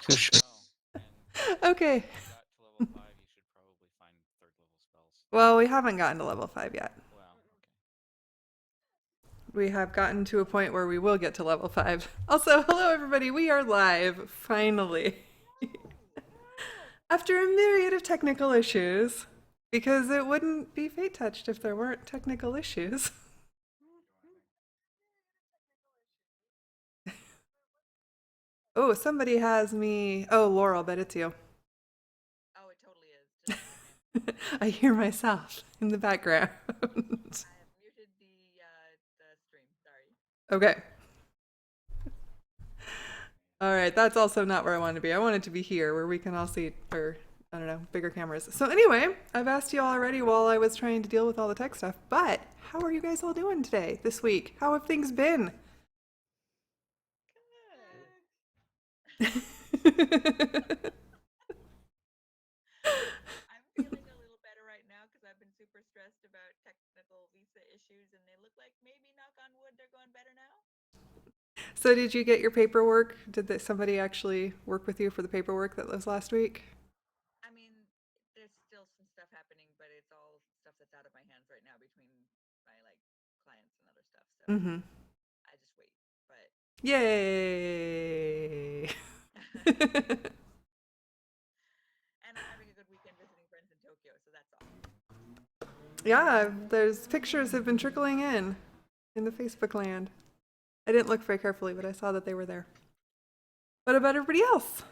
Touche. Okay. Got to level 5, you should probably find third level spells. Well, we haven't gotten to level 5 yet. Well, okay. We have gotten to a point where we will get to level 5. Also, hello everybody, we are live, finally. After a myriad of technical issues, because it wouldn't be Fate Touched if there weren't technical issues. Oh, somebody has me. Oh, Laurel, bet it's you. Oh, it totally is. Just a second. I hear myself in the background. I have muted the stream. Sorry. Okay. All right, that's also not where I wanted to be. I wanted to be here where we can all see, or I don't know, bigger cameras. So anyway, I've asked you already while I was trying to deal with all the tech stuff, but how are you guys all doing today, this week? How have things been? I'm feeling a little better right now because I've been super stressed about technical visa issues, and they look like maybe, knock on wood, they're going better now. So did you get your paperwork? Did somebody actually work with you for the paperwork that was last week? I mean, there's still some stuff happening, but it's all stuff that's out of my hands right now between my clients and other stuff. So Mm-hmm. I just wait. But Yay! and I'm having a good weekend visiting friends in Tokyo, so that's all. Yeah, there's pictures have been trickling in the Facebook land. I didn't look very carefully, but I saw that they were there. What about everybody else?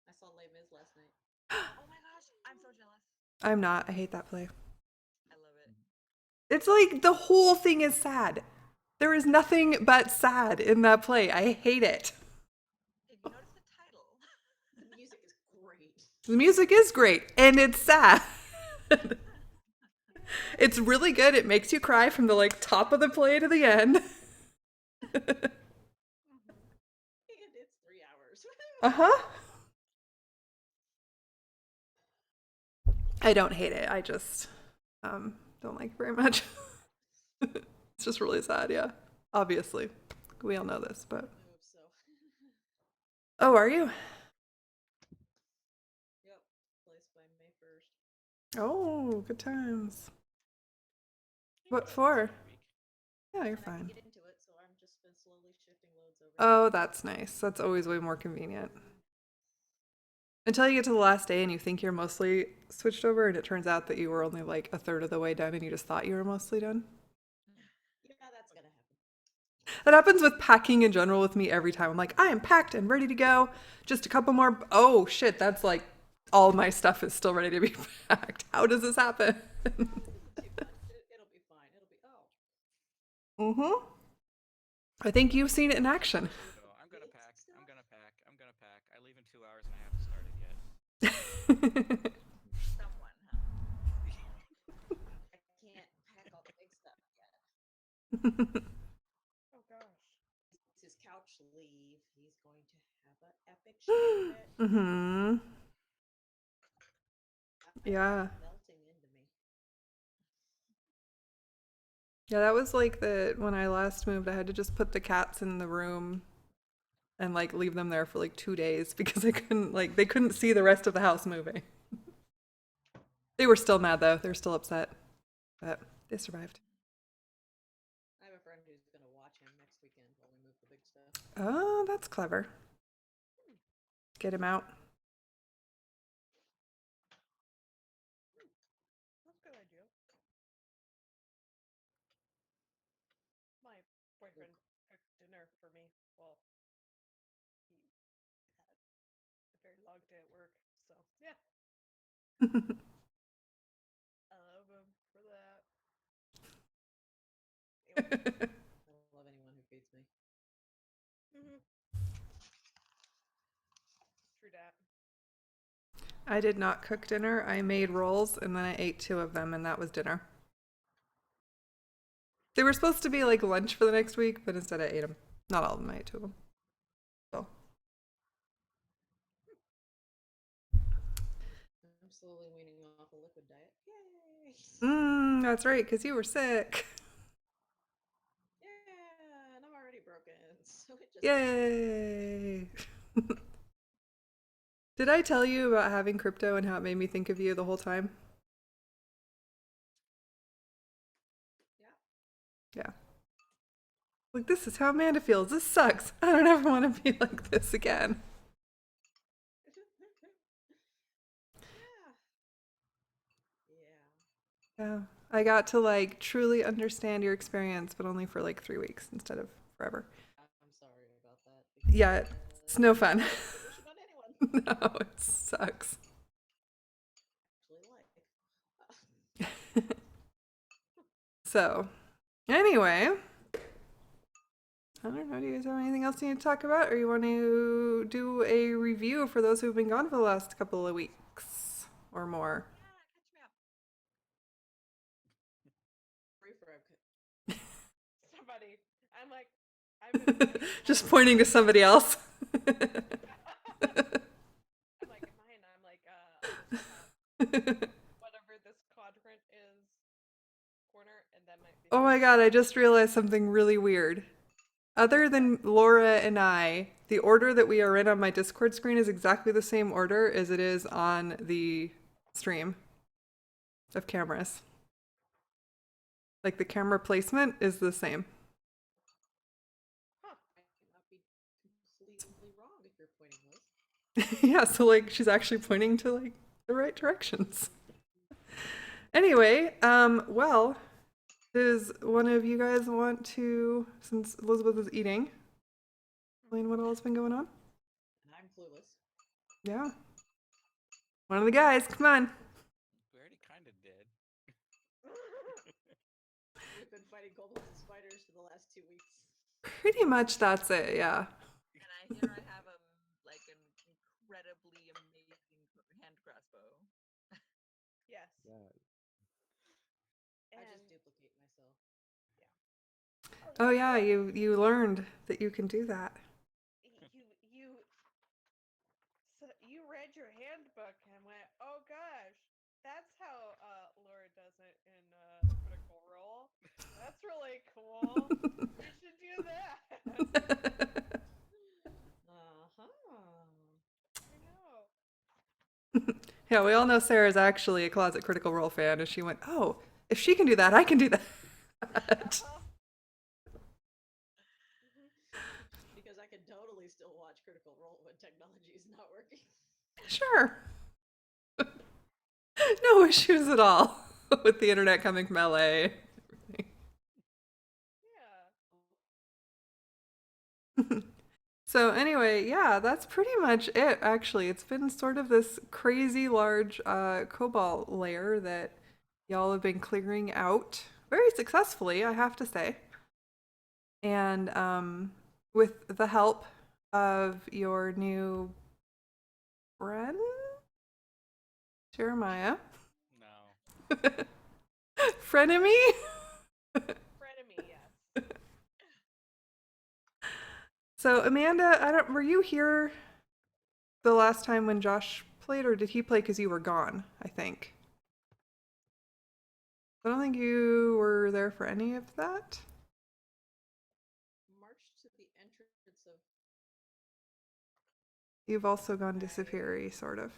I saw Les Mis last night. Oh my gosh, I'm so jealous. I'm not. I hate that play. I love it. It's like the whole thing is sad. There is nothing but sad in that play. I hate it. Did you notice the title? The music is great. The music is great, and it's sad. It's really good. It makes you cry from the top of the play to the end. And it's 3 hours. Uh-huh. I don't hate it. I just don't like it very much. It's just really sad, yeah. Obviously. We all know this, but. I hope so. Oh, are you? Yep. Placed by May 1st. Oh, good times. What for? Yeah, you're And I can fine. get into it, so I'm just been slowly shifting loads over. Oh, that's nice. That's always way more convenient. Until you get to the last day and you think you're mostly switched over, and it turns out that you were only like a third of the way done and you just thought you were mostly done. Yeah, that's gonna happen. That happens with packing in general with me every time. I'm like, I am packed and ready to go. Just a couple more. Oh, shit. That's like all my stuff is still ready to be packed. How does this happen? It'll be fine. It'll be, Mm-hmm. I think you've seen it in action. So I'm gonna pack. I'm gonna pack. I'm gonna pack. I leave in 2 hours and I haven't started yet. Someone, huh? I can't pack all the big stuff yet. Oh gosh. It's his couch leave. He's going to have an epic shit. Mm-hmm. Yeah. Melting into me. Yeah, that was like when I last moved, I had to just put the cats in the room and leave them there for 2 days because I couldn't they couldn't see the rest of the house moving. They were still mad though. They were still upset. But they survived. I have a friend who's gonna watch him next weekend while we move the big stuff. Oh, that's clever. Get him out. That's a good idea. My boyfriend cooked dinner for me. Well, he had a very long day at work, so yeah. I love him for that. I love anyone who feeds me. True that. I did not cook dinner. I made rolls and then I ate 2 of them and that was dinner. They were supposed to be lunch for the next week, but instead I ate them. Not all of them, I ate 2 of them. So. I'm slowly weaning off a liquid diet. Yay! That's right, because you were sick. Yeah, broken, so it just Yay! Did I tell you about having crypto and how it made me think of you the whole time? yeah. Yeah. Like, this is how Amanda feels. This sucks. I don't ever want to be like this again. Yeah. Yeah. I got to like truly understand your experience, but only for like 3 weeks instead of forever. I'm sorry about that. Yeah, it's no fun. Wishing on anyone. No, it sucks. Actually, like. So, anyway, I don't know. Do you guys have anything else you need to talk about, or you want to do a review for those who've been gone for the last couple of weeks or more? Yeah, catch me up. Refrag. Somebody. I'm like, I've been playing Just Kobolt. pointing to somebody else. I'm like, mine. I'm like, whatever this quadrant is, corner, and that might be. Oh my god, I just realized something really weird. Other than Laura and I, the order that we are in on my Discord screen is exactly the same order as it is on the stream of cameras. Like the camera placement is the same. Huh. I might not be completely wrong if you're pointing Liz. Yeah, so like she's actually pointing to like the right directions. Anyway, well, does one of you guys want to, since Elizabeth is eating, explain what all has been going on? And I'm clueless. Yeah. One of the guys, come on. We already kind of did. We've been fighting kobolds and spiders for the last 2 weeks. Pretty much that's it, yeah. And I hear I have like an incredibly amazing hand crossbow. Yes. Yeah. I And just duplicate myself. Oh yeah, you learned that you can do that. you read your handbook and went, oh gosh, that's how Laura does it in Critical Role. That's really cool. We should do that. I know. Yeah, we all know Sarah's actually a closet Critical Role fan, and she went, "Oh, if she can do that, I can do that." Because I can totally still watch Critical Role when technology is not working. Sure. No issues at all with the internet coming from LA. Yeah. So anyway, yeah, that's pretty much it, actually. It's been sort of this crazy large cobalt layer that y'all have been clearing out very successfully, I have to say. And with the help of your new friend, Jeremiah. No. Frenemy? Frenemy, yes. So Amanda, were you here the last time when Josh played, or did he play because you were gone, I think? I don't think you were there for any of that. March to the entrance of. You've also gone disappeary, sort of.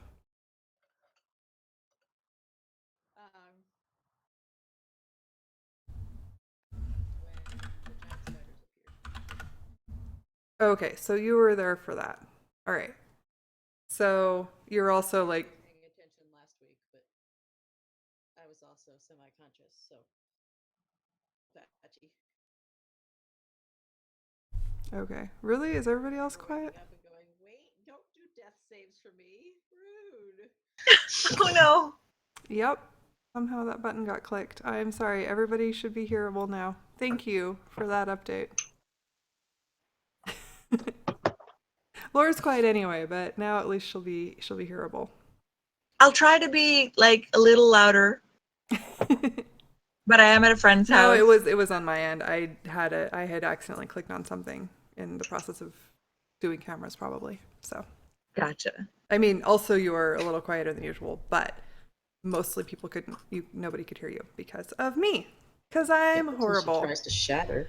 When the giant spiders appeared. Okay, so you were there for that. All right. So you're also like, Paying attention last week, but I was also semi-conscious, so patchy. okay. Really? Is everybody else quiet? Waking up and going, wait, don't do death saves for me. Rude. Oh no! Yep. Somehow that button got clicked. I'm sorry. Everybody should be hearable now. Thank you for that update. Laura's quiet anyway, but now at least she'll be hearable. I'll try to be like a little louder, but I am at a friend's No, house. it was on my end. I had accidentally clicked on something in the process of doing cameras, probably. So Gotcha. I mean, also you were a little quieter than usual, but mostly people nobody could hear you because of me, because I'm horrible. She tries to shatter.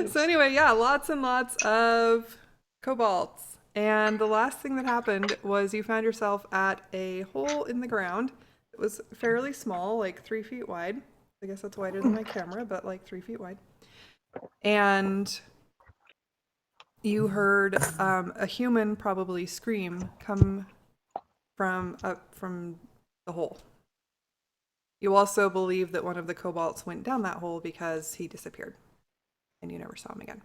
So anyway, yeah, lots and lots of kobolds. And the last thing that happened was you found yourself at a hole in the ground. It was fairly small, like 3 feet wide. I guess that's wider than my camera, but like 3 feet wide. And you heard a human probably scream come from up from the hole. You also believe that one of the kobolds went down that hole because he disappeared and you never saw him again.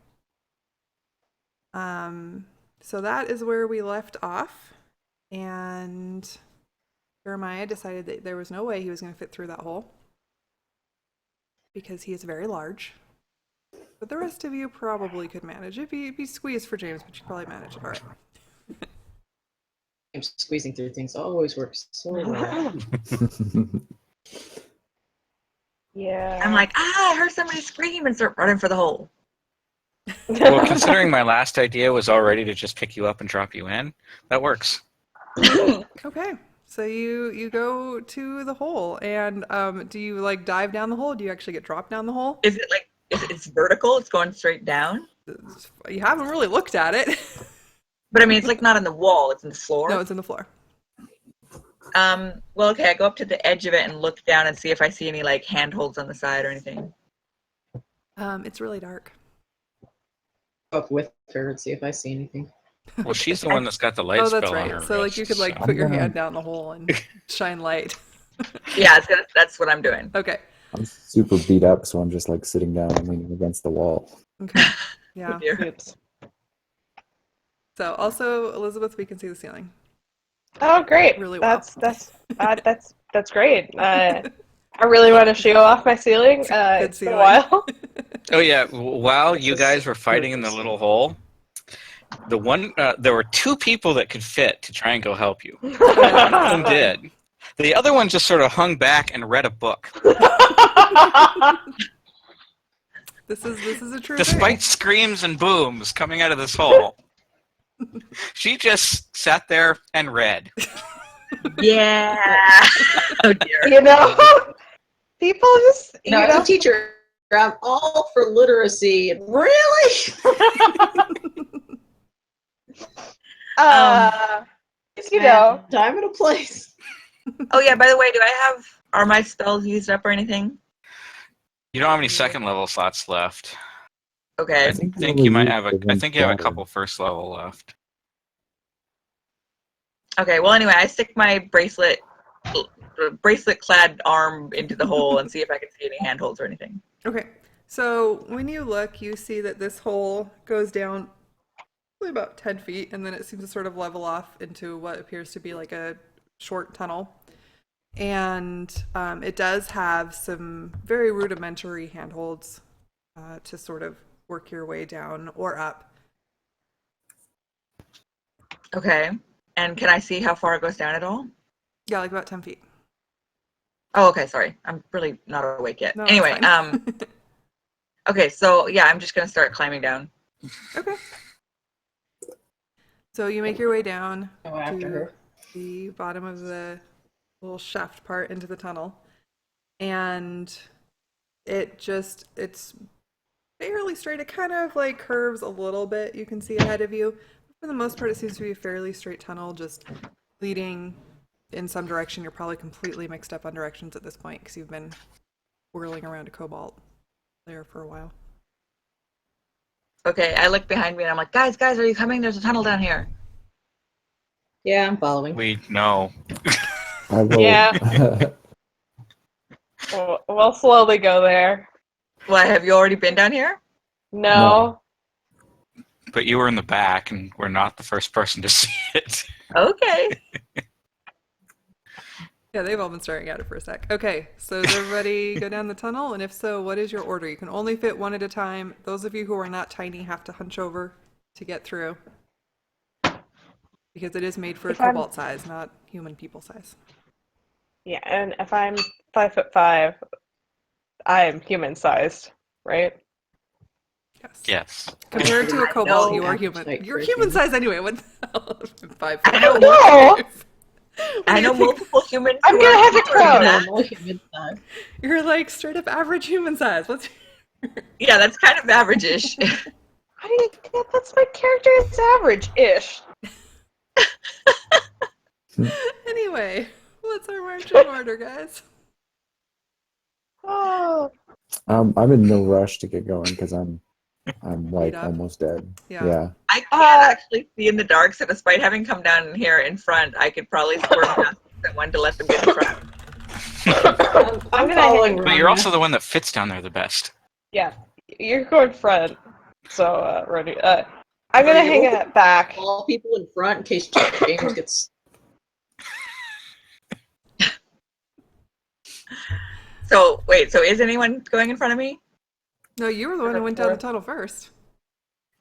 So that is where we left off. And Jeremiah decided that there was no way he was going to fit through that hole because he is very large. But the rest of you probably could manage. It'd be squeezed for James, but you probably manage it all right. Squeezing through things always works so well. Yeah. I'm like, I heard somebody scream and start running for the hole. Well, considering my last idea was already to just pick you up and drop you in, that works. Okay. So you go to the hole, and do you like dive down the hole? Do you actually get dropped down the hole? Is it like, it's vertical? It's going straight down? You haven't really looked at it. But I mean, it's like not in the wall, it's in the floor. No, it's in the floor. Well, okay, I go up to the edge of it and look down and see if I see any like handholds on the side or anything. It's really dark. Up with her and see if I see anything. Well, she's the one that's got the light Oh, spell that's on right. her So like wrist, you could like so- put your hand down the hole and shine light. Yeah, that's what I'm doing. Okay. I'm super beat up, so I'm just like sitting down and leaning against the wall. Okay. Yeah. Oh, dear. Oops. So also, Elizabeth, we can see the ceiling. Oh, great. Really well. That's great. I really want to show off my ceiling. Good It's been a ceiling. while. Oh yeah, while you guys were fighting in the little hole, there were 2 people that could fit to try and go help you. One of them did. The other one just sort of hung back and read a book, This is a true despite screams and booms coming out of this hole. She just sat there and read. Yeah. Oh dear. You know, people just, you Now, as know. a teacher, I'm all for literacy. Really? You know, time and a place. Oh yeah, by the way, are my spells used up or anything? You don't have any second level slots left. Okay. I think you might have a couple first level left. Okay, well anyway, I stick my bracelet clad arm into the hole and see if I can see any handholds or anything. Okay. So when you look, you see that this hole goes down probably about 10 feet, and then it seems to sort of level off into what appears to be like a short tunnel. And it does have some very rudimentary handholds to sort of work your way down or up. Okay. And can I see how far it goes down at all? Yeah, like about 10 feet. Oh, okay, sorry. I'm really not awake yet. No, that's Anyway, fine. okay, so yeah, I'm just gonna start climbing down. Okay. So you make your way down Go after to her. the bottom of the little shaft part into the tunnel, and it's fairly straight. It kind of like curves a little bit, you can see ahead of you. For the most part, it seems to be a fairly straight tunnel, just leading in some direction. You're probably completely mixed up on directions at this point because you've been whirling around a cobalt there for a while. Okay, I look behind me and I'm like, guys, are you coming? There's a tunnel down here. Yeah, I'm following. We know. I will. Yeah. We'll slowly go there. What, have you already been down here? No. But you were in the back, and we're not the first person to see it. Okay. Yeah, they've all been staring at it for a sec. Okay, so does everybody go down the tunnel? And if so, what is your order? You can only fit one at a time. Those of you who are not tiny have to hunch over to get through. Because it is made for a cobalt size, not human people size. Yeah, and if I'm 5'5", I'm human sized, right? Yes. Yes. Compared to a cobalt, No. you are Average human. height You're for a human human. size anyway. What the hell? 5 I don't know. I know multiple humans. I'm who gonna are have a smaller than crow. that. Normal human size. You're like straight up average human size. What's Yeah, that's kind of average-ish. How do you get that's my character is average-ish. Anyway, what's our marching order, guys? Oh, I'm in no rush to get going because I'm like up? almost dead. Yeah. Yeah. I can't actually see in the dark, so despite having come down here in front, I could probably squirm past someone to let them get in front. I'm gonna following But Rania. you're also the one that fits down there the best. yeah, you're going front. So, ready. I'm gonna Are you hang open? it back. All people in front in case James gets. So, wait, so is anyone going in front of me? No, you were the one who went down the tunnel first.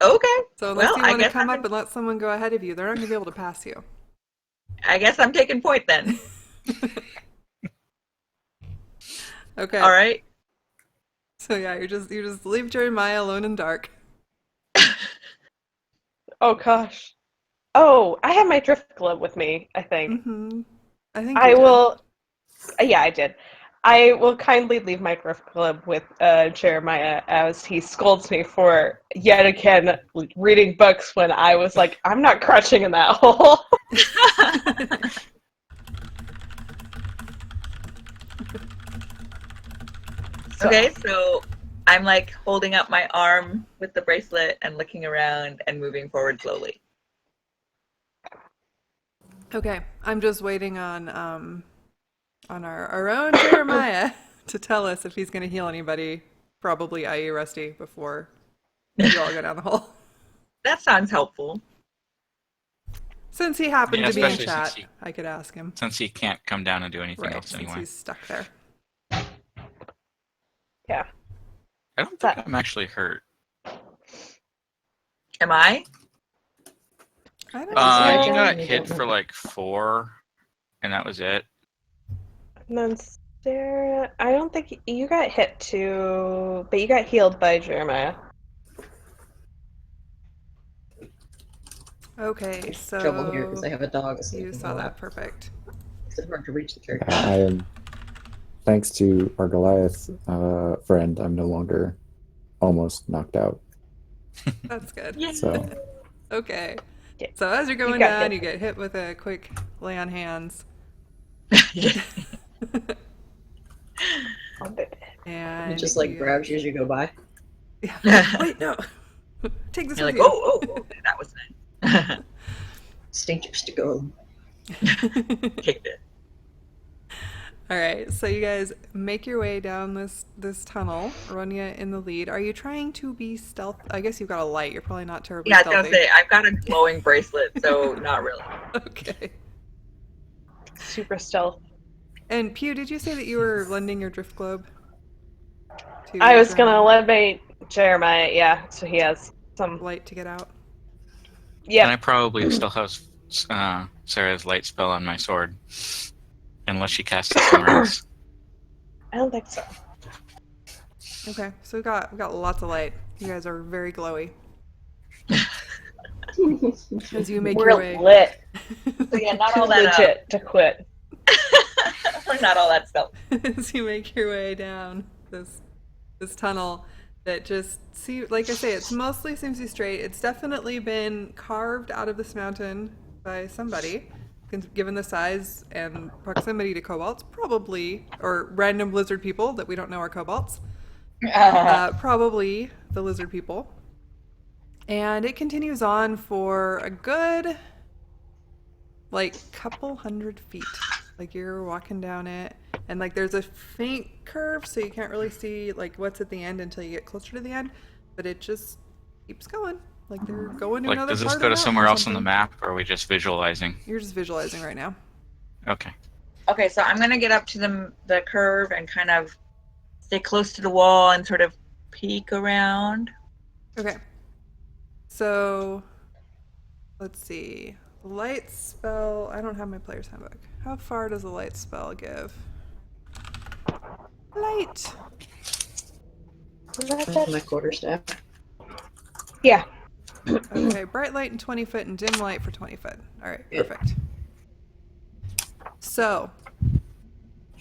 Okay. So unless Well, you I want to guess come I'm up and let someone go ahead of you, they're not going to be able to pass you. I guess I'm taking point then. Okay. All right. So yeah, you just leave Jeremiah alone in dark. Oh gosh. Oh, I have my drift glove with me. I think Mm-hmm. I think I you did. will. Yeah, I did. I will kindly leave my drift glove with Jeremiah as he scolds me for yet again reading books when I was like, I'm not crouching in that hole. Okay, so I'm like holding up my arm with the bracelet and looking around and moving forward slowly. Okay, I'm just waiting on our own Jeremiah to tell us if he's going to heal anybody, probably i.e. Rusty, before you all go down the hole. That sounds helpful. Since he happened Yeah, to be in especially chat, since I could ask him. Since he can't come down and do anything Right, else since anyway. he's stuck there. Yeah. I don't think I'm actually hurt. Am I? I don't You know. got hit for like 4, and that was it. And then Sarah, I don't think you got hit too, but you got healed by Jeremiah. Okay, so Trouble here because I have a dog. So you saw that. Perfect. It's hard to reach the character. I am, thanks to our Goliath friend, I'm no longer almost knocked out. That's good. Yeah. So Okay. Yeah. So as you're going got down, hit. you get hit with a quick lay on hands. And It just like grabs you as you go by. Yeah. Wait, no. Take this You're with like, you. oh, that was nice. It's dangerous to go. Kicked it. All right, so you guys make your way down this tunnel. Ronya in the lead. Are you trying to be stealth? I guess you've got a light. You're probably not terribly Yeah, I was stealthy. gonna say I've got a glowing bracelet, so not really. Okay. Super stealth. And Pew, did you say that you were lending your drift globe? To I was gonna Jeremiah? let my Jeremiah, yeah, so he has some. Light to get out. And I Yep. probably still have Sarah's light spell on my sword. Unless she casts it somewhere else. I don't think so. Okay, so we got lots of light. You guys are very glowy as you make We're your way. lit. So yeah, not Too all that. legit to quit. We're not all that stuff. As you make your way down this tunnel that just like I say, it's mostly seems to be straight. It's definitely been carved out of this mountain by somebody, given the size and proximity to kobolds, probably, or random lizard people that we don't know are kobolds. Probably the lizard people. And it continues on for a good, like, couple 100 feet. Like, you're walking down it, and, like, there's a faint curve, so you can't really see, like, what's at the end until you get closer to the end. But it just keeps going. Like, they're going to Like, another does part this of go the to mountain somewhere or else on the something. map, or are we just visualizing? You're just visualizing right now. Okay. Okay, so I'm gonna get up to the curve and kind of stay close to the wall and sort of peek around. Okay. So, let's see. Light spell. I don't have my player's handbook. How far does a light spell give? Light. My quarterstaff. Yeah. Okay, bright light and 20 foot and dim light for 20 foot. All right, Yep. perfect. So,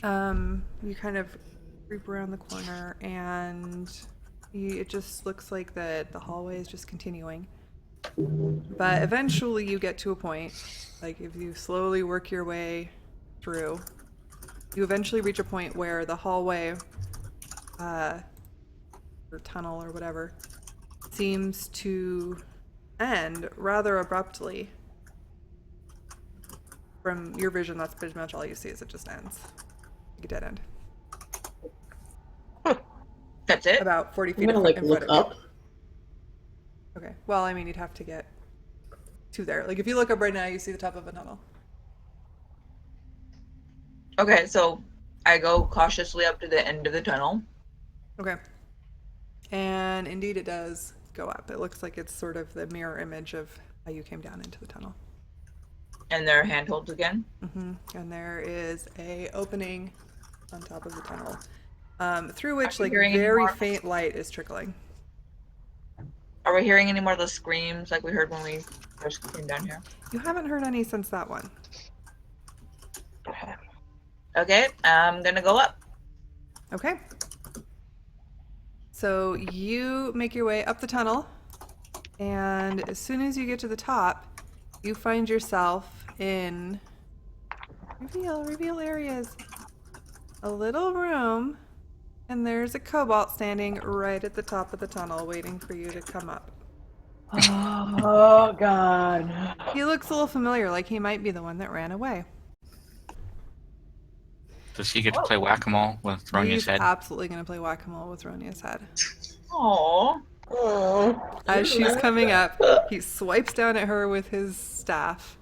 you kind of creep around the corner, and it just looks like the hallway is just continuing. But eventually, you get to a point, like if you slowly work your way through, you eventually reach a point where the hallway, or tunnel or whatever, seems to end rather abruptly. From your vision, that's pretty much all you see is it just ends. Like a dead end. That's it? About 40 I'm feet gonna in like front look of you. up. Okay. Well, I mean, you'd have to get to there. Like, if you look up right now, you see the top of a tunnel. Okay, so I go cautiously up to the end of the tunnel. Okay. And indeed, it does go up. It looks like it's sort of the mirror image of how you came down into the tunnel. And there are handholds again. And there is a opening on top of the tunnel, through which Are you like hearing any very more? faint light is trickling. Are we hearing any more of those screams like we heard when we first came down here? You haven't heard any since that one. Okay, I'm gonna go up. Okay. So you make your way up the tunnel, and as soon as you get to the top, you find yourself in reveal areas. A little room, and there's a kobolt standing right at the top of the tunnel waiting for you to come up. Oh God. He looks a little familiar, like he might be the one that ran away. Does he get to play whack-a-mole with Ronya's He's head? absolutely going to play whack-a-mole with Ronia's head. Aww. As she's coming up, he swipes down at her with his staff.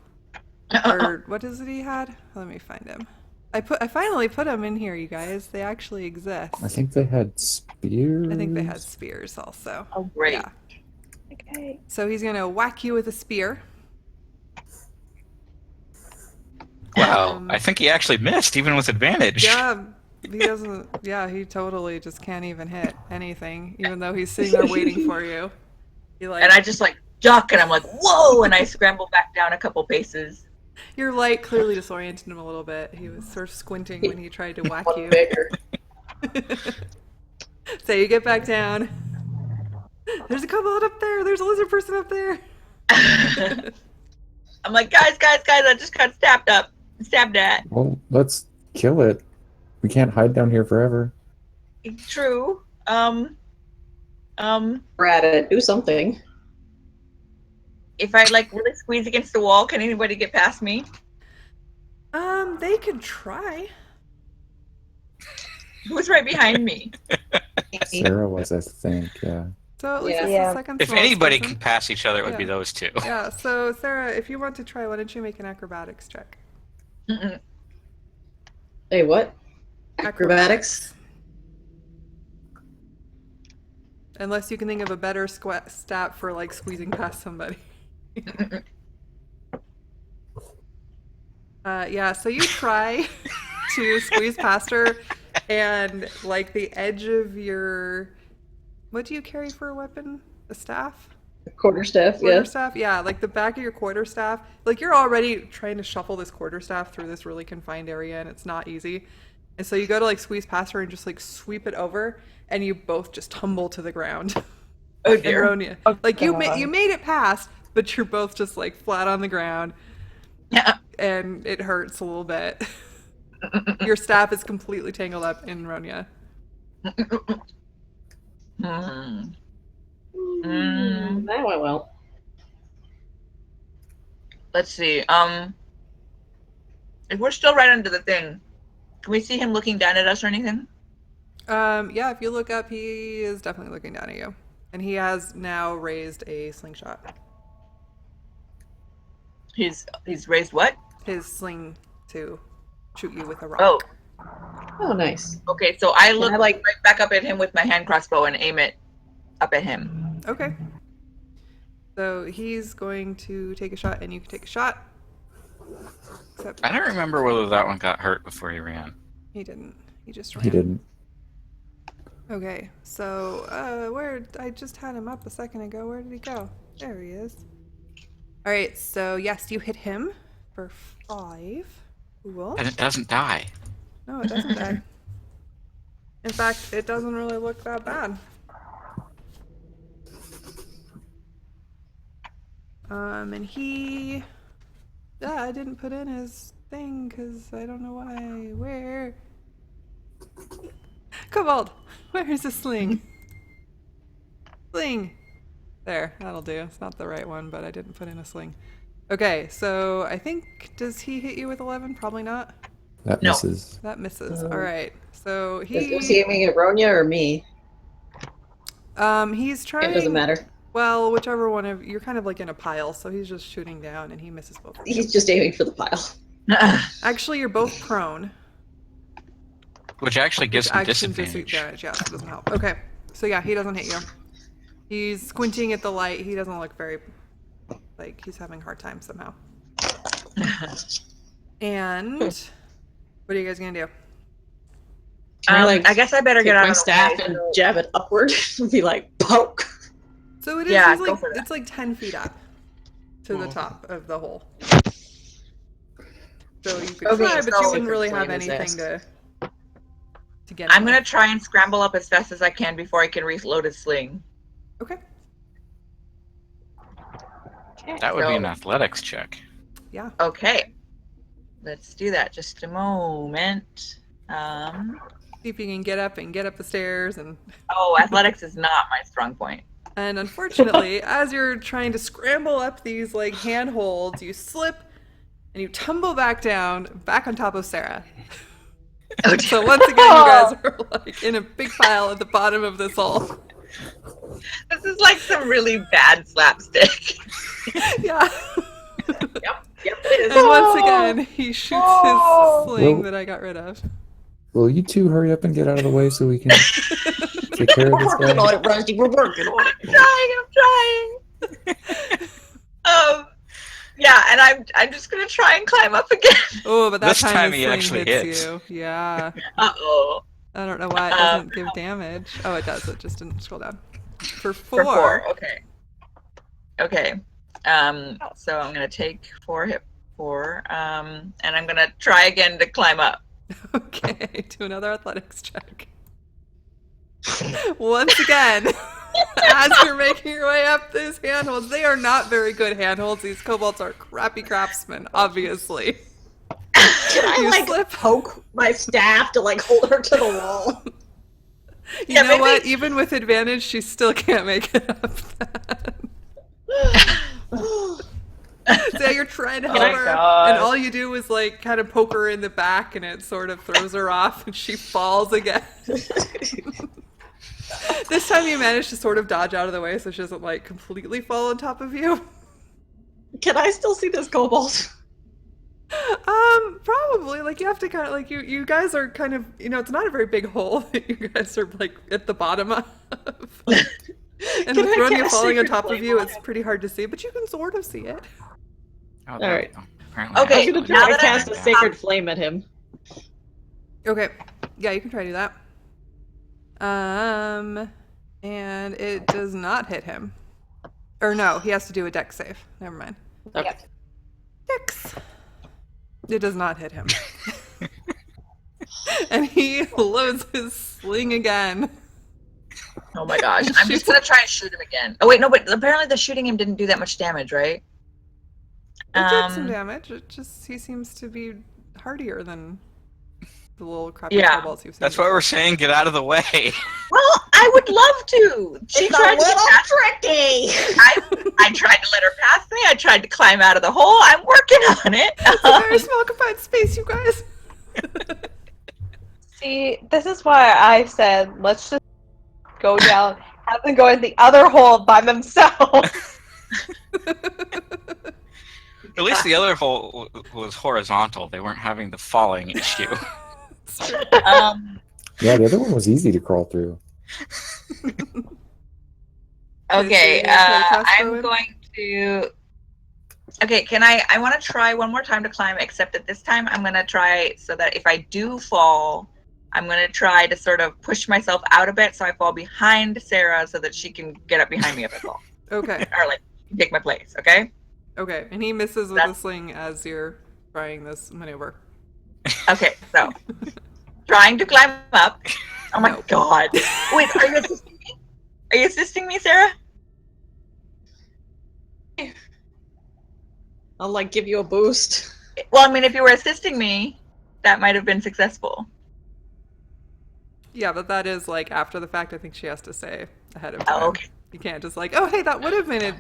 Or what is it he had? Let me find him. I finally put them in here, you guys. They actually exist. I think they had spears. I think they had spears also. Oh, great. Yeah. Okay. So he's gonna whack you with a spear. Wow, I think he actually missed, even with advantage. Yeah, he doesn't. Yeah, he totally just can't even hit anything, even though he's sitting there waiting for you. He like, And I just like duck and I'm like, whoa! And I scramble back down a couple paces. your light clearly disoriented him a little bit. He was sort of squinting when he tried to whack One you. bigger. So you get back down. There's a kobold up there. There's a lizard person up there. I'm like, guys, I just got stabbed at. Well, let's kill it. We can't hide down here forever. True. We're at it. Do something. If I like really squeeze against the wall, can anybody get past me? They could try. Who's right behind me? Sarah was, I think, yeah. So at least Yeah. it's Yeah. the second If smallest anybody person. could pass each other, it would be Yeah. those two. Yeah, so Sarah, if you want to try, why don't you make an acrobatics check? Mm-mm. Hey, what? Acrobatics? Unless you can think of a better stat for like squeezing past somebody. Yeah, so you try to squeeze past her, and like the edge of your, what do you carry for a weapon? A staff? Quarterstaff, yeah. Quarterstaff? Yeah, like the back of your quarterstaff. Like you're already trying to shuffle this quarterstaff through this really confined area, and it's not easy. And so you go to like squeeze past her and just like sweep it over, and you both just tumble to the ground. Oh And dear. Ronia, like you made it past, but you're both just like flat on the ground, Yeah. and it hurts a little bit. Your staff is completely tangled up in Ronia. Mm. That went well. Let's see. If we're still right under the thing, can we see him looking down at us or anything? Yeah, if you look up, he is definitely looking down at you, and he has now raised a slingshot. He's raised what? His sling to shoot you with a rock. Oh, Oh, nice. okay. So I look I like- right back up at him with my hand crossbow and aim it up at him. Okay. So he's going to take a shot, and you can take a shot. Except I don't remember whether that one got hurt before he ran. he didn't. He just ran. He didn't. Okay, so where I just had him up a second ago. Where did he go? There he is. All right, so yes, you hit him for 5. Cool. And it doesn't die. No, it doesn't die. In fact, it doesn't really look that bad. And he... Yeah, I didn't put in his thing because I don't know why. Where? Kobold, where's the sling? Sling! There, that'll do. It's not the right one, but I didn't put in a sling. Okay, so I think... Does he hit you with 11? Probably not. That No. misses. That misses. Alright, so Was he... he aiming at Ronya or me? He's trying... It doesn't matter. Well, whichever one of... You're kind of like in a pile, so he's just shooting down and he misses both of you. He's just aiming for the pile. Actually, you're both prone. Which actually gives him Action disadvantage. disadvantage, yeah, so it doesn't help. Okay, so yeah, he doesn't hit you. He's squinting at the light. He doesn't look very... Like, he's having a hard time somehow. And... What are you guys gonna do? I guess I better Take get out my of the staff way. and jab it upward and be like, poke. So it is, Yeah, he's go like, for that. it's like 10 feet up to the top of the hole. So you could Okay, try, but so- you wouldn't really have Flame his anything ass. to get I'm in gonna there. try and scramble up as fast as I can before I can reload his sling. Okay, That would be an So- athletics check. yeah. Okay. Let's do that. Just a moment. See if you can get up the stairs and... Oh, athletics is not my strong point. And unfortunately, as you're trying to scramble up these like handholds, you slip and you tumble back down, back on top of Sarah. Oh, So once again, you guys are like in a big pile at the bottom of this hole. This is like some really bad slapstick. Yeah. Yep, it is. And once again, he shoots his sling Well- that I got rid of. Will you two hurry up and get out of the way so we can take care of We're this working on guy? it, Rusty. We're working on it. I'm trying. Yeah, and I'm just gonna try and climb up again. Oh, but that This time his he sling actually hits hits. you. Yeah. Uh-oh. I don't know why it doesn't give damage. Oh, it does. It just didn't scroll down. For For 4. okay. Okay. So I'm gonna take 4 hit 4. And I'm gonna try again to climb up. Okay, do another athletics check. Once again, as you're making your way up these handholds, they are not very good handholds. These kobolds are crappy craftsmen, obviously. Can I You like slip. poke my staff to like hold her to the wall? You Yeah, know maybe- what? Even with advantage, she still can't make it up that. So you're trying to help my her, God. and all you do is like kind of poke her in the back, and it sort of throws her off, and she falls again. This time you manage to sort of dodge out of the way so she doesn't like completely fall on top of you. Can I still see this kobold? Probably. Like you have to kind of like you guys are kind of, you know, it's not a very big hole that you guys are like at the bottom of. And with I Ronya cast falling on Sacred top of Flame you, on it's it? pretty hard to see, but you can sort of see it. Oh, there Alright. we go. Apparently Okay, I I was gonna can try now to that I'm cast a at the sacred flame at him. Okay. Yeah, you can try to do that. And it does not hit him. Or no, he has to do a dex save. Never mind. Okay. Dex. It does not hit him. And he loads his sling again. Oh my gosh. I'm just gonna try and shoot him again. Oh wait, no, but apparently the shooting him didn't do that much damage, right? It did some damage. It just, he seems to be hardier than the little crappy Yeah. kobolds you've seen. That's why we're saying get out of the way. Well, I would love to. She It's a tried to get little past tricky. I tried to let her pass me. I tried to climb out of the hole. I'm working on it. It's a very small confined space, you guys. See, this is why I said let's just go down, have them go in the other hole by themselves. At least the other hole was horizontal. They weren't having the falling issue. It's true. Yeah, the other one was easy to crawl through. Okay, Okay, so you're gonna try to crossbow I'm him? going to. Okay, can I want to try one more time to climb, except that this time I'm going to try so that if I do fall, I'm going to try to sort of push myself out a bit so I fall behind Sarah so that she can get up behind me if I fall. Okay. Or, like, take my place, okay? Okay. And he misses with a sling as you're trying this maneuver. Okay, so trying to climb up. Oh my Nope. god! Wait, are you assisting me? Are you assisting me, Sarah? I'll like give you a boost. Well, I mean, if you were assisting me, that might have been successful. Yeah, but that is like after the fact. I think she has to say ahead of time. Oh, okay. You can't just like, oh, hey, that would have been it.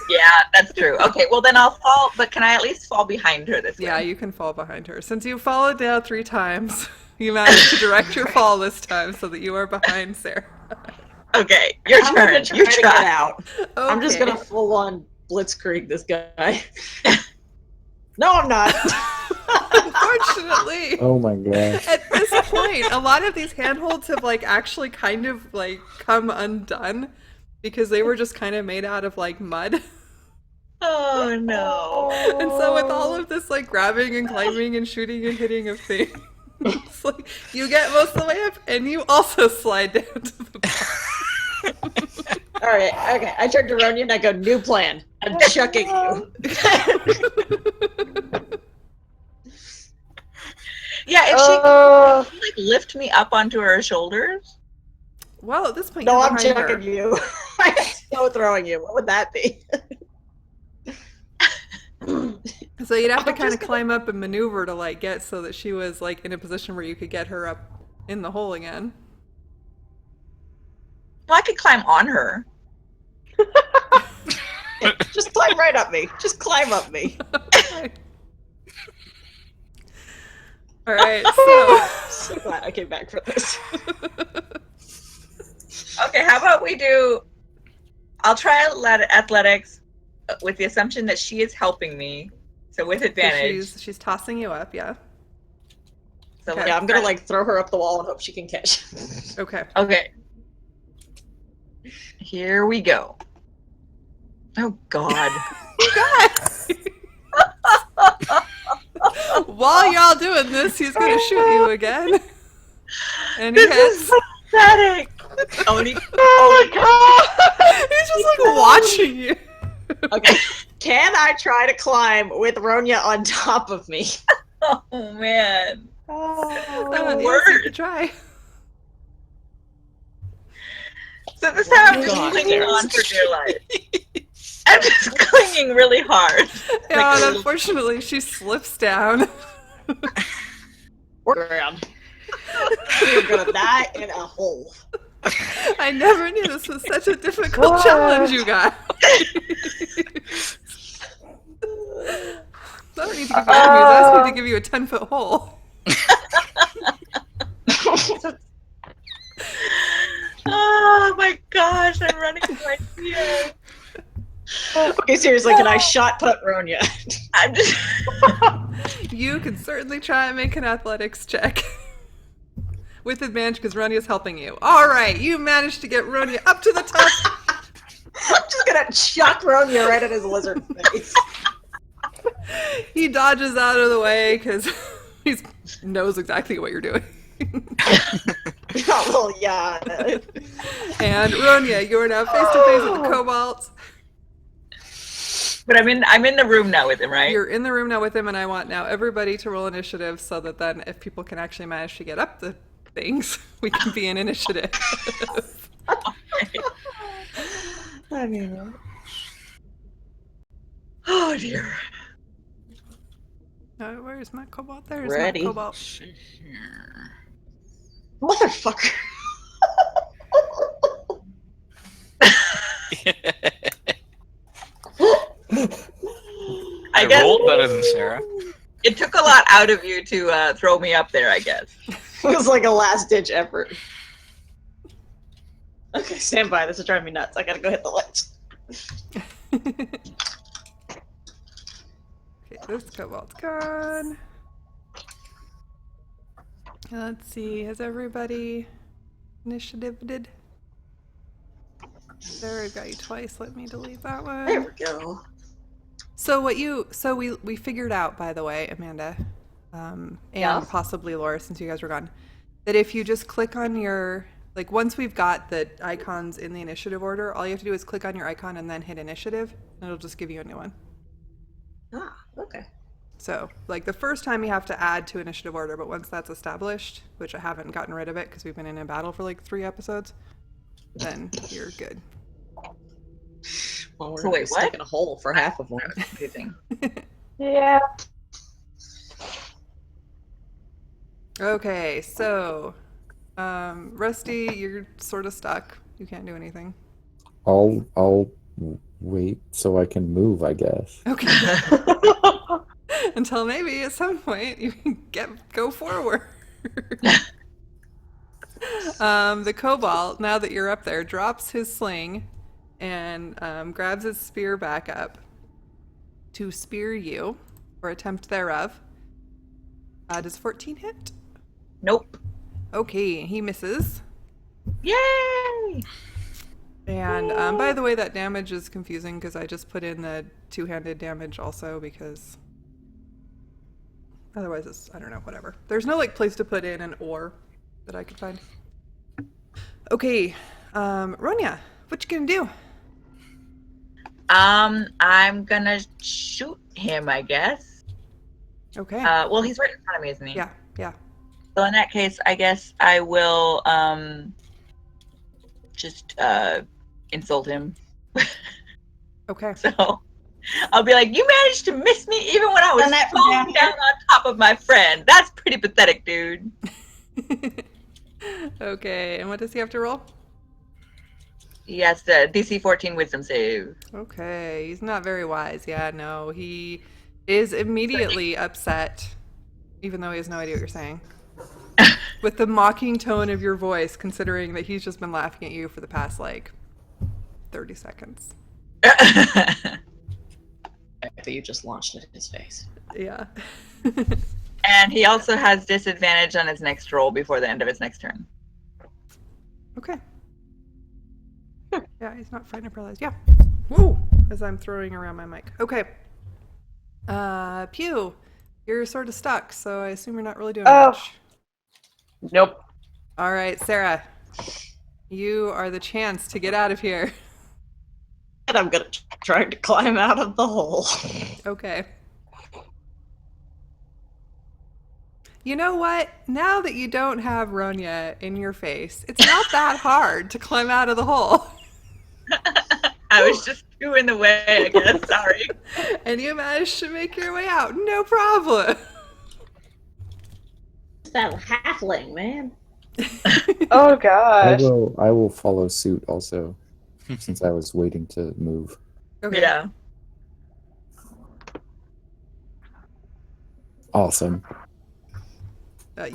Yeah, that's true. Okay, well then I'll fall, but can I at least fall behind her this Yeah, way? you can fall behind her. Since you followed down 3 times, you managed to direct your fall this time so that you are behind Sarah. Okay, your I'm turn. gonna try You to get try. out. I'm just Okay. gonna full on blitzkrieg this guy. No, I'm not. Unfortunately. Oh my gosh. At this point, a lot of these handholds have like actually kind of like come undone because they were just kind of made out of like mud. Oh no. And so with all of this like grabbing and climbing and shooting and hitting of things, it's like you get most of the way up and you also slide down to the bottom. All right, okay. I turn to Ronya and I go, new plan. I'm chucking you. Yeah, if Oh. she could like lift me up onto her shoulders. Well, at this point, No, you're I'm behind chucking her. you. I'm so throwing you. What would that be? So you'd have to I'm kind of just gonna- climb up and maneuver to like get so that she was like in a position where you could get her up in the hole again. Well, I could climb on her. Just climb right up me. Just climb up me. All right, so So glad I came back for this. Okay, how about we do? I'll try athletics with the assumption that she is helping me, so with advantage. she's tossing you up, yeah. So Okay. Yeah, I'm gonna like throw her up the wall and hope she can catch. Okay. Okay. Here we go. Oh God. While y'all doing this, he's gonna shoot you again. And he This hits. is pathetic. Oni. Oh my god! He's just like watching you. Okay. Can I try to climb with Ronya on top of me? Oh man. Oh. Yes, you could try. So this time I'm just God, clinging Sarah. on for dear life. I'm just clinging really hard. Yeah, Like, and unfortunately, she slips down. We're around. You're gonna die in a hole. I never knew this was such a difficult challenge, you guys. I don't need to give you enemies, I just need to give you a 10-foot hole. Oh my gosh, I'm running to my fear. Okay, seriously, can I shot put Ronya? I'm just You can certainly try and make an athletics check. With advantage because Ronya's helping you. Alright, you managed to get Ronya up to the top. I'm just gonna chuck Ronya right at his lizard face. He dodges out of the way because he knows exactly what you're doing. Oh, well, yeah. And Ronya, you are now face to face with the kobold. But I'm in the room now with him, right? You're in the room now with him, and I want now everybody to roll initiative so that then if people can actually manage to get up the things, we can be in initiative. I mean, Oh dear. Where's my kobold? There's Ready. my kobold. motherfucker. I I guess rolled better than Sarah. it took a lot out of you to throw me up there, I guess. It was like a last ditch effort. Okay, stand by. This is driving me nuts. I gotta go hit the lights. Okay, this kobold's gone. Let's see, has everybody initiatived? There, I got you twice. Let me delete that There one. we go. So we figured out, by the way, Amanda, and Yes? possibly Laura, since you guys were gone, that if you just click on your, like once we've got the icons in the initiative order, all you have to do is click on your icon and then hit initiative, and it'll just give you a new one. Ah, okay. So, like the first time you have to add to initiative order, but once that's established, which I haven't gotten rid of it because we've been in a battle for like 3 episodes, then you're good. Well, we're So gonna be wait, stuck what? in a hole for half of one. That was confusing. Yeah. Okay, so Rusty, you're sort of stuck. You can't do anything. I'll wait so I can move, I guess. Okay. Until maybe at some point you can go forward. The kobold, now that you're up there, drops his sling and grabs his spear back up to spear you, or attempt thereof. Does 14 hit? Nope. Okay, he misses. Yay! And by the way, that damage is confusing because I just put in the two-handed damage also because otherwise it's, I don't know, whatever. There's no like place to put in an or that I could find. Okay, Ronya, what you gonna do? I'm gonna shoot him, I guess. Okay. Well, he's right in front of me, isn't he? Yeah, yeah. So in that case, I guess I will just insult him. Okay. So I'll be like, "You managed to miss me even when I was Done that from falling down down on top of my friend. That's pretty pathetic, dude." Okay, and what does he have to roll? Yes, the DC 14 Wisdom save. Okay, he's not very wise. Yeah, no, he is immediately upset, even though he has no idea what you're saying. With the mocking tone of your voice, considering that he's just been laughing at you for the past, like, 30 seconds. That you just launched at his face. Yeah. And he also has disadvantage on his next roll before the end of his next turn. Okay. Yeah, he's not frightened or paralyzed. Yeah. Whoa! As I'm throwing around my mic. Okay. Pew, you're sort of stuck, so I assume you're not really doing much. Nope. All right, Sarah. You are the chance to get out of here. And I'm gonna try to climb out of the hole. Okay. You know what? Now that you don't have Ronya in your face, it's not that hard to climb out of the hole. I was just too in the way, I guess. Sorry. And you managed to make your way out. No problem. That halfling, man. Oh I gosh. will follow suit also, since I was waiting to move. Okay. Yeah. Awesome.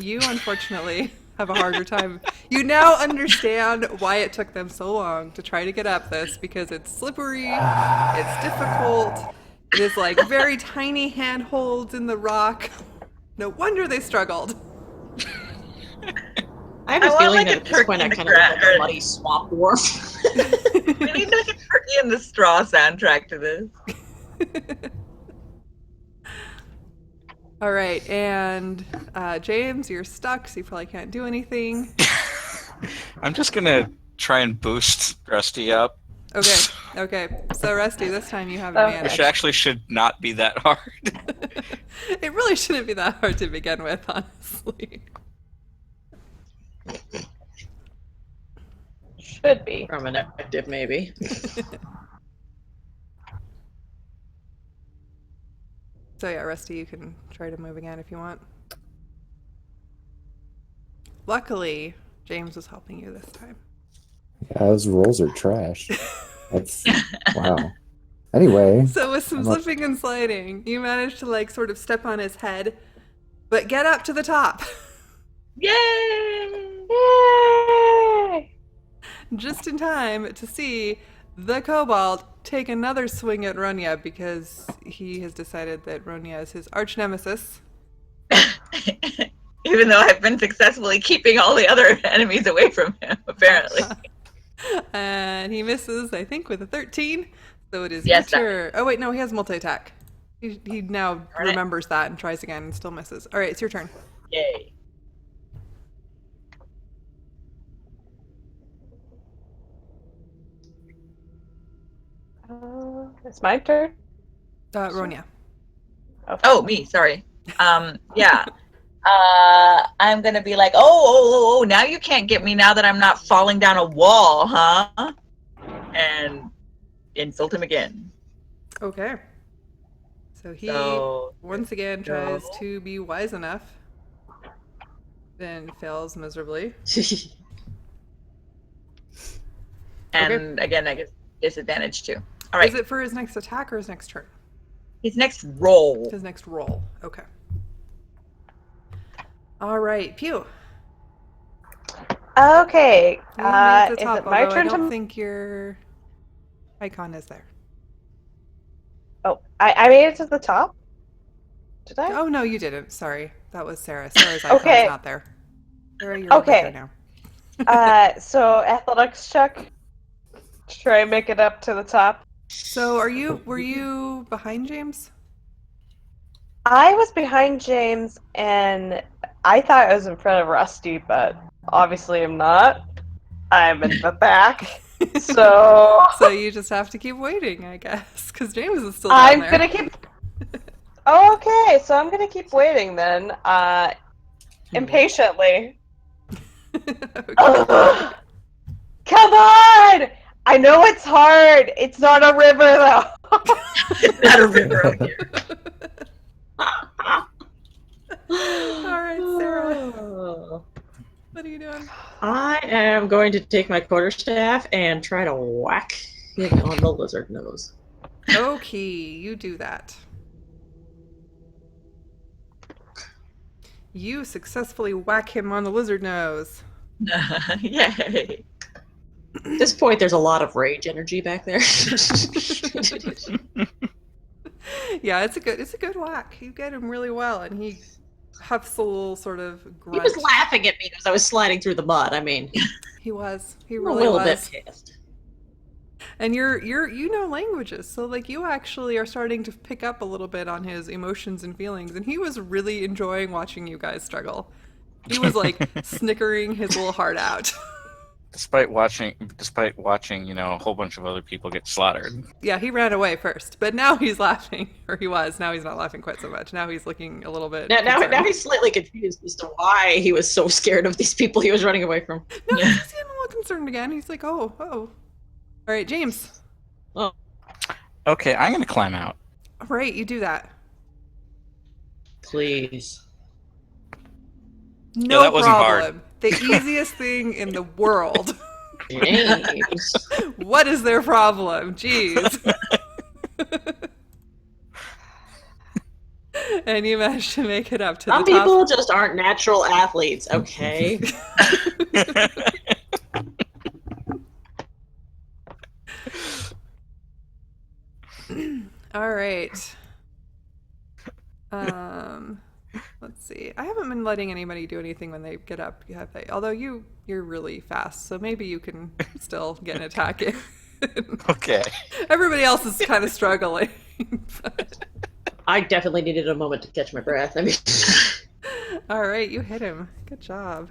You, unfortunately, have a harder time. You now understand why it took them so long to try to get up this, because it's slippery, it's difficult, it is like very tiny handholds in the rock. No wonder they struggled. I have a want, feeling like, that a at this point I turkey kind in of the look like gra- a muddy swamp dwarf. We need like a turkey in the straw soundtrack to this. All right, and James, you're stuck, so you probably can't do anything. I'm just gonna try and boost Rusty up, Okay, okay. So Rusty, this time you have Oh. advantage. which actually should not be that hard. It really shouldn't be that hard to begin with, honestly. Should be. From an effective, maybe. So yeah, Rusty, you can try to move again if you want. Luckily, James was helping you this time. Yeah, those rolls are trash. That's wow. Anyway, So with some I'm up. slipping and sliding, you managed to like sort of step on his head, but get up to the top. Yay! Yay! Just in time to see the kobold take another swing at Ronya because he has decided that Ronya is his arch nemesis. Even though I've been successfully keeping all the other enemies away from him, apparently. And he misses, I think, with a 13. So it is Yes, your turn. Oh wait, no, he has multi-attack. He now Darn it. remembers that and tries again and still misses. All right, it's your turn. Yay. It's my turn. Ronya. Oh, me. Sorry. Yeah. I'm gonna be like, oh, now you can't get me now that I'm not falling down a wall, huh? And insult him again. Okay. So he So once again go. tries to be wise enough, then fails miserably. And again, I guess disadvantage too. All right. Is it for his next attack or his next turn? His next roll. His next roll. Okay. All right, Pew. Okay. You made it to the Is top, it my although I turn don't to? think your icon is there. Oh, I made it to the top. Did I? Oh no, you didn't. Sorry, that was Sarah. Sarah's icon's Okay. not there. Sarah, you're over here Okay. now. So athletics check. Try and make it up to the top. So were you behind James? I was behind James, and I thought I was in front of Rusty, but obviously I'm not. I'm in the back. So So you just have to keep waiting, I guess, because James is still down I'm there. gonna keep. Okay, so I'm gonna keep waiting then. Impatiently. Okay. Ugh. Come on! I know it's hard. It's not a river though. Not a river up here. All right, Sarah. Oh. What are you doing? I am going to take my quarterstaff and try to whack him on the lizard nose. Okay, you do that. You successfully whack him on the lizard nose. Yay. At this point, there's a lot of rage energy back there. Yeah, it's a good whack. You get him really well, and he huffs a little sort of He grunt. was laughing at me as I was sliding through the mud. I mean, He was. He I'm really a little was. bit pissed. And you know languages, so like you actually are starting to pick up a little bit on his emotions and feelings, and he was really enjoying watching you guys struggle. He was like snickering his little heart out. Despite watching, a whole bunch of other people get slaughtered. Yeah, he ran away first, but now he's laughing, or he was. Now he's not laughing quite so much. Now he's looking a little bit. Now he's slightly confused as to why he was so scared of these people he was running away from. No, he's getting a little concerned again. He's like, oh. All right, James. Oh, Okay, I'm gonna climb out. All right, you do that. please. No that wasn't hard. problem. The easiest thing in the world. James. What is their problem? Jeez. And you managed to make it up to Some the top. people just aren't natural athletes, okay? All right. Let's see. I haven't been letting anybody do anything when they get up, have they? Although you're really fast, so maybe you can still get an attack in. Okay. Everybody else is kind of struggling. But... I definitely needed a moment to catch my breath. I mean, All right, you hit him. Good job.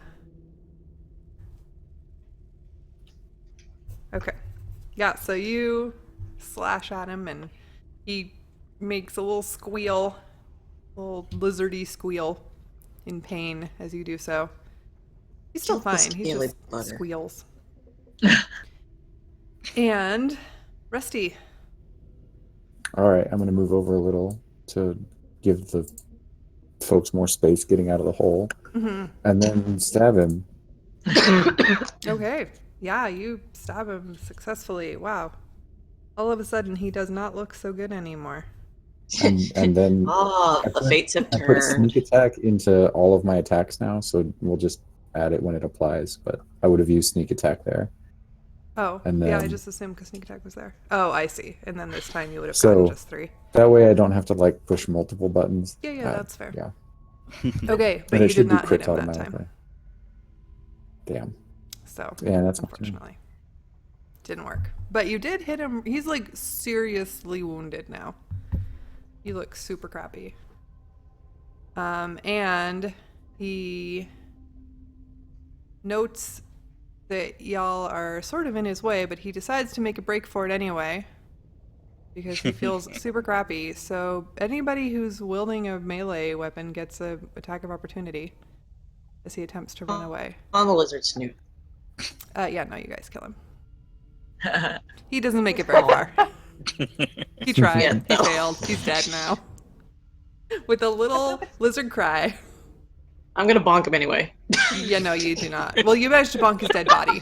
Okay. Yeah, so you slash at him and he makes a little squeal, a little lizardy squeal in pain as you do so. He's still Kill the fine. He scaly just butter. squeals. And Rusty. All right, I'm going to move over a little to give the folks more space getting out of the hole, Mm-hmm. and then stab him. Okay. Yeah, you stab him successfully. Wow. All of a sudden, he does not look so good anymore. And then the fates have I put turned. sneak attack into all of my attacks now, so we'll just add it when it applies. But I would have used sneak attack there. Oh, And yeah, I then- just assumed because sneak attack was there. Oh, I see. And then this time you would have So- gotten just 3. That way, I don't have to like push multiple buttons. Yeah, that's fair. Yeah, Okay, but and you it did should be not hit crits him that automatically. time. Damn. So, Yeah, that's not unfortunately, didn't work. But you did hit him. He's like seriously wounded now. You look super crappy. And he notes that y'all are sort of in his way, but he decides to make a break for it anyway. because he feels super crappy. So anybody who's wielding a melee weapon gets a attack of opportunity as he attempts to run away. On the lizard snoot. Yeah, no, you guys kill him. He doesn't make it very far. He tried. Yeah, He no. failed. He's dead now. With a little lizard cry. I'm gonna bonk him anyway. Yeah, no, you do not. Well, you managed to bonk his dead body.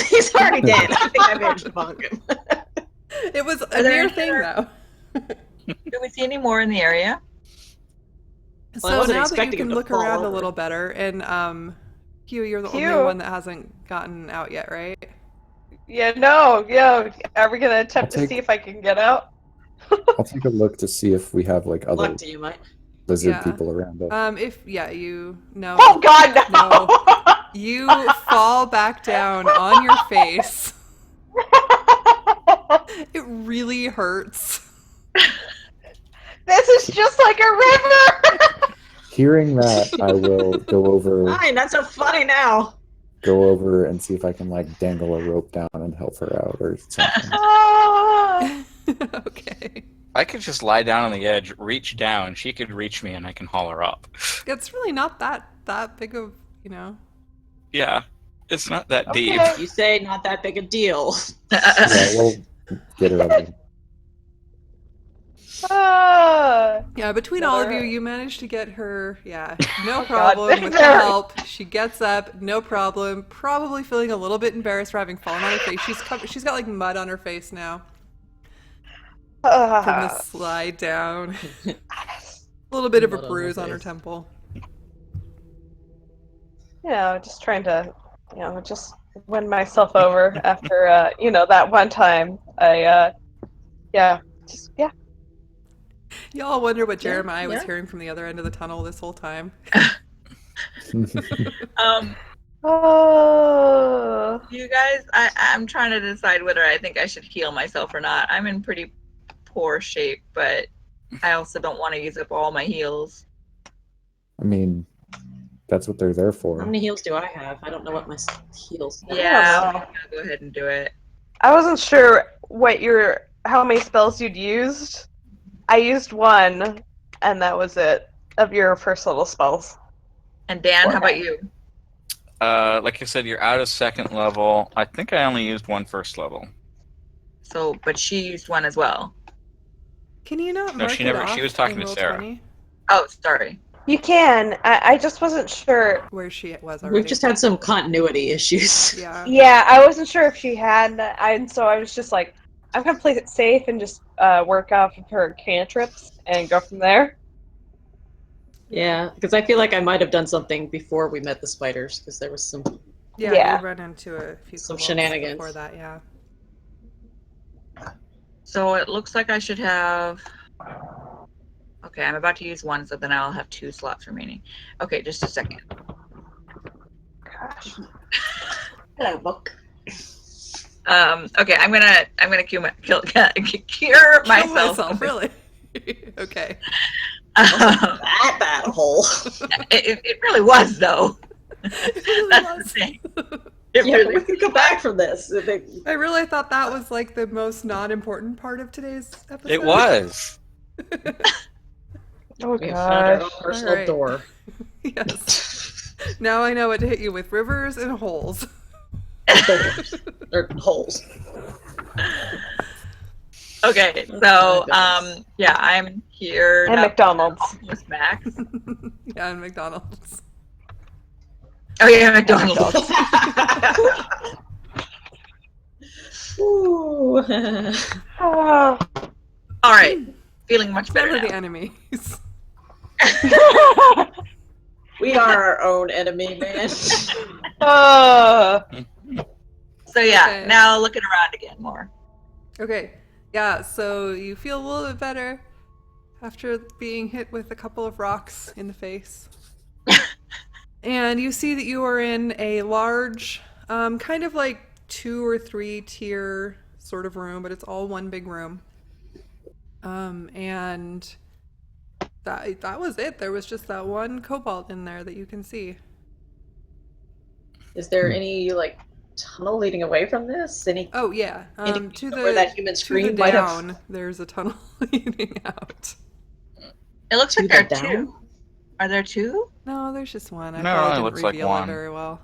He's already dead. I think I managed to bonk him. It was a Are there mere any thing, other- though. Do we see any more in the area? Well, I So wasn't now that you expecting him can to look fall around a over. little better, and Hugh, you're the Hugh. only one that hasn't gotten out yet, right? Yeah, no, yeah. Are we gonna attempt I'll to take- see if I can get out? I'll take a look to see if we have like other Luck to you, mate. lizard Yeah. people around us. You know, Oh God, no! you fall back down on your face. It really hurts. This is just like a river. Hearing that, I will Fine, that's so funny now. go over and see if I can like dangle a rope down and help her out or something. Ah. Okay. I could just lie down on the edge, reach down. She could reach me, and I can haul her up. It's really not that big of, Yeah, it's not that deep. Okay. You say not that big a deal. Yeah, we'll get her up. Ah. Yeah, between all of you, Another- you managed to get her, no Oh, problem God. with the help. She gets up, no problem, probably feeling a little bit embarrassed for having fallen on her face. She's got like mud on her face now from the slide down. A little bit of a Mud on her bruise on her face. temple. Just trying to, just win myself over after, that one time. Y'all wonder what Jeremiah was yeah. hearing from the other end of the tunnel this whole time. Oh. You guys, I'm trying to decide whether I think I should heal myself or not. I'm in pretty poor shape, but I also don't want to use up all my heals. I mean, that's what they're there for. How many heals do I have? I don't know what my heals. Yeah, know. I'm gonna go ahead and do it. I wasn't sure how many spells you'd used. I used one, and that was it, of your first level spells. And Dan, how about you? Like I said, you're out of second level. I think I only used one first level. So, but she used one as well. Can you not No, mark she it never- off she was talking in to Sarah. Roll20 Oh, sorry. You can. I just wasn't sure. where she was already? We've just had some continuity issues. Yeah. Yeah, I wasn't sure if she had, and so I was just like, I'm gonna play it safe and just work off of her cantrips and go from there. Yeah, because I feel like I might have done something before we met the spiders, because there was some. Yeah. You run into a few Some kobolds shenanigans. before that, yeah. So it looks like I should have. Okay, I'm about to use one, so then I'll have 2 slots remaining. Okay, just a second. Gosh. Hello, book. Okay, I'm gonna cure Kill myself. myself, really? Okay. That bad hole. It really was though. It really That's the was. thing. It Yeah, really we can come back from this. I really thought that was like the most non-important part of today's episode. It was. Oh We have found our own gosh. personal Alright. door. Yes. Now I know what to hit you with: rivers and holes. Doors. Or holes. Okay, so Oh my goodness. yeah, I'm here. And now. McDonald's. Almost max. Yeah, and McDonald's. Oh yeah, McDonald's. Ooh. Ah. All right, feeling much better Better the now. enemies. We are our own enemy, man. Ah. So yeah, Okay. now looking around again more. Okay. Yeah, so you feel a little bit better after being hit with a couple of rocks in the face. And you see that you are in a large, kind of like 2 or 3 tier sort of room, but it's all one big room. And that was it. There was just that one kobold in there that you can see. Is there any, like, tunnel leading away from this? Any Oh yeah, indication to of where that the human to the scream might have down, there's a tunnel leading out. It looks to like the there are down? two. Are there two? No, there's just one. I No, probably it didn't looks like reveal it one. very well.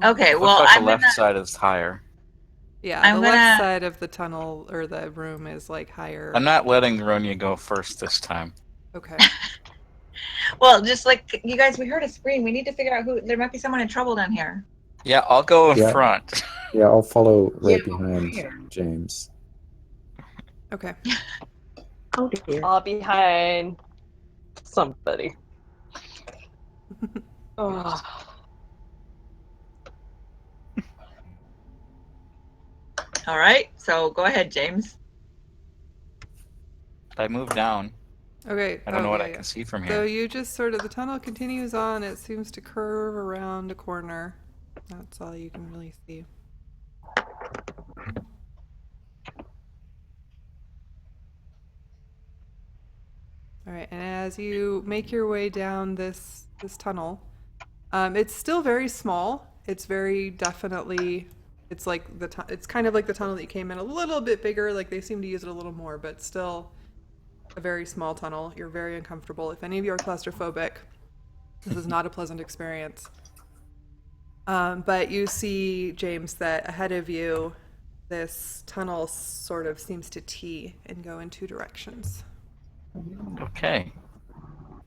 Okay, Looks well, like the I'm left gonna. side is higher. Yeah, I'm the left gonna- side of the tunnel or the room is like higher. I'm not letting Ronya go first this time. Okay. Well, just like you guys, we heard a scream. We need to figure out who. There might be someone in trouble down here. Yeah, I'll go in Yeah. front. Yeah, I'll follow right Yeah, behind where? James. Okay. Oh dear. Behind somebody. Oh. All right, so go ahead, James. I move down. Okay. I don't know what I yeah. can see from So here. you just sort of the tunnel continues on. It seems to curve around a corner. That's all you can really see. All right, and as you make your way down this tunnel, it's still very small. It's very definitely. It's like it's kind of like the tunnel that you came in, a little bit bigger. Like they seem to use it a little more, but still a very small tunnel. You're very uncomfortable. If any of you are claustrophobic, this is not a pleasant experience. But you see, James, that ahead of you, this tunnel sort of seems to tee and go in two directions. Okay.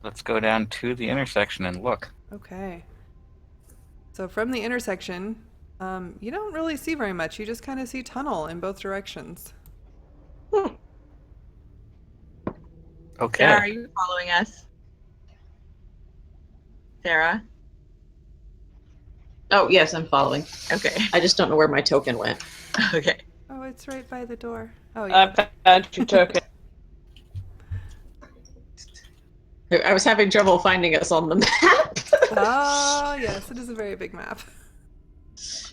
Let's go down to the intersection and look. Okay. So from the intersection, you don't really see very much. You just kind of see tunnel in both directions. Okay. Sarah, are you following us? Sarah? Oh yes, I'm following. Okay. I just don't know where my token went. Okay. Oh, it's right by the door. Oh, I yeah. found your token. I was having trouble finding us on the map. Oh, yes, it is a very big map.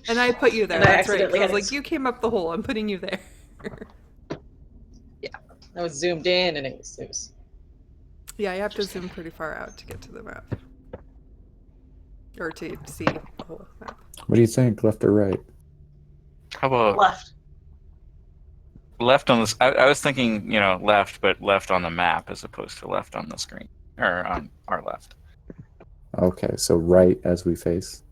And I put you there. And I That's right. 'Cause accidentally I was had it like, you came up the hole. I'm putting you there. I was zoomed in, and it was Yeah, you have to zoom pretty far out to get to the map. Or to see the whole map. What do you think, left or right? How about Left. left on this? I was thinking, left, but left on the map as opposed to left on the screen. Or on our left. Okay, so right as we face.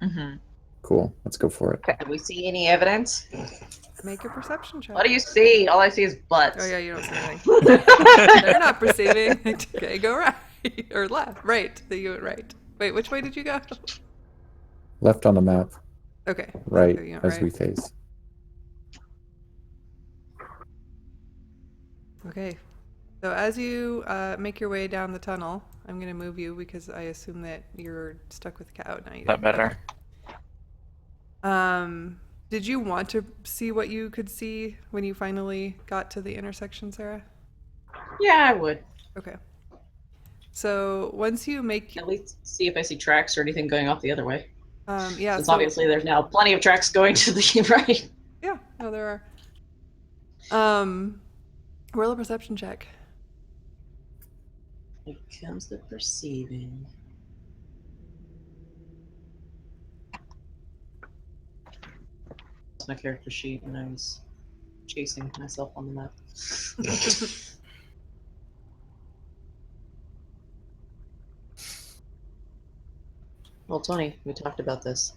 Mm-hmm. Cool, let's go for it. Do we see any evidence? Make a perception check. What do you see? All I see is butts. Oh, yeah, you don't see anything. They're not perceiving. Okay, go right. Or left. Right. You went right. Wait, which way did you go? Left on the map, Okay. right So you went as right. we face. Okay. So as you make your way down the tunnel, I'm going to move you because I assume that you're stuck with the cat. Oh, now you That better? Okay. Did you want to see what you could see when you finally got to the intersection, Sarah? Yeah, I would. Okay. So once you make, At least see if I see tracks or anything going off the other way. yeah, Since so obviously there's now plenty of tracks going to the right. yeah, no, there are. Roll a perception check. Here comes the perceiving. It's my character sheet when I was chasing myself on the map. Well, Tony, we talked about this.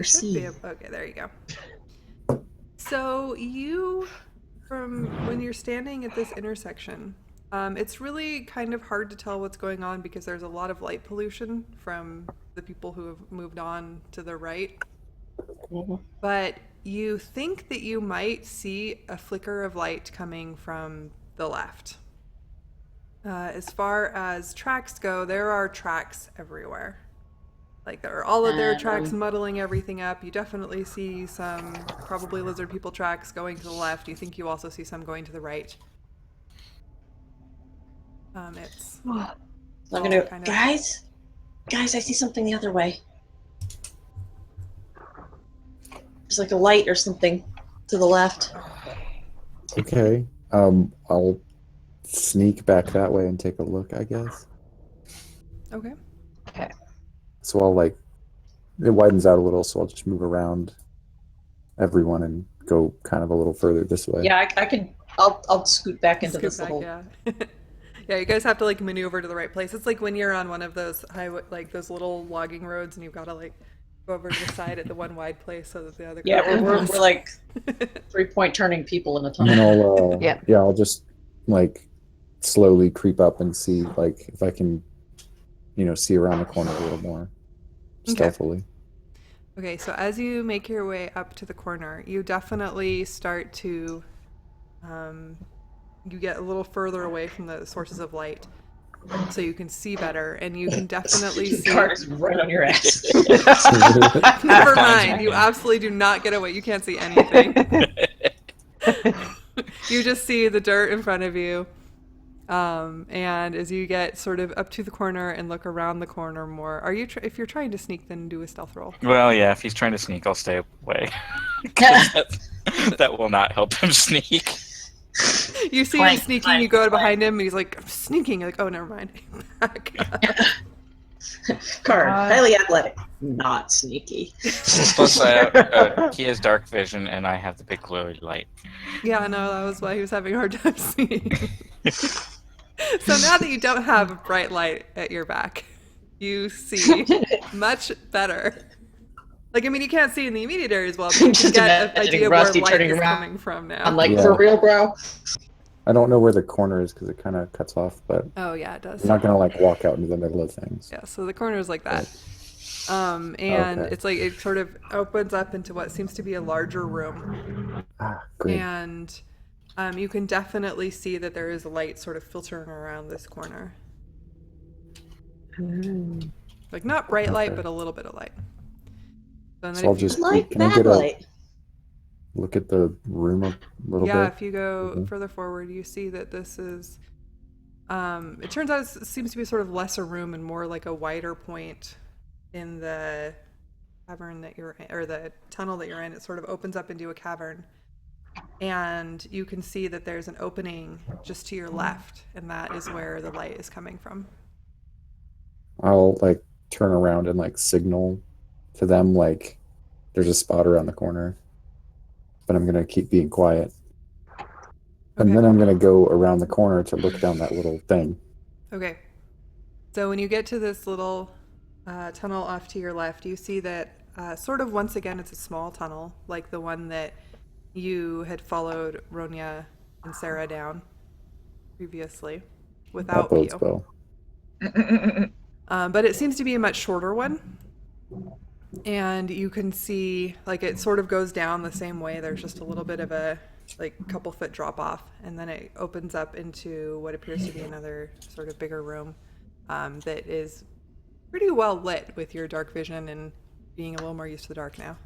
Should be Perceive. okay, there you go. So you, from when you're standing at this intersection, it's really kind of hard to tell what's going on because there's a lot of light pollution from the people who have moved on to the right. But you think that you might see a flicker of light coming from the left. As far as tracks go, there are tracks everywhere. Like there are all of their tracks muddling everything up. You definitely see some probably lizard people tracks going to the left. You think you also see some going to the right. It's I'm gonna kind of- guys, I see something the other way. There's like a light or something to the left. Okay. I'll sneak back that way and take a look, I guess. Okay. So I'll like it widens out a little, so I'll just move around everyone and go kind of a little further this way. Yeah, I can. I'll scoot back into Scoot this back, little. yeah. Yeah, you guys have to like maneuver to the right place. It's like when you're on one of those highway, like those little logging roads, and you've got to like go over to the side at the one wide place so that the other. Yeah, car can we're pass. like 3-point turning people in a And then tunnel. I'll I'll just like slowly creep up and see like if I can, see around the corner a little more stealthily. Okay, so as you make your way up to the corner, you definitely start to, you get a little further away from the sources of light, so you can see better, and you can definitely see. Card is right on your ass. Never mind, you absolutely do not get away. You can't see anything. You just see the dirt in front of you. And as you get sort of up to the corner and look around the corner more, if you're trying to sneak, then do a stealth roll. Well, yeah, if he's trying to sneak, I'll stay away. 'Cause that will not help him sneak. You see him sneaking, you go behind him, and he's like, I'm sneaking. You're like, oh, never mind. Back up. Card, highly athletic, not sneaky. Plus, he has dark vision, and I have the big glowy light. Yeah, no, that was why he was having a hard time seeing. So now that you don't have a bright light at your back, you see much better. Like, I mean, you can't see in the immediate area as well, but you can Just get an idea where Rusty light turning is around. coming from now. I'm like, Yeah. for real, bro? I don't know where the corner is because it kind of cuts off, but Oh, yeah, it does. I'm not gonna like walk out into the middle of things. Yeah, so the corner is like that. And Okay. it's like it sort of opens up into what seems to be a larger room. Great. And you can definitely see that there is light sort of filtering around this corner. Like not bright light, Okay. but a little bit of light. So, So I'll just Like can I get a backlight. look at the room a little yeah, bit? if you go Mhm. further forward, you see that this is. It turns out it seems to be sort of lesser room and more like a wider point in the cavern that you're in, or the tunnel that you're in. It sort of opens up into a cavern, and you can see that there's an opening just to your left, and that is where the light is coming from. I'll like turn around and like signal to them like there's a spot around the corner, but I'm gonna keep being quiet. And Okay. then I'm gonna go around the corner to look down that little thing. Okay. So when you get to this little tunnel off to your left, you see that sort of once again it's a small tunnel, like the one that you had followed Ronya and Sarah down previously That without bodes you. well. But it seems to be a much shorter one. And you can see, like, it sort of goes down the same way. There's just a little bit of a, like, couple foot drop off. And then it opens up into what appears to be another sort of bigger room that is pretty well lit with your dark vision and being a little more used to the dark now.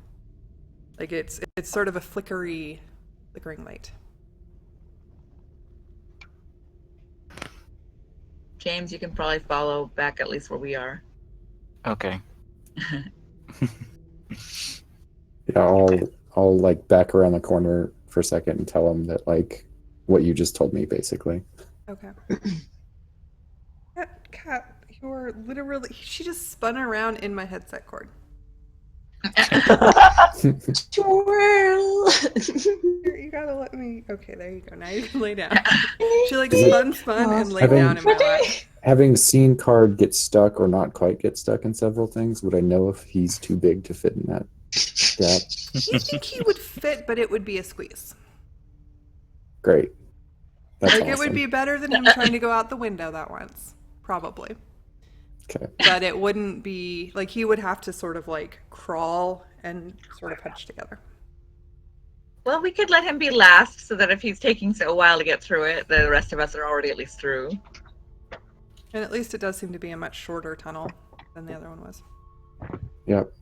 Like, it's sort of a flickering light. James, you can probably follow back at least where we are. Okay. Yeah, I'll like back around the corner for a second and tell them that like what you just told me basically. Okay. Cat, you're literally. She just spun around in my headset cord. Twirl. You gotta let me. Okay, there you go. Now you can lay down. She like spun and laid Having- down in my lap. Having seen Card get stuck or not quite get stuck in several things, would I know if he's too big to fit in that gap? You think he would fit, but it would be a squeeze. Great. That's Like awesome. it would be better than him trying to go out the window that once, probably. Okay. But it wouldn't be like he would have to sort of like crawl and sort of hunch together. Well, we could let him be last so that if he's taking so a while to get through it, the rest of us are already at least through. And at least it does seem to be a much shorter tunnel than the other one was. Yep.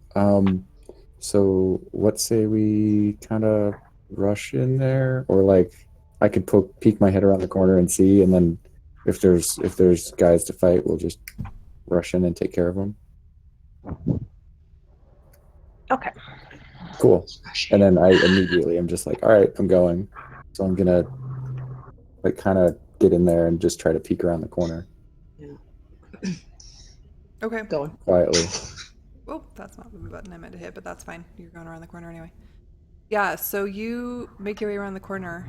So what say we kind of rush in there, or like I could peek my head around the corner and see, and then if there's guys to fight, we'll just rush in and take care of them. Okay. Cool. And then I immediately am just like, all right, I'm going. So I'm gonna like kind of get in there and just try to peek around the corner Okay. Going. quietly. Oh, that's not the button I meant to hit, but that's fine. You're going around the corner anyway. Yeah, so you make your way around the corner.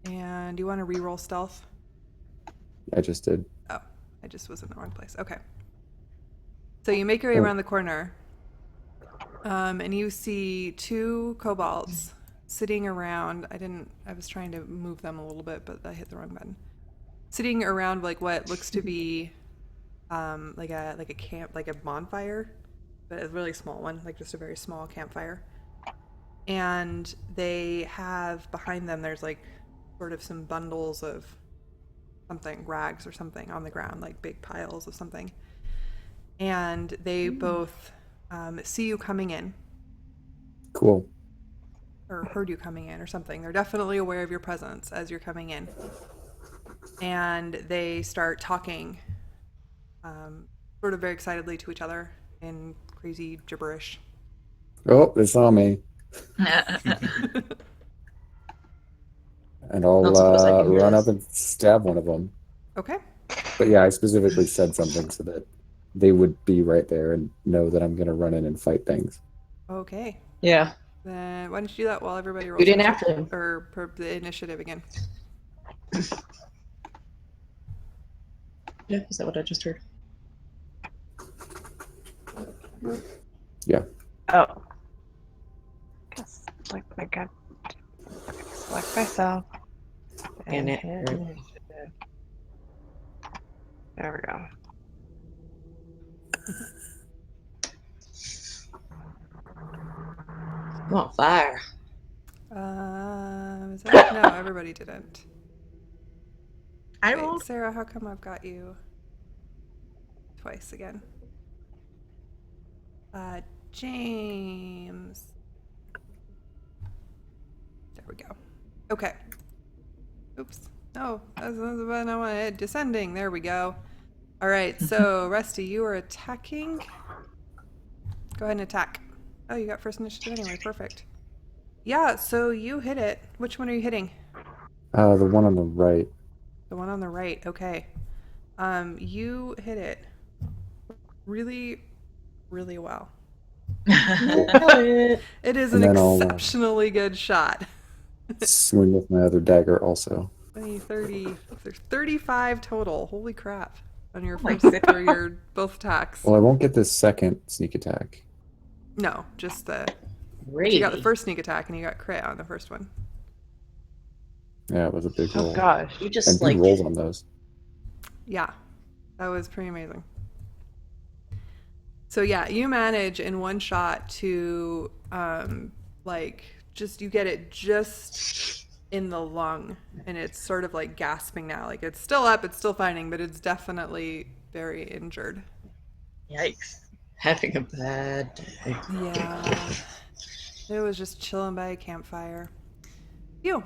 And you want to re-roll stealth? I just did. Oh, I just was in the wrong place. Okay. So you make your way around the corner, and you see two kobolds sitting around. I was trying to move them a little bit, but I hit the wrong button. Sitting around like what looks to be like a camp, like a bonfire, but a really small one, like just a very small campfire. And they have behind them, there's like sort of some bundles of something, rags or something on the ground, like big piles of something. And they both see you coming in, Cool. or heard you coming in or something. They're definitely aware of your presence as you're coming in. And they start talking sort of very excitedly to each other in crazy gibberish. Oh, they saw me. And I'll Not suppose I can hear run this. up and stab one of them. Okay. But yeah, I specifically said something so that they would be right there and know that I'm going to run in and fight things. Okay. Yeah. Then why don't you do that while everybody rolls Shoot in for- after them. or the initiative again? Yeah, is that what I just heard? Yeah. Oh. Guess I got select myself. And it. hit initiative. There we go. I'm on fire. Is that, no, everybody didn't. I Wait, rolled. Sarah, how come I've got you twice again? James. There we go. Okay. Oops. No, that's the button I want to hit. Descending. There we go. All right, so Rusty, you are attacking. Go ahead and attack. Oh, you got first initiative anyway. Perfect. Yeah, so you hit it. Which one are you hitting? The one on the right. The one on the right. Okay. You hit it really, really well. It. It is And an then I'll, exceptionally good shot. Swing with my other dagger also. 20, 30, there's 35 total. Holy crap. On your my first, or your both attacks. Well, I won't get this second sneak attack. No, just the, Really? you got the first sneak attack and you got crit on the first one. Yeah, it was a big roll. Oh gosh. You And just big like. rolls on those. Yeah, that was pretty amazing. So yeah, you manage in one shot to like just, you get it just in the lung, and it's sort of like gasping now. Like it's still up, it's still fighting, but it's definitely very injured. Yikes. Having a bad day. Yeah, it was just chilling by a campfire. You.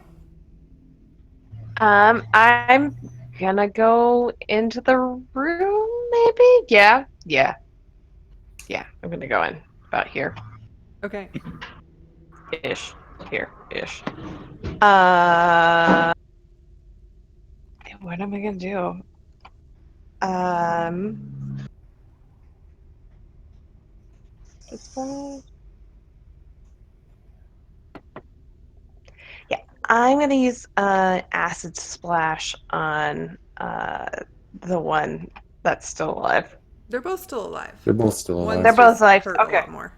I'm gonna go into the room, maybe? Yeah. I'm gonna go in. About here. Okay. Ish. Here-ish. What am I gonna do? This one. Yeah, I'm gonna use acid splash on the one that's still alive. They're both still alive. They're both still alive. One's They're both just alive, hurt okay. a lot more.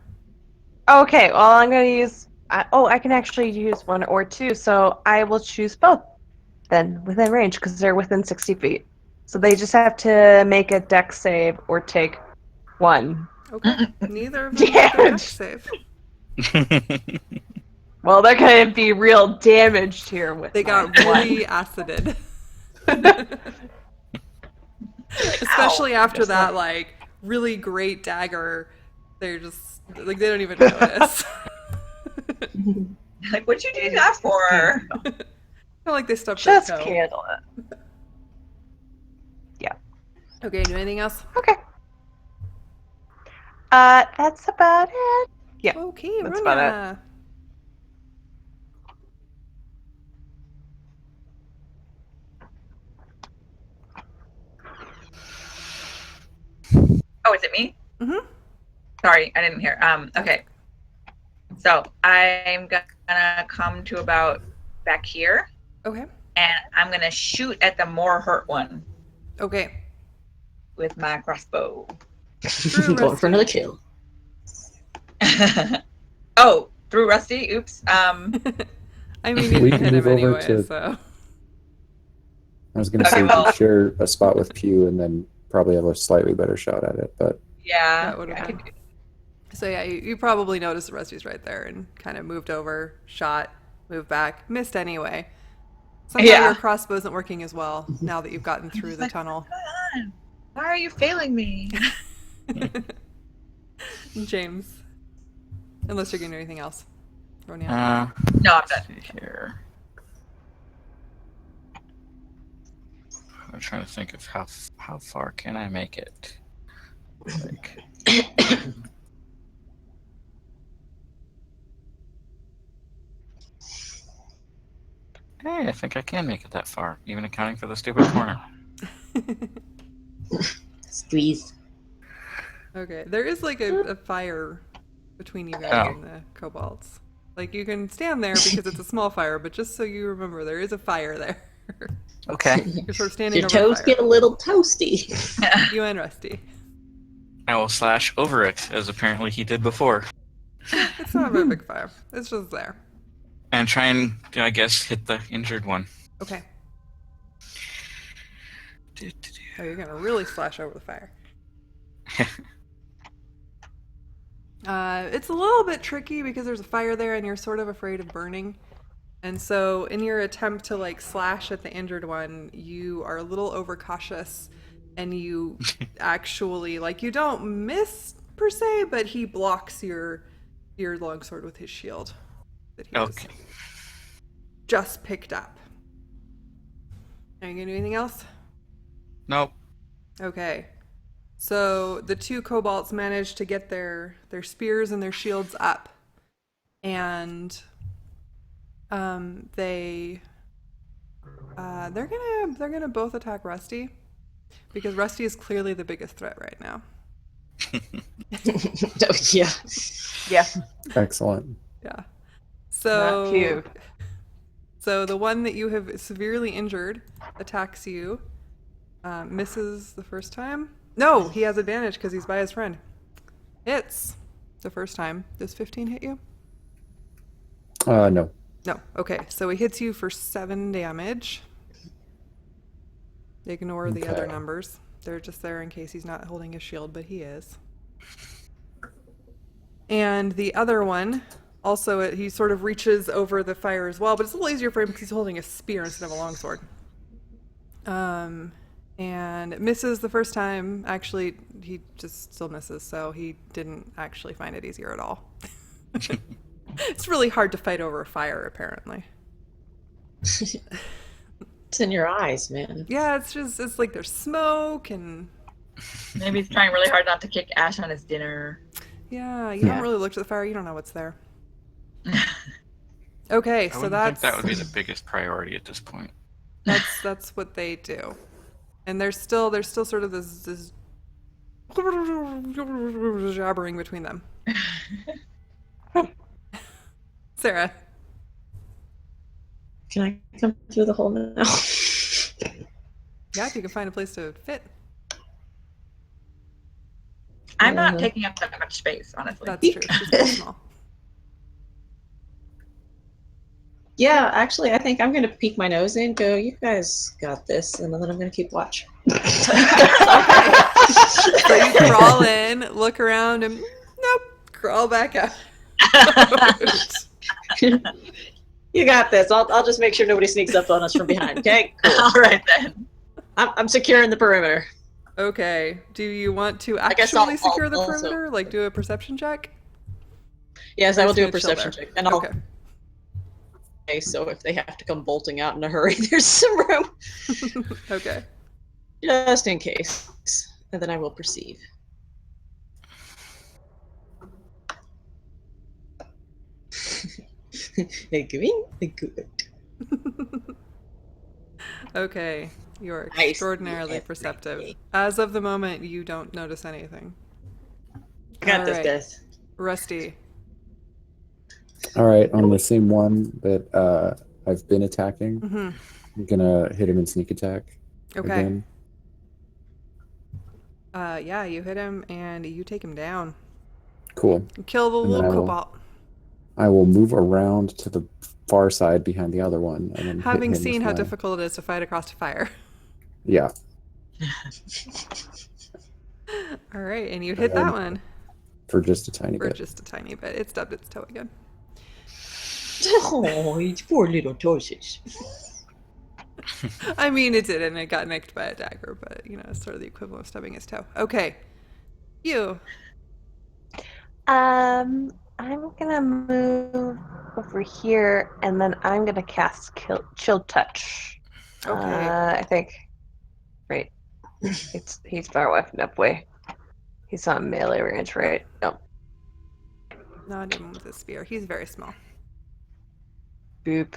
Okay, well I'm gonna use. I can actually use one or two, so I will choose both. Then within range, because they're within 60 feet. So they just have to make a dex save or take one. Okay. Neither of them make a dex save. Well, they're gonna be real damaged here with. They got my one. really acided. Especially after Just that, like, really great dagger. They're just, like, they don't even notice. Like, what'd you do that for? Kind of like they stubbed their Just toe. handle it. Okay, do anything else? Okay. That's about it. Yeah. Okay, that's about Runa. is it me? Mm-hmm. Sorry, I didn't hear. Okay. So I'm gonna come to about back here, Okay. and I'm gonna shoot at the more hurt one Okay. with my crossbow. True, Going for another Rusty. kill. Oh, through Rusty. Oops. I mean, you We can can hit him move over anyway, to- so. I was gonna Okay, say well- share a spot with Pew and then probably have a slightly better shot at it, but Yeah. That would've I been- could do- So yeah, you probably noticed that Rusty's right there and kind of moved over, shot, moved back, missed anyway. Somehow Yeah. your crossbow isn't working as well now that you've gotten through the like, tunnel. What's going on? Why are you failing me? James. Unless you're going to do anything else. Ronia. No, I'm done. Let's see here. I'm trying to think of how far can I make it. Like, hey, I think I can make it that far, even accounting for the stupid corner. Squeeze. Okay, there is like a fire between you guys Oh. and the kobolds. Like you can stand there because it's a small fire, but just so you remember, there is a fire there. Okay. You're sort of standing Your over the toes fire. get a little toasty. You and Rusty. I will slash over it, as apparently he did before. It's not a very big fire. It's just there. And try and, I guess, hit the injured one. Okay. Oh, you're gonna really slash over the fire. It's a little bit tricky because there's a fire there and you're sort of afraid of burning. And so in your attempt to like slash at the injured one, you are a little overcautious and you actually like you don't miss per se, but he blocks your longsword with his shield that he has Okay. just picked up. Are you gonna do anything else? Nope. Okay. So the two kobolds managed to get their spears and their shields up. And they're gonna both attack Rusty. Because Rusty is clearly the biggest threat right now. Oh, yeah. Yeah. excellent. Yeah. So Not cute. So the one that you have severely injured attacks you. Misses the first time. No, he has advantage because he's by his friend. Hits the first time. Does 15 hit you? No. No. Okay, so he hits you for 7 damage. Ignore the other Okay. numbers. They're just there in case he's not holding his shield, but he is. And the other one, also, he sort of reaches over the fire as well, but it's a little easier for him because he's holding a spear instead of a longsword. And it misses the first time. Actually, he just still misses, so he didn't actually find it easier at all. It's really hard to fight over a fire, apparently. It's in your eyes, man. Yeah, it's like there's smoke and Maybe he's trying really hard not to kick Ash on his dinner. yeah, you haven't really looked at the fire. You don't know what's there. Okay, I so wouldn't that's think that would be the biggest priority at this point. that's what they do, and there's still sort of this jabbering between them. Sarah, Can I come through the hole now? yeah, if you can find a place to fit, I'm not taking up that much space, honestly. that's true. She's pretty small. Yeah, actually, I think I'm going to peek my nose in, go, you guys got this, and then I'm going to keep watch. So you crawl in, look around, and nope, crawl back out. You got this. I'll just make sure nobody sneaks up on us from behind. Okay, cool. All right then. I'm securing the perimeter. Okay. Do you want to guess I'll actually secure the also- perimeter? Like do a perception check? Yes, Or I will just do a gonna chill perception there? check, and I'll. Okay. Okay, so if they have to come bolting out in a hurry, there's some room, Okay. just in case, and then I will perceive. Good. Okay. You're Nice. extraordinarily Yeah, perceptive. great. As of the moment, you don't notice anything. I got All this, right. guys. Rusty. All right, on the same one that I've been attacking, Mm-hmm. I'm gonna hit him in sneak attack Okay. again. Yeah, you hit him and you take him down. Cool. You kill the And then little cobalt. I will move around to the far side behind the other one and then Having hit him seen with how my... difficult it is to fight across fire. Yeah. All right, and you hit that one For just a tiny for bit. just a tiny bit. It stubbed its toe again. Oh, you poor little tortoise. I mean, it did, and it got nicked by a dagger, but you know, it's sort of the equivalent of stubbing its toe. Okay, you. I'm gonna move over here, and then I'm gonna cast Chill Touch. Okay. I think. Right. He's far away enough away. He's on melee range, right? No. Not even with a spear. He's very small. Boop.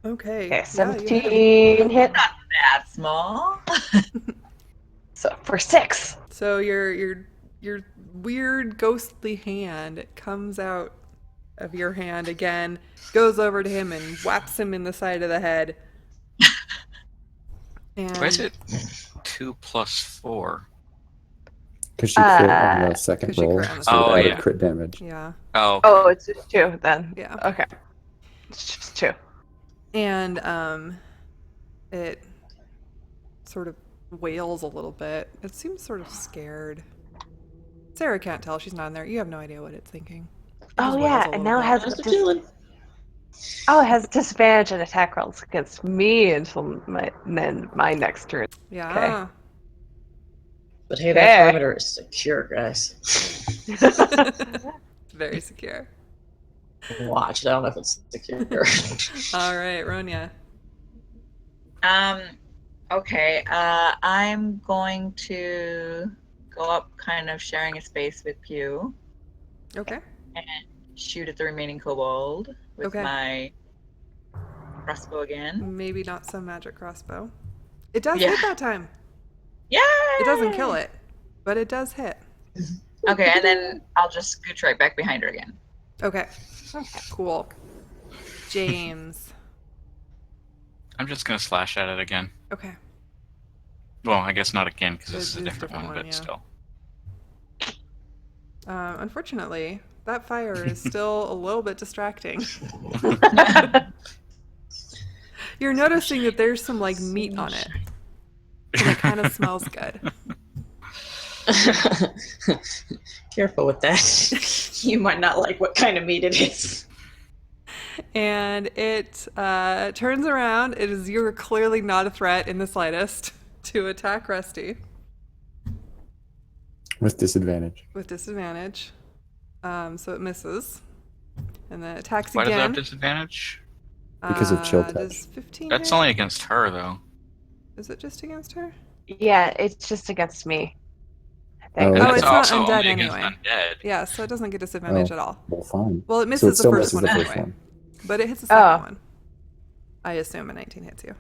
Okay. Okay, Yeah, you hit him. 17 hit. That small. So for 6. So your weird ghostly hand comes out of your hand again, goes over to him and whaps him in the side of the head. And Why is it 2 plus 4? Because she crit on the second 'cause she roll, crit on the so second it added roll. crit damage. yeah. Oh, okay. Oh, it's just 2 then. Yeah. Okay. It's just 2. And it sort of wails a little bit. It seems sort of scared. Sarah can't tell. She's not in there. You have no idea what it's thinking. It Oh just wails yeah, a and little now it bit. has How's the feeling? it has disadvantage and attack rolls against me until my next turn. Yeah. But hey, Okay. that perimeter is secure, guys. It's very secure. Watch. I don't know if it's secure. All right, Ronya. Okay. I'm going to go up, kind of sharing a space with Pew, Okay. and shoot at the remaining kobold with Okay. my crossbow again. Maybe not some magic crossbow. It does Yeah. hit that time. Yay! It doesn't kill it, but it does hit. Okay, and then I'll just scooch right back behind her again. Okay. Cool. James. I'm just going to slash at it again. Okay. Well, I guess not again because this is a It's different one, but yeah. still. Unfortunately, that fire is still a little bit distracting. You're noticing that there's some like meat on it. And it kind of smells good. Careful with that. You might not like what kind of meat it is. And it turns around. You're clearly not a threat in the slightest to attack Rusty With disadvantage. with disadvantage. So it misses. And then attacks Why does it again. have disadvantage? Because of chill touch. Does 15 That's hit? only against her, though. Is it just against her? Yeah, it's just against me. I think. Oh, Oh, okay. it's not also undead only against anyway. undead. Yeah, so it doesn't get disadvantage Oh. at all. Well, fine. Well, it So misses it the still first misses one the first anyway. one. But it hits the second Oh. one. I assume a 19 hits you.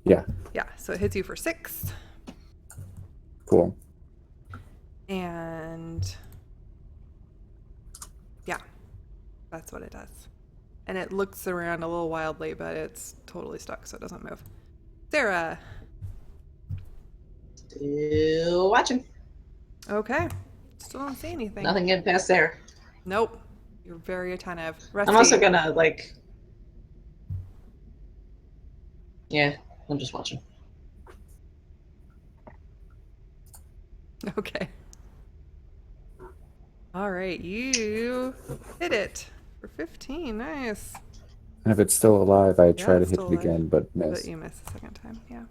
Yeah, Yeah, so it hits you for 6. cool. And yeah, that's what it does. And it looks around a little wildly, but it's totally stuck, so it doesn't move. Sarah. Still watching. Okay. Still don't see anything. Nothing getting past there. Nope. You're very attentive. Rusty. I'm also gonna like. Yeah, I'm just watching. Okay. All right, you hit it for 15. Nice. And if it's still alive, I try to it's hit still it alive. again, but But miss. you missed the second time. Yeah.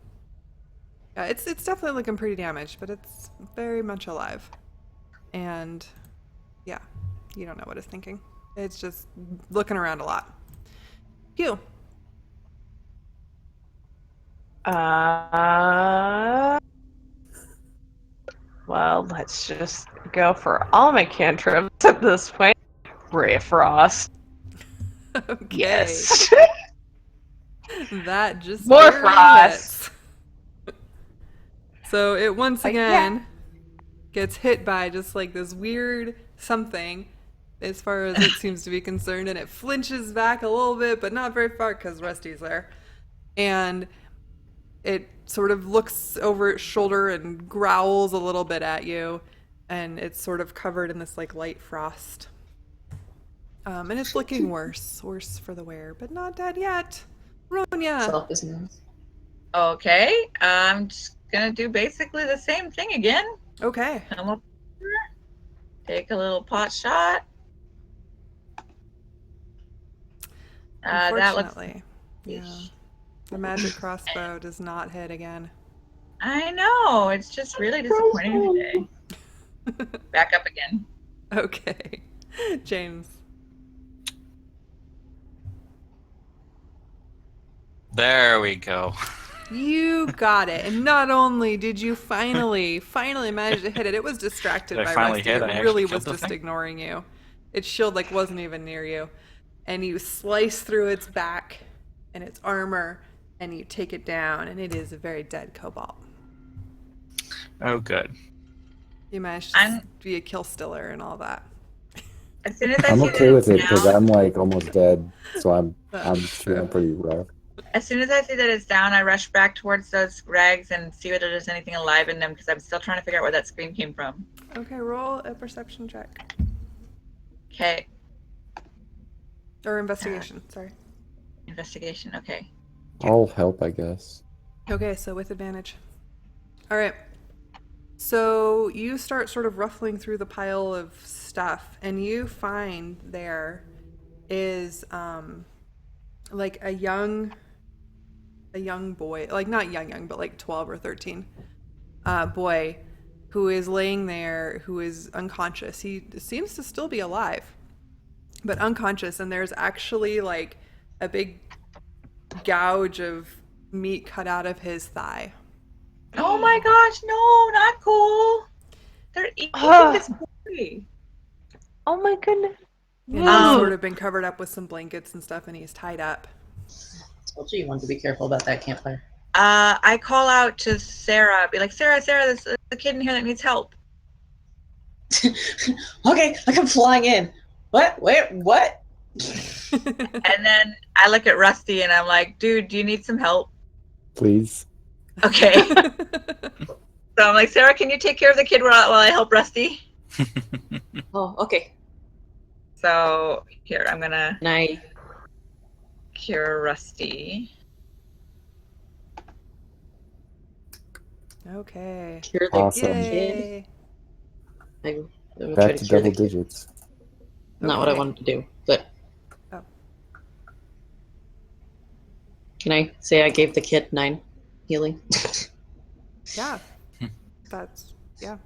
Yeah, it's definitely looking pretty damaged, but it's very much alive. And yeah, you don't know what it's thinking. It's just looking around a lot. Pew. Well, let's just go for all my cantrips at this point. Ray of Frost. Okay. Yes. That just More barely frost. hits. So it once Yeah. again gets hit by just like this weird something as far as it seems to be concerned, and it flinches back a little bit, but not very far because Rusty's there. And it sort of looks over its shoulder and growls a little bit at you, and it's sort of covered in this like light frost. And it's looking worse for the wear, but not dead yet. Ronya. Self-business. Okay, I'm just gonna do basically the same thing again. Okay. Come up here, take a little pot shot. That looks. Unfortunately, yeah. The magic crossbow does not hit again. I know, it's just really disappointing today. Back up again. Okay. James. There we go. You got it. And not only did you finally manage to hit it, it was distracted Did I by finally Rusty. hit? It I actually really killed was the just thing? ignoring you. Its shield like wasn't even near you. And you slice through its back and its armor, and you take it down, and it is a very dead kobold. Oh, good. You managed to be a kill stiller and all that. As soon as I I'm see okay that with it it's because down, I'm like almost dead, so I'm feeling pretty rough. as soon as I see that it's down, I rush back towards those rags and see whether there's anything alive in them because I'm still trying to figure out where that scream came from. Okay, roll a perception check. Okay, Or investigation, sorry. investigation. Okay. I'll help, I guess. Okay, so with advantage. All right. So you start sort of ruffling through the pile of stuff, and you find there is like a young boy, like not young, but like 12 or 13 boy who is laying there, who is unconscious. He seems to still be alive, but unconscious, and there's actually like a big gouge of meat cut out of his thigh. Oh my gosh, no, not cool. They're eating this boy. Oh my goodness. And he's sort of been covered up with some blankets and stuff, and he's tied up. Told you wanted to be careful about that campfire. I call out to Sarah, be like, Sarah, there's a kid in here that needs help. Okay, I come flying in. What? Wait, what? And then I look at Rusty and I'm like, dude, do you need some help? Please. Okay. So I'm like, Sarah, can you take care of the kid while I help Rusty? Oh, okay. So here, I'm gonna And I cure Rusty. Okay. cure the Awesome. Yay. kid. I'm gonna try Back to to cure double the kid. digits. Not what I Okay. wanted to do, but. Oh. Can I say I gave the kid 9 healing? Yeah. That's, yeah.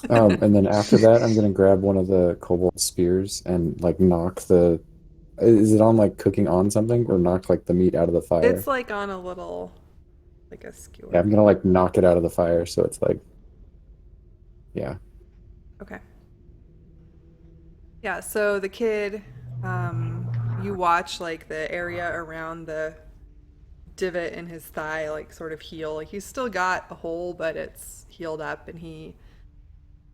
And then after that, I'm gonna grab one of the kobold spears and like knock the. Is it on like cooking on something or knock like the meat out of the fire? It's like on a little, like a skewer. Yeah, I'm gonna like knock it out of the fire so it's like. Yeah. Okay. Yeah, so the kid, you watch like the area around the divot in his thigh like sort of heal. Like he's still got a hole, but it's healed up, and he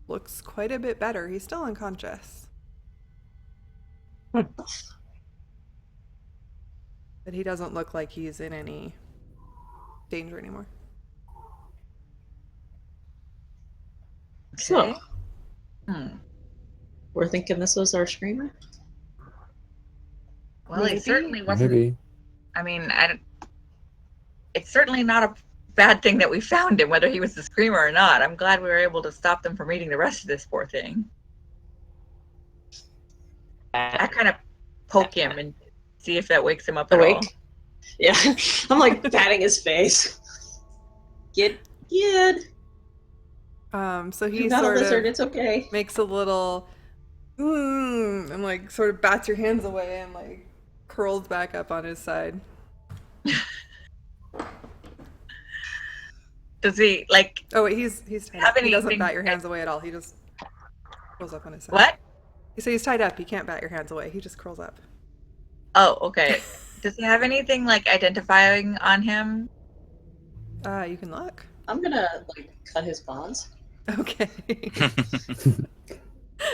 looks quite a bit better. He's still unconscious. But he doesn't look like he's in any danger anymore. So, Hmm. we're thinking this was our screamer? Well, Maybe. it certainly wasn't. Maybe. I mean, it's certainly not a bad thing that we found him, whether he was the screamer or not. I'm glad we were able to stop them from eating the rest of this poor thing. I kind of poke him and see if that wakes him up at all. Awake? Yeah. I'm like patting his face. Kid. So he Not a sort lizard, of it's okay. makes a little and like sort of bats your hands away and like curls back up on his side. Does he like Oh wait, he's tied have up. He doesn't anything- bat your hands away at all. He just curls up on his side. what? You say he's tied up. He can't bat your hands away. He just curls up. Oh, okay. Does he have anything like identifying on him? You can look. I'm gonna like cut his bonds. Okay.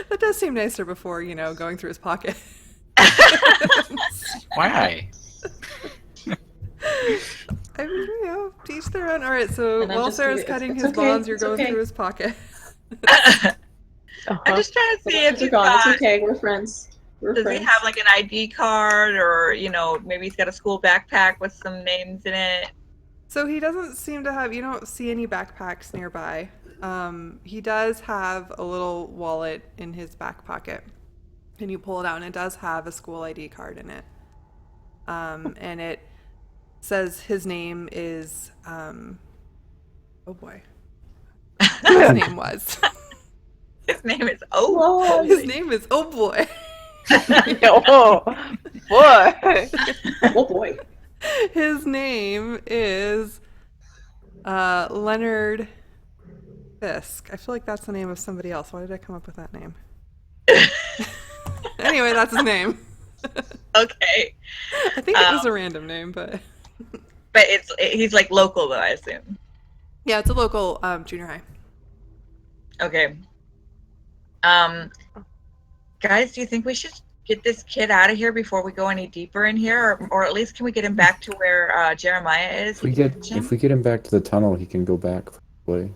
That does seem nicer before, going through his pocket. Why? I mean, to each their own. All right, so And I'm while just Sarah's here- cutting it's his okay, bonds, you're it's going okay. through his pocket. I'm just trying to The see if weapons are he's gone. It's got. okay. We're friends. We're Does friends. he have like an ID card, or maybe he's got a school backpack with some names in it? So he doesn't seem to have, you don't see any backpacks nearby. He does have a little wallet in his back pocket. And you pull it out, and it does have a school ID card in it. And it says his name is, oh boy. His name was. His name is Whoa. His name is, oh boy. Oh, boy. Oh boy. His name is Leonard Fisk. I feel like that's the name of somebody else. Why did I come up with that name? Anyway, that's his name. Okay, I think it was a random name, but but he's like local though, I assume. yeah, it's a local junior high. Okay. Guys, do you think we should get this kid out of here before we go any deeper in here, or at least can we get him back to where Jeremiah is? If we get him back to the tunnel, he can go back. Probably.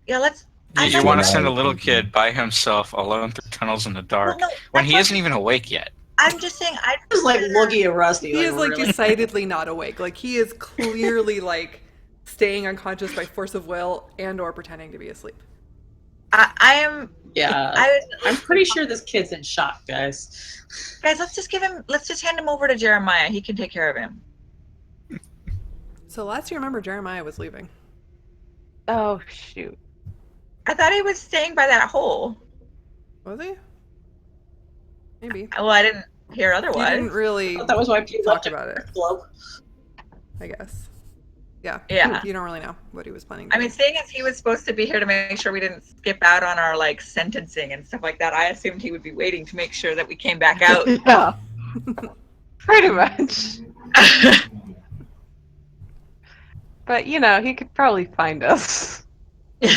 Yeah, let's. You want to send a little kid by himself alone through tunnels in the dark Well, no, when that's he what- isn't even awake yet. I'm just saying, I Just like looking at Rusty. He is like really? decidedly not awake. Like he is clearly like staying unconscious by force of will and/or pretending to be asleep. I am. Yeah. I'm pretty sure this kid's in shock, guys. Guys, let's just hand him over to Jeremiah. He can take care of him. So last you remember, Jeremiah was leaving. Oh, shoot. I thought he was staying by that hole. Was he? Maybe. Well, I didn't hear He otherwise. didn't really That was why people talk left about it, Globe. I guess. Yeah. Yeah. You don't really know what he was planning to I mean, seeing as he was supposed to be here to make sure we didn't skip out on our like sentencing and stuff like that, I assumed he would be waiting to make sure that we came back out. Yeah. Pretty much. But, he could probably find us. You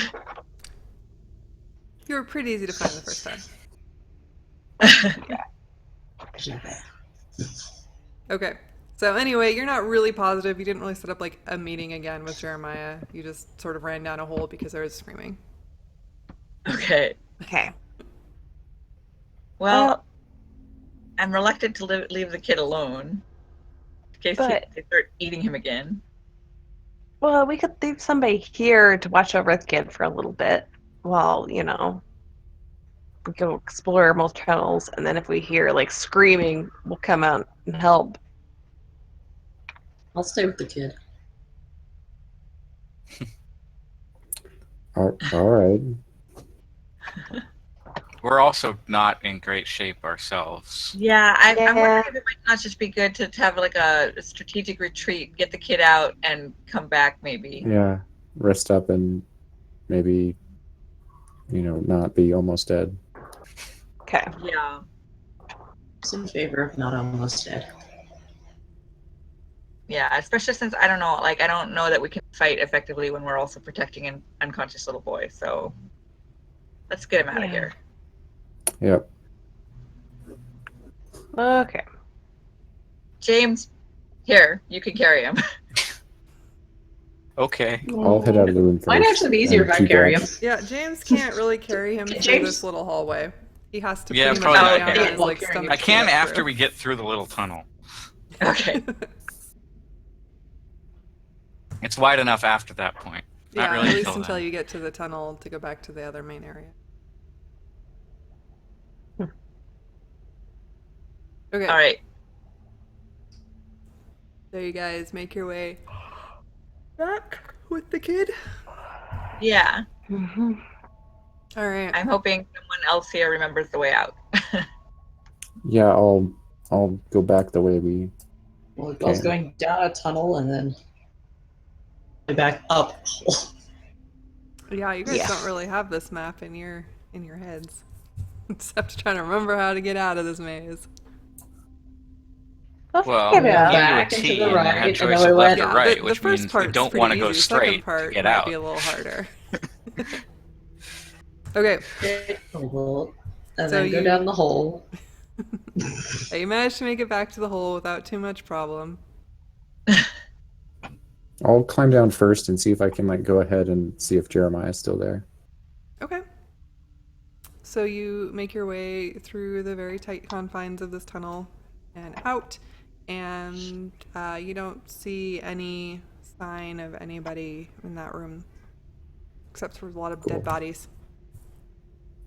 were pretty easy to find the first time. Okay. So anyway, you're not really positive. You didn't really set up like a meeting again with Jeremiah. You just sort of ran down a hole because there was screaming. Okay. Okay. Well, I'm reluctant to leave the kid alone in case But- they start eating him again. Well, we could leave somebody here to watch over the kid for a little bit while, we go explore more tunnels, and then if we hear, screaming, we'll come out and help. I'll stay with the kid. All right. We're also not in great shape ourselves. Yeah, I'm Yeah. wondering if it might not just be good to have like a strategic retreat, get the kid out, and come back maybe. Yeah. Rest up and maybe, not be almost dead. Okay. Yeah. It's in favor of not almost dead. Yeah, especially since I don't know that we can fight effectively when we're also protecting an unconscious little boy. So let's get him out of Yeah. here. Yep. Okay. James, here, you can carry him. Okay. I'll head out of the room first. Might actually be easier and if I keep carry watch. him. Yeah, James can't really carry him through James? this little hallway. He has to Yeah, pretty probably much not. lay on Okay. his Well, stomach. I can to get after through. we get through the little tunnel. Okay. It's wide enough after that point. Not Yeah, really at least until until then. you get to the tunnel to go back to the other main area. Okay, All right. so you guys make your way back with the kid. Yeah. Mm-hmm. All right. I'm hoping someone else here remembers the way out. Yeah, I'll go back the way we. Well, I was going down a tunnel and then back up. Yeah, you guys Yeah. don't really have this map in your heads, except trying to remember how to get out of this maze. Well, figure we it out. gave you a Back and to T the and then right, had and choice then of we left went- or right, the which first means we part's don't pretty want to go easy. The straight second part to get might out. be a little harder. Okay, Get kobolt, and So then go you- down the hole. you managed to make it back to the hole without too much problem. I'll climb down first and see if I can like go ahead and see if Jeremiah's still there. Okay. So you make your way through the very tight confines of this tunnel and out, and you don't see any sign of anybody in that room, except for a lot of Cool. dead bodies.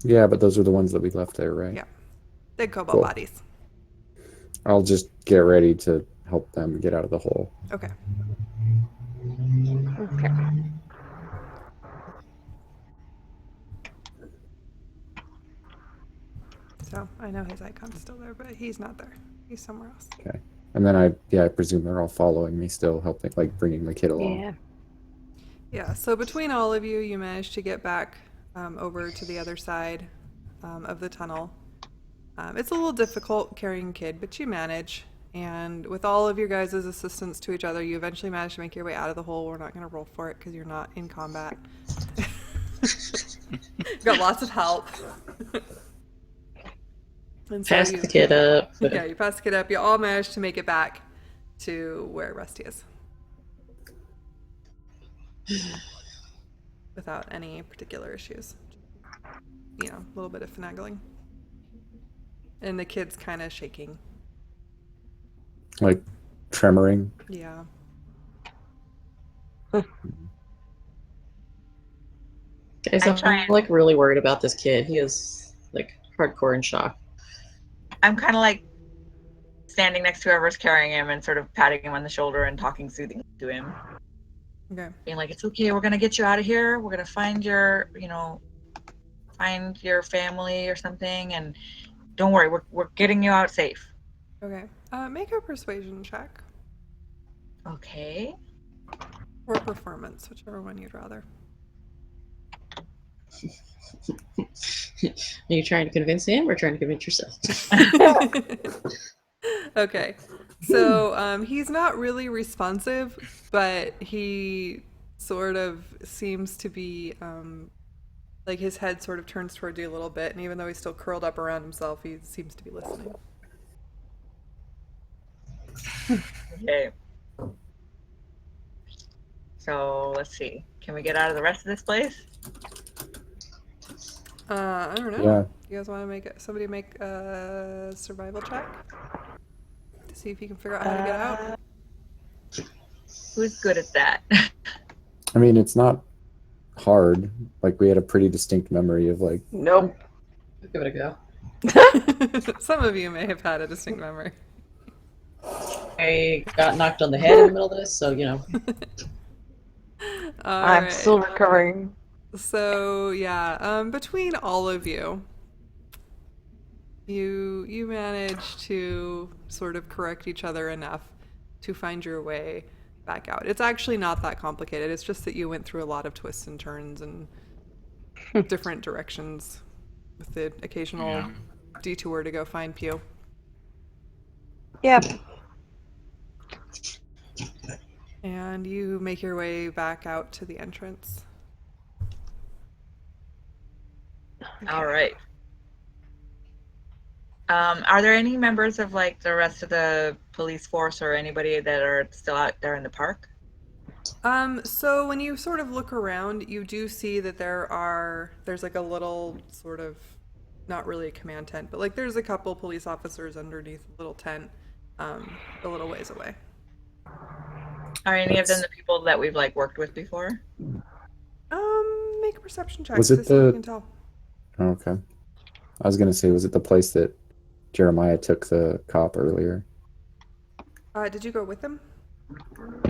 Yeah, but those are the ones that we left there, right? Yeah. Dead kobold Cool. bodies. I'll just get ready to help them get out of the hole. Okay. Okay. So I know his icon's still there, but he's not there. He's somewhere else. Okay. And then I presume they're all following me still, helping, like bringing the kid along. Yeah. Yeah, so between all of you, you managed to get back over to the other side of the tunnel. It's a little difficult carrying a kid, but you manage. And with all of your guys' assistance to each other, you eventually manage to make your way out of the hole. We're not going to roll for it because you're not in combat. You've got lots of help. And so Pass the kid up. Yeah, you pass the kid up. You all managed to make it back to where Rusty is. Without any particular issues. You know, a little bit of finagling. And the kid's kind of shaking. Like tremoring. Yeah. Guys, I'm I'm trying. like really worried about this kid. He is like hardcore in shock. I'm kind of like standing next to whoever's carrying him and sort of patting him on the shoulder and talking soothingly to him. Okay. Being like, it's okay, we're going to get you out of here. We're going to find your, find your family or something. And don't worry, we're getting you out safe. Okay. Make a persuasion check. Okay. Or performance, whichever one you'd rather. Are you trying to convince him or trying to convince yourself? Okay. So he's not really responsive, but he sort of seems to be like his head sort of turns toward you a little bit, and even though he's still curled up around himself, he seems to be listening. Okay. So let's see. Can we get out of the rest of this place? I don't know. Yeah. You guys want to somebody make a survival check to see if you can figure out how to get out? Who's good at that? I mean, it's not hard. Like we had a pretty distinct memory of like Nope. Give it a go. Some of you may have had a distinct memory. I got knocked on the head in the middle of this, so I'm Alright. still recovering. So yeah, between all of you, you manage to sort of correct each other enough to find your way back out. It's actually not that complicated. It's just that you went through a lot of twists and turns and different directions with the occasional detour to go find Pew. Yep. And you make your way back out to the entrance. All right. Are there any members of like the rest of the police force or anybody that are still out there in the park? So when you sort of look around, you do see that there's like a little sort of, not really a command tent, but like there's a couple police officers underneath a little tent, a little ways away. Are any of them the people that we've like worked with before? Make a perception check Was to it see if you the- can tell. Oh, okay. I was gonna say, was it the place that Jeremiah took the cop earlier? Did you go with them?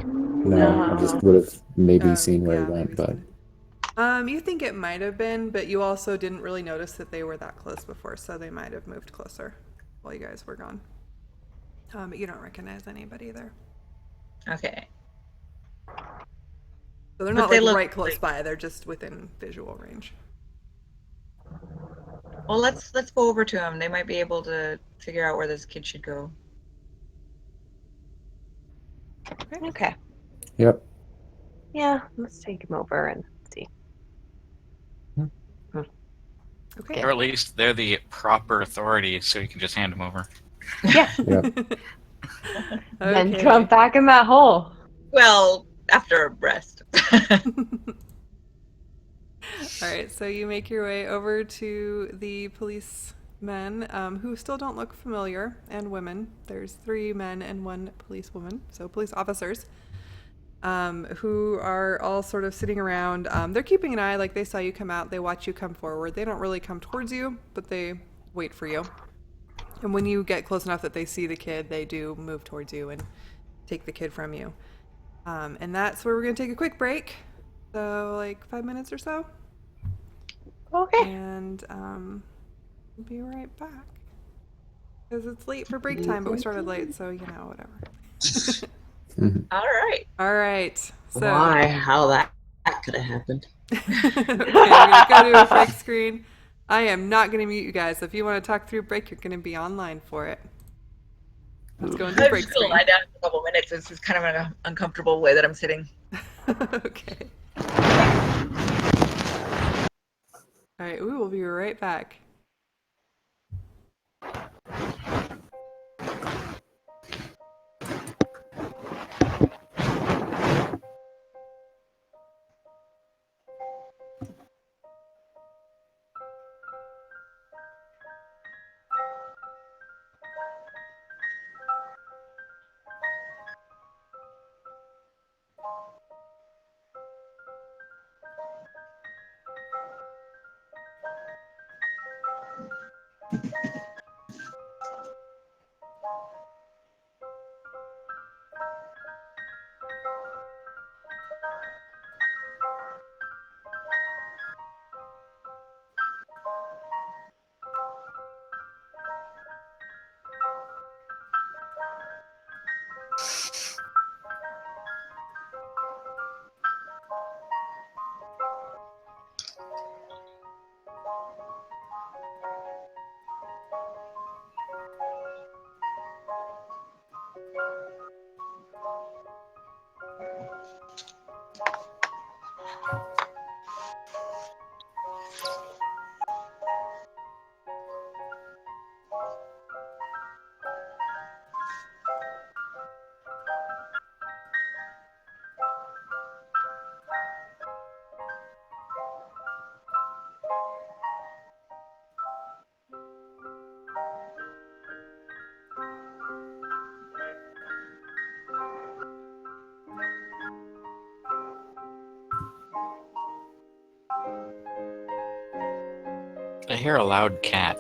No, I just would have maybe seen where yeah, he went, maybe but seen it. You think it might have been, but you also didn't really notice that they were that close before, so they might have moved closer while you guys were gone. But you don't recognize anybody there. Okay. So they're But not they like look right close like- by, they're just within visual range. Well, let's go over to them. They might be able to figure out where this kid should go. Okay. yep. Yeah, let's take him over and see. Okay. Or at least they're the proper authority, so you can just hand them over. Yeah. Yep. Then Okay. jump back in that hole. Well, after a rest. All right, so you make your way over to the policemen who still don't look familiar, and women. There's 3 men and 1 policewoman, so police officers, who are all sort of sitting around. They're keeping an eye, like they saw you come out, they watch you come forward. They don't really come towards you, but they wait for you. And when you get close enough that they see the kid, they do move towards you and take the kid from you. And that's where we're going to take a quick break. So, like 5 minutes or so. Okay. And we'll be right back. Because it's late for break time, but we started late, so you know, whatever. All right. All right. So Why? How that could have happened? okay, we're gonna go to a break screen. I am not gonna mute you guys. If you want to talk through break, you're gonna be online for it. Let's go into I'm break just gonna screen. lie down for a couple minutes. It's just kind of an uncomfortable way that I'm sitting. Okay. All right, we will be right back. I hear a loud cat.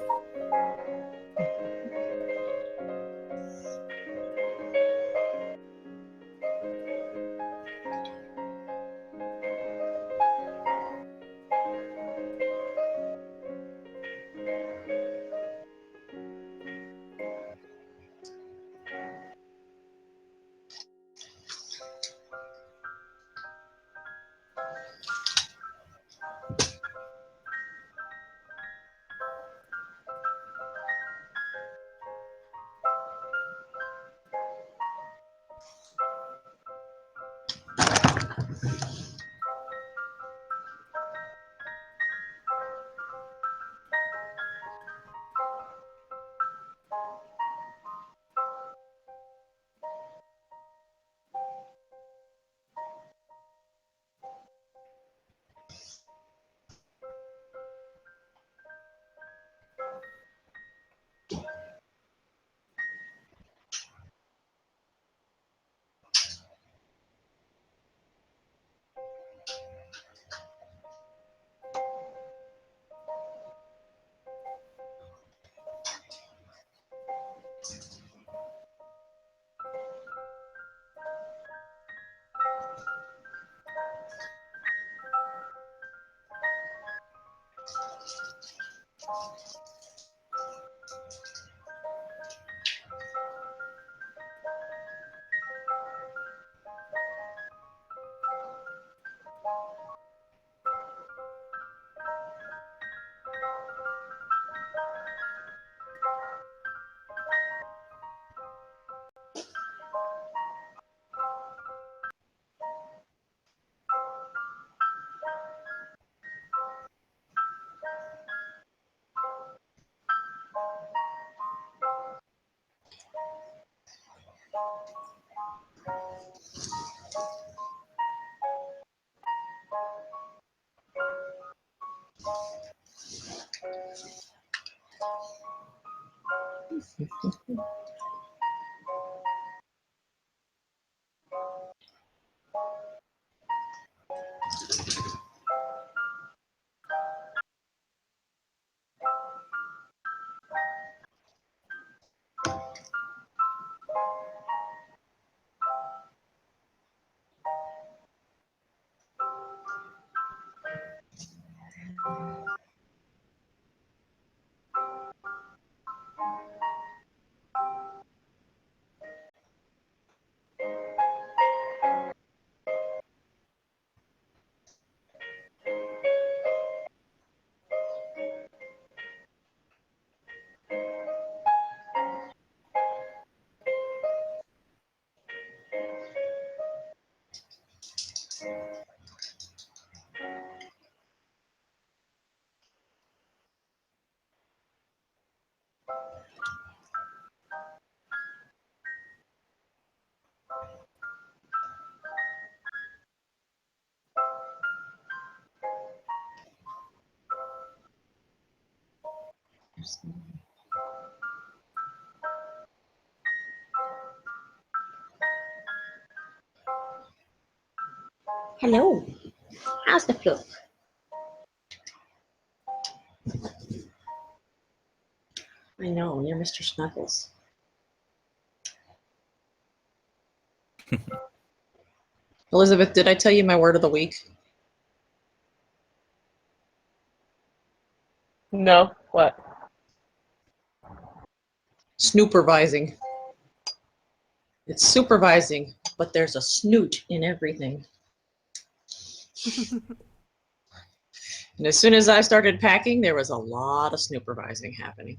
Hello. How's the floor? I know, you're Mr. Snuggles. Elizabeth, did I tell you my word of the week? No. What? Snoopervising. It's supervising, but there's a snoot in everything. And as soon as I started packing, there was a lot of snoopervising happening.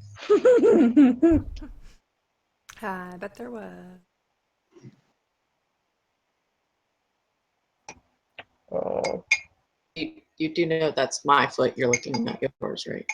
I bet there was. Oh. You do know that's my foot you're looking at, yours, right?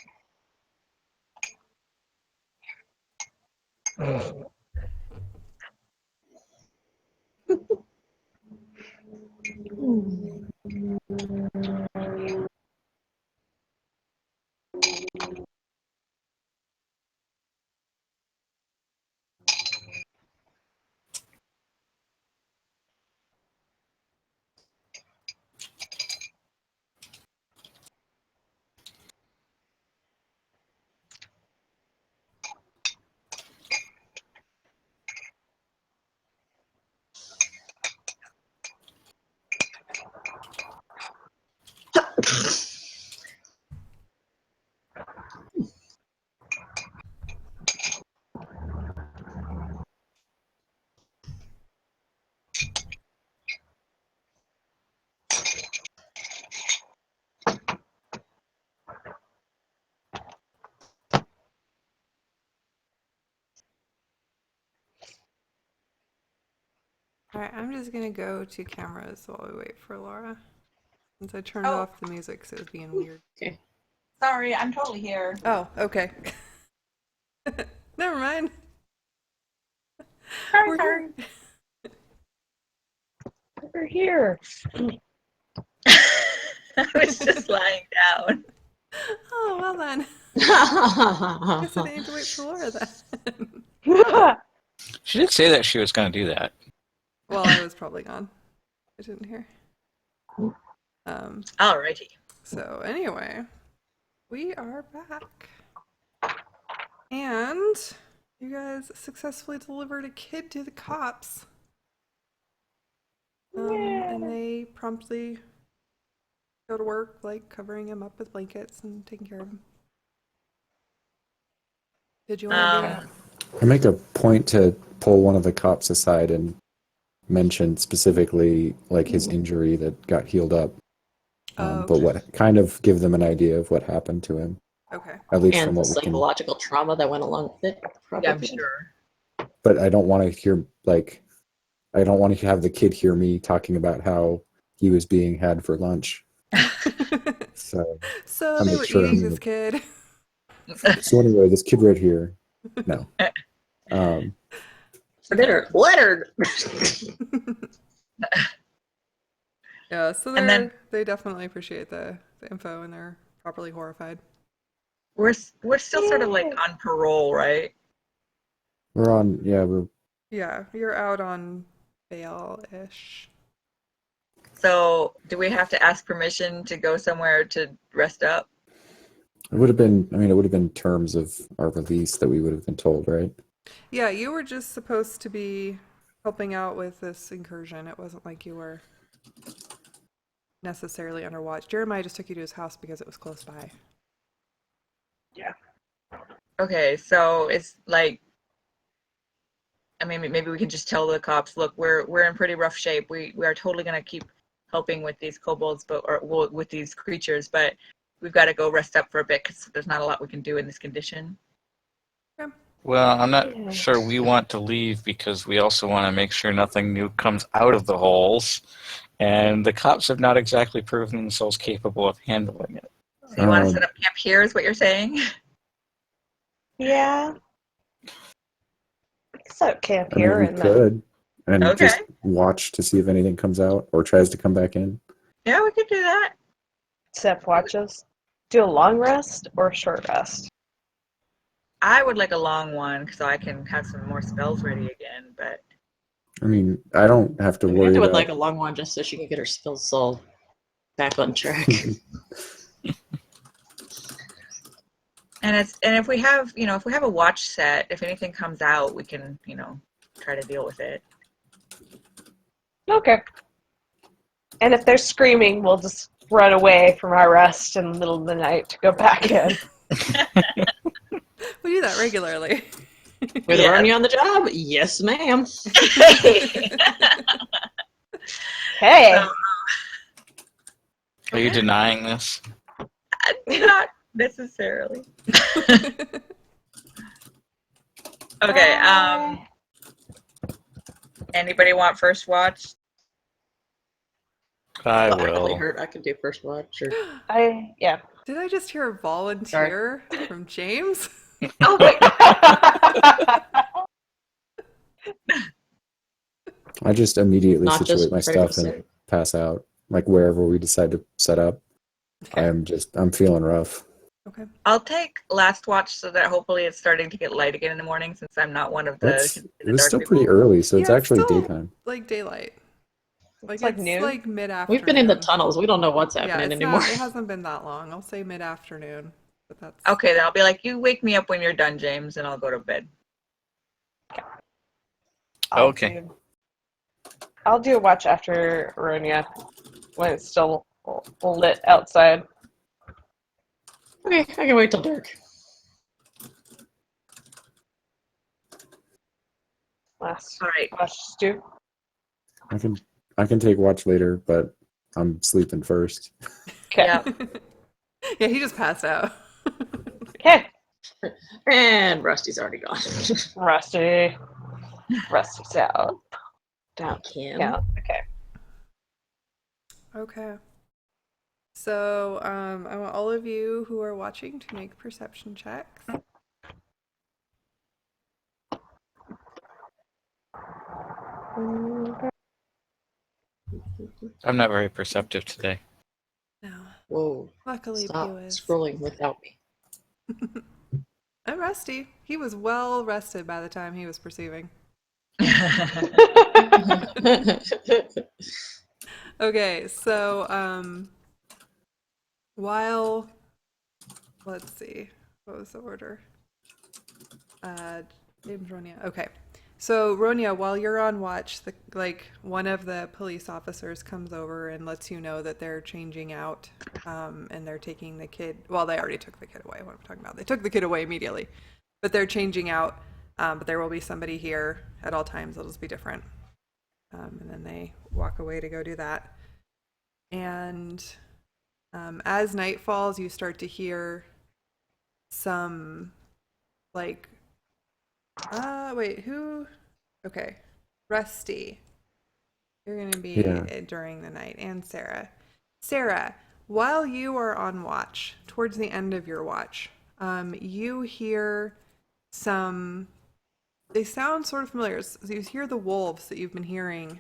Alright, I'm just gonna go to cameras while we wait for Laura. Since I turned Oh. off the music because it was being weird. Okay. Sorry, I'm totally here. Oh, okay. Never mind. Sorry, We're sorry. here. We're here. I was just lying down. Oh, well then. I guess I didn't need to wait for Laura then. She did say that she was going to do that. Well, I was probably gone. I didn't hear. Alrighty. So anyway, we are back. And you guys successfully delivered a kid to the cops. And they promptly go to work, like covering him up with blankets and taking care of him. Did you want to do I make a point to pull one of the cops aside and mention specifically like his injury that got healed up. But what kind of give them an idea of what happened to him, Okay. at least And from the what we can. psychological trauma that went along with it, probably. Yeah, I'm sure. But I don't want to hear I don't want to have the kid hear me talking about how he was being had for lunch. So So they were eating this kid. So anyway, this kid right here. No. For dinner. Leonard! Yeah, so they definitely appreciate the info and they're properly horrified. We're still sort of like on parole, right? We're on. Yeah, we're. Yeah, you're out on Vale-ish. So, do we have to ask permission to go somewhere to rest up? It would have been. I mean, it would have been terms of our release that we would have been told, right? Yeah, you were just supposed to be helping out with this incursion. It wasn't like you were necessarily under watch. Jeremiah just took you to his house because it was close by. Okay, so it's like, I mean, maybe we can just tell the cops, look, we're in pretty rough shape. We are totally gonna keep helping with these kobolds, well, with these creatures, but we've got to go rest up for a bit because there's not a lot we can do in this condition. Well, I'm Yeah. not sure we want to leave because we also want to make sure nothing new comes out of the holes. And the cops have not exactly proven themselves capable of handling it. So you want to Um, set up camp here, is what you're saying? Yeah. We can set up camp I mean, here we and could, and Okay. just watch to see if anything comes out or tries to come back in. Yeah, we could do that. set up watches. Do a long rest or a short rest? I would like a long one so I can have some more spells ready again, but I mean, I don't have to worry Amanda would about. like a long one just so she can get her spells all back on track. and if we have, if we have a watch set, if anything comes out, we can, try to deal with it. Okay. And if they're screaming, we'll just run away from our rest in the middle of the night to go back in. We do that regularly. With Yeah. Ronya on the job? Yes, ma'am. Hey! Are you denying this? Not necessarily. Okay. Anybody want first watch? I Well, I really will. hurt. I could do first watch. Or... Yeah. Did I just hear a volunteer from James? Oh my I just immediately Not situate just my ready to stuff and sit. pass out, like wherever we decide to set up. Okay. I'm feeling rough. Okay. I'll take last watch so that hopefully it's starting to get light again in the morning since I'm not one of the It was dark still people. pretty early, so it's Yeah, actually still daytime. like daylight. Like like it's noon? like mid-afternoon. We've been in the tunnels. We don't know what's Yeah, happening it's anymore. not. It hasn't been that long. I'll say mid-afternoon, but that's Okay, then I'll be like, you wake me up when you're done, James, and I'll go to bed. Okay. I'll do a watch after Ronya when it's still lit outside. Okay, I can wait till dark. Last All right. watch, Stu. I can take watch later, but I'm sleeping first. Okay. Yeah. yeah. He just passed out. Okay. And Rusty's already gone. Rusty. Rusty's out. Down. Kim. Yeah. Okay. Okay. So I want all of you who are watching to make perception checks. I'm not very perceptive today. No. Whoa. Luckily, Stop Pew is. scrolling without me. I'm Rusty. He was well rested by the time he was perceiving. Okay, so while let's see, what was the order? James, Ronya. Okay, so Ronya, while you're on watch, one of the police officers comes over and lets you know that they're changing out, and they're taking the kid. Well, they already took the kid away. What am I talking about? They took the kid away immediately, but they're changing out. But there will be somebody here at all times. It'll just be different. And then they walk away to go do that. And as night falls, you start to hear some, wait, who? Okay, Rusty. You're going to be during the night. And Sarah. Sarah, while you are on watch, towards the end of your watch, you hear some... They sound sort of familiar. So you hear the wolves that you've been hearing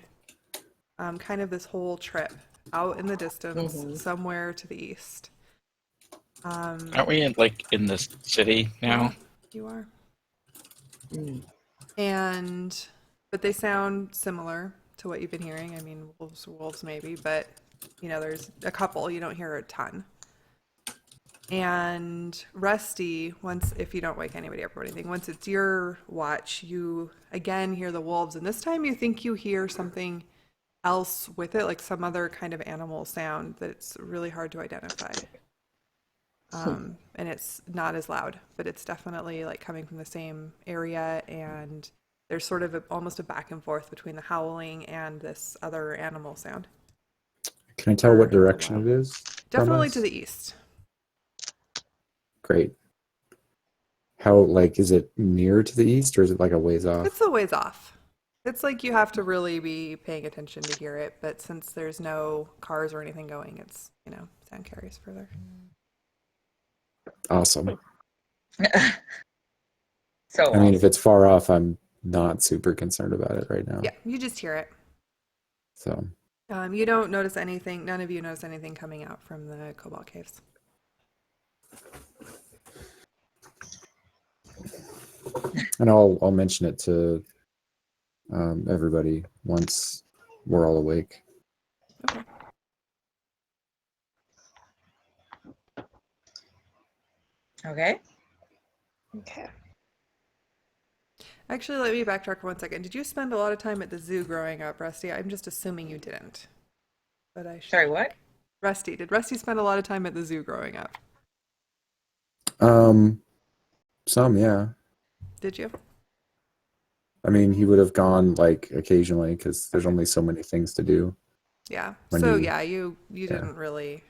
kind of this whole trip out in the distance, somewhere to the east. Aren't we in the city now? You are. But they sound similar to what you've been hearing. I mean, wolves maybe, but there's a couple. You don't hear a ton. And Rusty, if you don't wake anybody up or anything, once it's your watch, you again hear the wolves, and this time you think you hear something else with it, like some other kind of animal sound that's really hard to identify. And it's not as loud, but it's definitely like coming from the same area, and there's sort of almost a back and forth between the howling and this other animal sound. Can I tell what direction it is? Definitely to the east. Great. How, like, is it near to the east or is it like a ways off? It's a ways off. It's like you have to really be paying attention to hear it, but since there's no cars or anything going, it's, sound carries further. Awesome. So I mean, if it's far off, I'm not super concerned about it right now. Yeah, you just hear it. So. You don't notice anything. None of you notice anything coming out from the Kobolt caves. And I'll mention it to everybody once we're all awake. Okay. Okay. Okay. Actually, let me backtrack for 1 second. Did you spend a lot of time at the zoo growing up, Rusty? I'm just assuming you didn't. But I should. Sorry, what? Rusty. Did Rusty spend a lot of time at the zoo growing up? Some, yeah. Did you? I mean, he would have gone like occasionally because there's only so many things to do. Yeah. When So you- yeah, you didn't really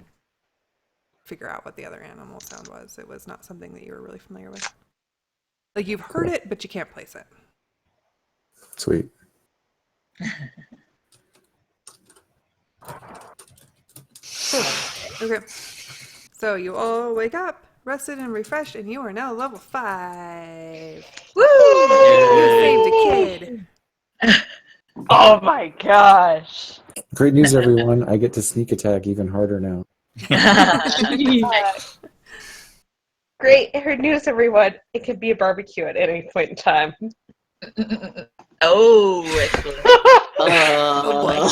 figure out what the other animal sound was. It was not something that you were really familiar with. Like you've heard it, but you can't place it. Sweet. Okay. So you all wake up, rested and refreshed, and you are now level 5. Woo! You saved a kid. Oh my gosh. Great news, everyone. I get to sneak attack even harder now. Great. Heard news, everyone. It could be a barbecue at any point in time. Oh, excellent. Oh boy.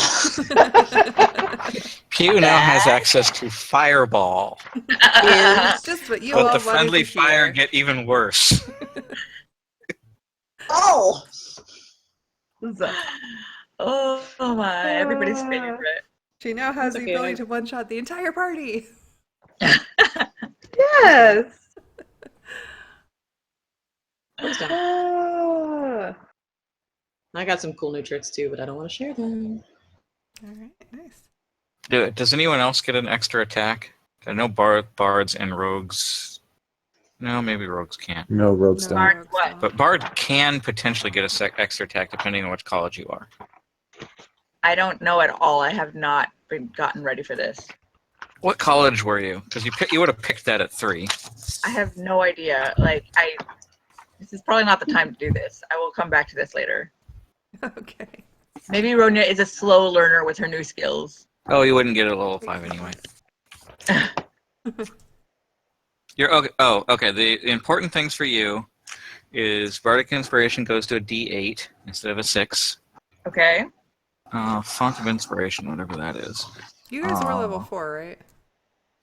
Pew now has access to Fireball. Just what you But all the friendly wanted to fire hear. get even worse. Oh! Oh my, everybody's favorite. She now has That's the okay, ability to one-shot the entire party. Yes. I got some cool new tricks too, but I don't want to share them. All right, nice. Does anyone else get an extra attack? I know bards and rogues. No, maybe rogues can't. No, rogues No, don't. Bard rogues what? don't. But bard can potentially get a extra attack depending on which college you are. I don't know at all. I have not gotten ready for this. What college were you? Because you would have picked that at 3. I have no idea. This is probably not the time to do this. I will come back to this later. Okay. Maybe Ronya is a slow learner with her new skills. Oh, you wouldn't get it at level 5 anyway. You're okay. Oh, okay. The important things for you is Bardic Inspiration goes to a D8 instead of a 6. Okay. Font of Inspiration, whatever that is. You guys were level 4, right?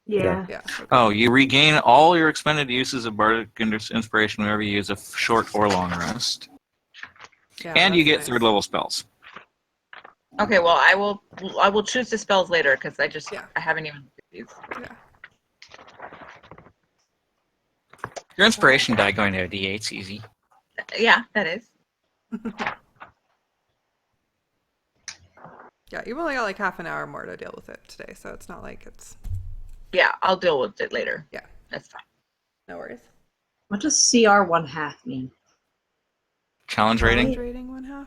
Yeah. Yeah. Okay. Oh, you regain all your expended uses of Bardic Inspiration whenever you use a short or long rest. Yeah, And you that's get nice. 3rd level spells. Okay, well, I will choose the spells later because Yeah. I haven't even used these. Yeah. Your inspiration die going to a D8's easy. Yeah, that is. Yeah, you've only got like half an hour more to deal with it today, so it's not like it's Yeah, I'll deal with it later. Yeah. That's fine. no worries. What does CR 1/2 mean? Challenge rating? Rating 1/2.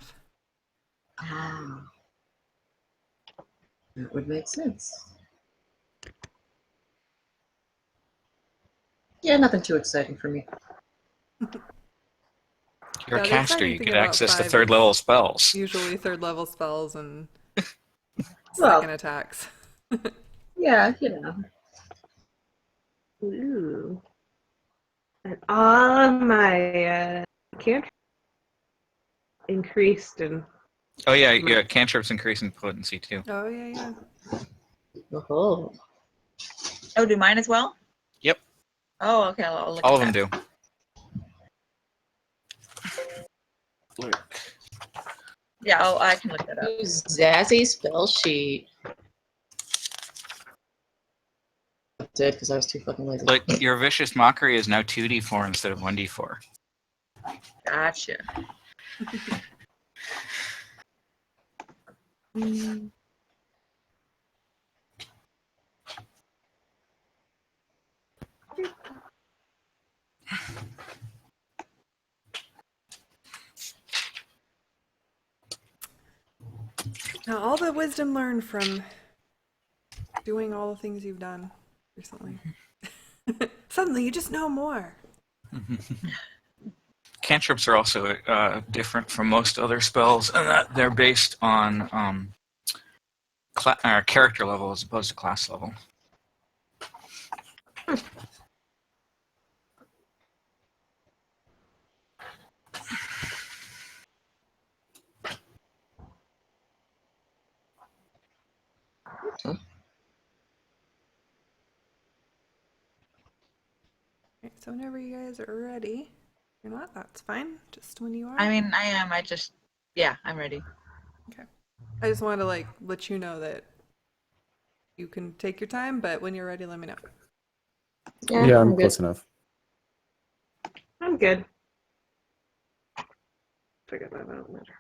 Ah. That would make sense. Yeah, nothing too exciting for me. You're Yeah, a the caster. exciting You thing get about access to 5 3rd is level spells. Usually 3rd level spells and Well- second attacks. Yeah, you know. Ooh. And on my cantrip. increased and Oh yeah, cantrips increase in potency too. Oh yeah. Oh. Oh, do mine as well? Yep, Oh, okay. I'll look all at of them that. do. Look. Yeah, I can look that up. Ooh, Zazzy spell sheet. I did because I was too fucking lazy. Look, your vicious mockery is now 2d4 instead of 1d4. Gotcha. Now all the wisdom learned from doing all the things you've done recently. Suddenly you just know more. Cantrips are also different from most other spells, and that they're based on character level as opposed to class level. Okay, so whenever you guys are ready, if you're not, that's fine. Just when you are. I mean, I am. Yeah, I'm ready. Okay. I just wanted to let you know that you can take your time, but when you're ready, let me know. Yeah, I'm good. close enough. I'm good. Figure that out later.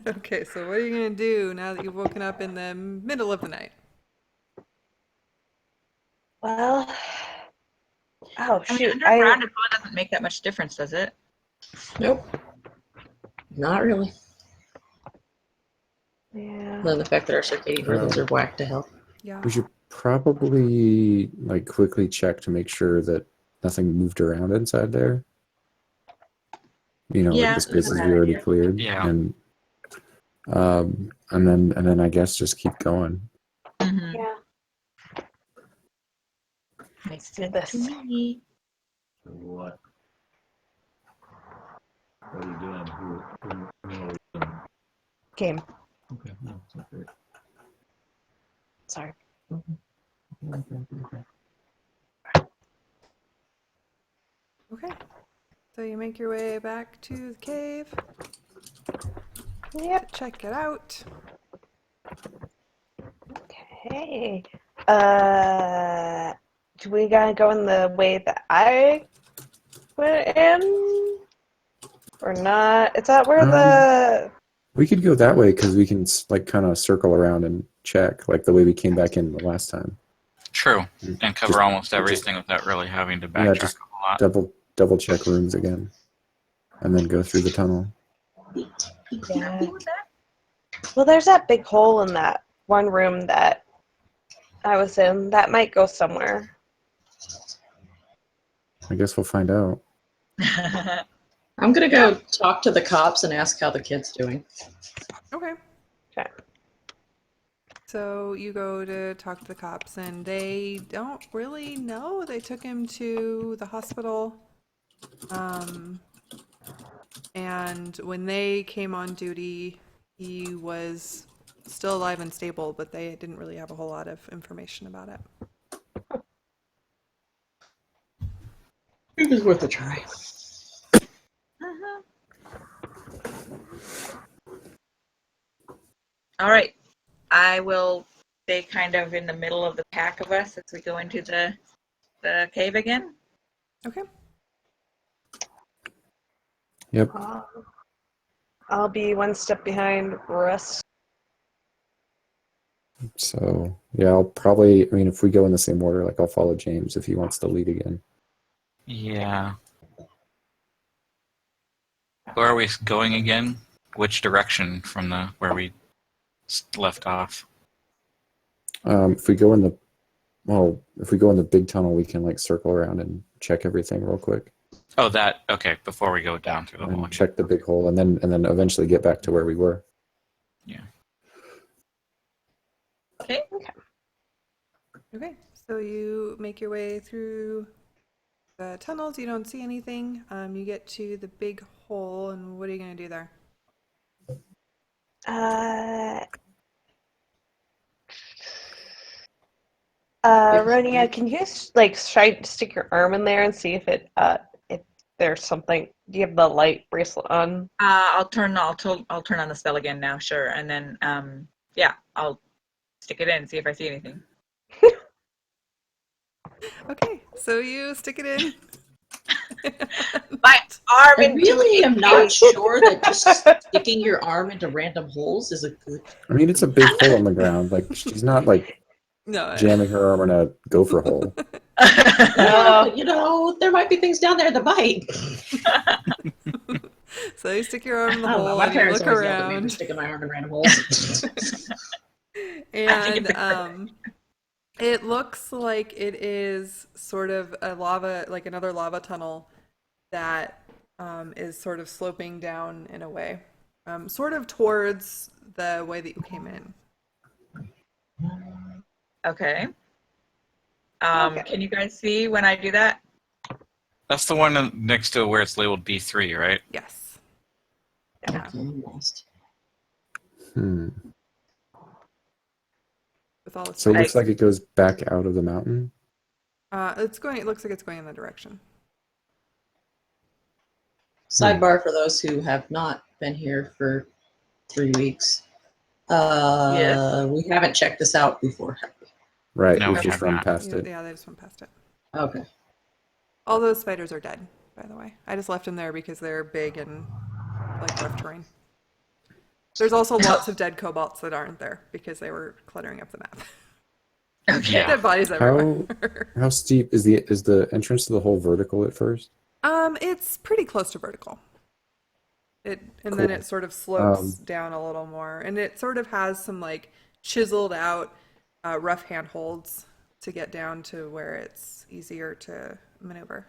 Okay, so what are you gonna do now that you've woken up in the middle of the night? Well, oh I mean, shoot, underground, it probably doesn't make that much difference, does it? Nope. Not really. Yeah. Other than the fact that our circadian rhythms are whacked to hell. Yeah. We should probably quickly check to make sure that nothing moved around inside there. Yeah. The spaces we already cleared. Yeah. And then I guess just keep going. Mm-hmm. Yeah. Makes sense This. to me. What? What are you doing? Who Game. okay, no, it's okay. Sorry. Okay. So you make your way back to the cave Yep. to check it out. Okay. Do we gotta go in the way that I went in? Or not? Is that where the We could go that way because we can kind of circle around and check the way we came back in the last time. True, and cover Just- almost everything without really having to backtrack Yeah, just a whole lot. double check rooms again, and then go through the tunnel. Yeah. Well, there's that big hole in that one room that I was in. That might go somewhere. I guess we'll find out. I'm gonna go talk to the cops and ask how the kid's doing. Okay. Okay. So you go to talk to the cops, and they don't really know. They took him to the hospital. And when they came on duty, he was still alive and stable, but they didn't really have a whole lot of information about it. It was worth a try. All right. I will stay kind of in the middle of the pack of us as we go into the cave again. Okay. Yep. I'll be one step behind Russ. So yeah, I'll probably. I mean, if we go in the same order, I'll follow James if he wants to lead again. Yeah. Where are we going again? Which direction from where we left off? If we go in the big tunnel, we can circle around and check everything real quick. Oh, that okay. Before we go down through the hole. And check the big hole, and then eventually get back to where we were. Yeah. Okay. Okay. So you make your way through the tunnels. You don't see anything. You get to the big hole, and what are you going to do there? Ronia, can you stick your arm in there and see if there's something? Do you have the light bracelet on? I'll turn on the spell again now, sure, and then yeah, I'll stick it in and see if I see anything. Okay, so you stick it in. My arm I into really it. am not sure that just sticking your arm into random holes is a good. I mean, it's a big hole in the ground. Like, she's not like No. jamming her arm in a gopher hole. Yeah, but, there might be things down there that bite. So you stick your arm in the I don't know. hole My and you parents look always yelled at me for around, sticking my arm in random holes. and it looks like it is sort of another lava tunnel that is sort of sloping down in a way, sort of towards the way that you came in. Okay. Okay. Can you guys see when I do that? That's the one next to where it's labeled B3, right? Yes. Yeah. Lost. Hmm. With all the So it looks spikes. like it goes back out of the mountain. It looks like it's going in that direction. Sidebar for those who have not been here for 3 weeks. Yes. We haven't checked this out before. Right, No, we've we just have run not. past it. Yeah, they just went past it. Okay. All those spiders are dead, by the way. I just left them there because they're big and rough terrain. There's also lots of dead kobolts that aren't there because they were cluttering up the map. Okay. Yeah. Dead bodies everywhere. How steep is the entrance to the hole vertical at first? It's pretty close to vertical. Then Cool. it sort of slopes down a little more, and it sort of has some chiseled out rough handholds to get down to where it's easier to maneuver.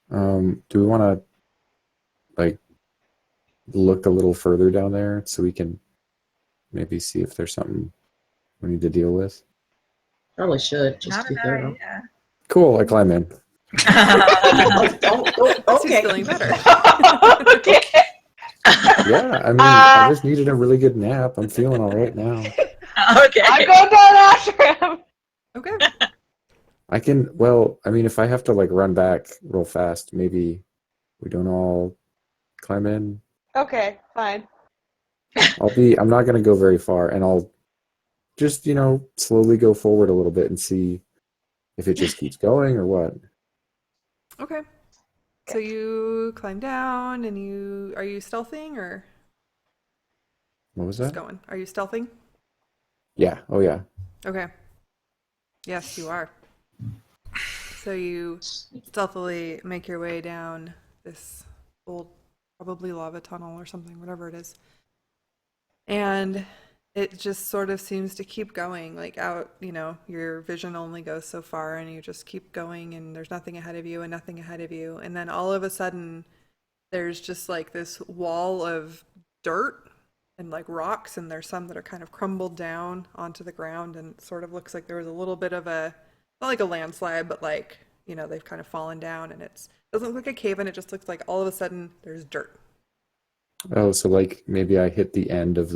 Do we want to look a little further down there so we can maybe see if there's something we need to deal with? Probably should, just Not to a be bad thorough. idea. Cool, I climb in. She's Okay. feeling better. Okay. Yeah, I mean, I just needed a really good nap. I'm feeling all right now. Okay. I'm going down after him. Okay. If I have to run back real fast, maybe we don't all climb in. Okay, fine. I'm not going to go very far, and I'll just, slowly go forward a little bit and see if it just keeps going or what. Okay. So you climb down, and are you stealthing or What was just that? going? Are you stealthing? Yeah. Oh, yeah. Okay. Yes, you are. So you stealthily make your way down this old, probably lava tunnel or something, whatever it is. And it just sort of seems to keep going, out, your vision only goes so far, and you just keep going, and there's nothing ahead of you and nothing ahead of you. And then all of a sudden, there's just this wall of dirt and rocks, and there's some that are kind of crumbled down onto the ground, and it sort of looks like there was a little bit of not like a landslide, but they've kind of fallen down, and it doesn't look like a cave in. It just looks like all of a sudden there's dirt. Oh, so maybe I hit the end of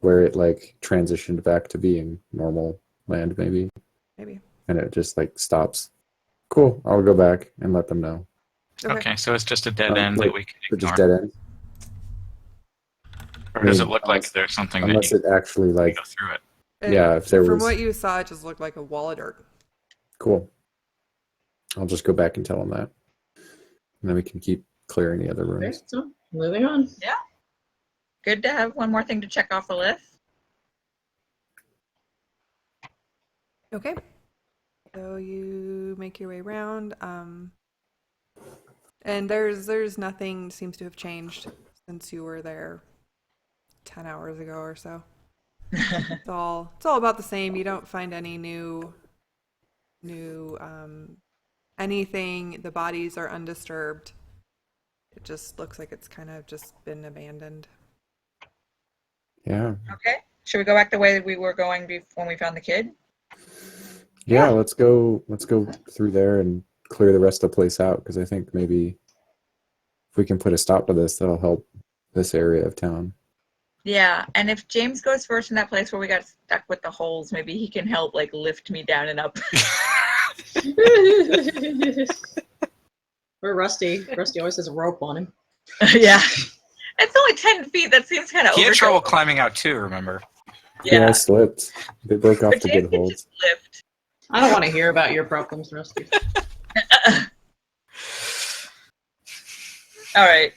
where it transitioned back to being normal land, maybe. Maybe. And it just stops. Cool. I'll go back and let them know. Okay, so it's just a dead end that we can Or just ignore. dead end. Or does it look like there's something that Unless you it actually can go through it? Yeah, if there From was. what you saw, it just looked like a wall of dirt. Cool. I'll just go back and tell them that. And then we can keep clearing the other Okay, rooms. so moving on. Yeah. Good to have one more thing to check off the list. Okay. So you make your way around, and there's nothing seems to have changed since you were there 10 hours ago or so. It's all about the same. You don't find any new anything. The bodies are undisturbed. It just looks like it's kind of just been abandoned. Yeah. Okay. Should we go back the way that we were going when we found the kid? Yeah, let's go through there and clear the rest of the place out, because I think maybe if we can put a stop to this, that'll help this area of town. Yeah, and if James goes first in that place where we got stuck with the holes, maybe he can help like lift me down and up. Or Rusty. Rusty always has a rope on him. Yeah. It's only 10 feet. That seems kind of He had overkill. trouble climbing out too, remember? Yeah, I slipped. They broke off But the James good can holds. just lift. I don't want to hear about your problems, Rusty. All right.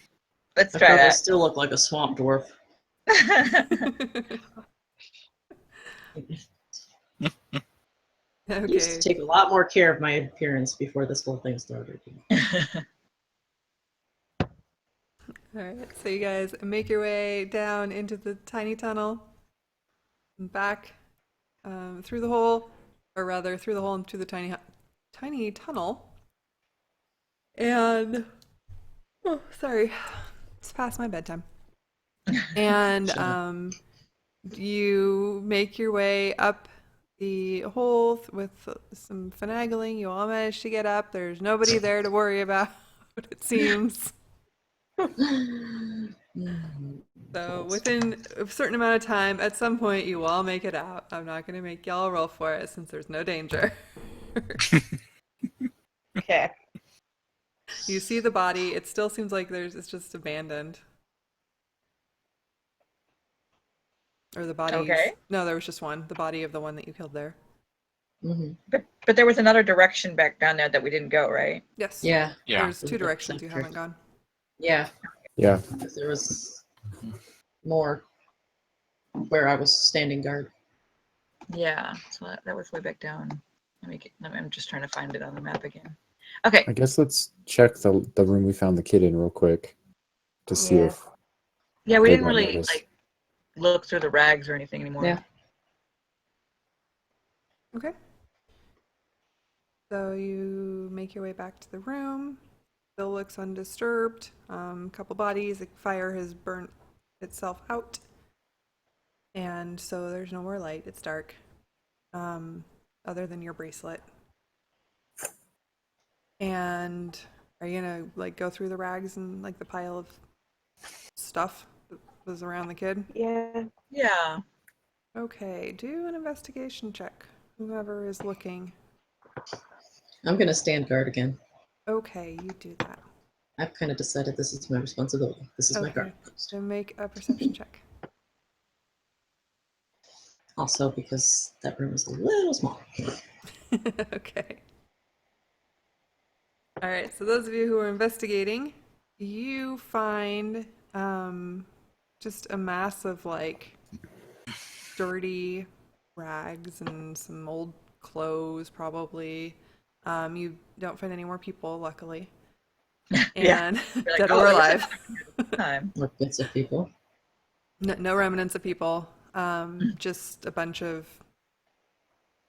Let's I try probably that. still look like a swamp dwarf. I used to Okay. take a lot more care of my appearance before this whole thing started. All right. So you guys make your way down into the tiny tunnel, and back through the hole, or rather through the hole into the tiny tunnel. And oh, sorry, it's past my bedtime. And you make your way up the hole with some finagling. You all manage to get up. There's nobody there to worry about, it seems. So within a certain amount of time, at some point, you all make it out. I'm not going to make y'all roll for it since there's no danger. Okay. You see the body. It still seems like it's just abandoned. Or the bodies. Okay. No, there was just one. The body of the one that you killed there. Mm-hmm. But there was another direction back down there that we didn't go, right? Yes. Yeah. Yeah. There's two directions you haven't gone. Yeah. Yeah. Because there was more where I was standing guard. Yeah. So that was way back down. I'm just trying to find it on the map again. Okay. I guess let's check the room we found the kid in real quick to see Yeah. if Yeah, we they didn't won't really notice. like look through the rags or anything anymore. Yeah. Okay. So you make your way back to the room. Still looks undisturbed. A couple bodies. The fire has burnt itself out. And so there's no more light. It's dark. Other than your bracelet. And are you gonna like go through the rags and like the pile of stuff that was around the kid? Yeah. Yeah. Okay, do an investigation check. Whoever is looking. I'm going to stand guard again. Okay, you do that. I've kind of decided this is my responsibility. This is my guard Okay, post. so make a perception check. Also because that room is a little small. Okay. All right, so those of you who are investigating, you find just a mass of like dirty rags and some old clothes, probably. You don't find any more people, luckily. Yeah. And You're like, dead "Oh, or there was alive. Time. Or bits of people. No remnants of people. Just a bunch of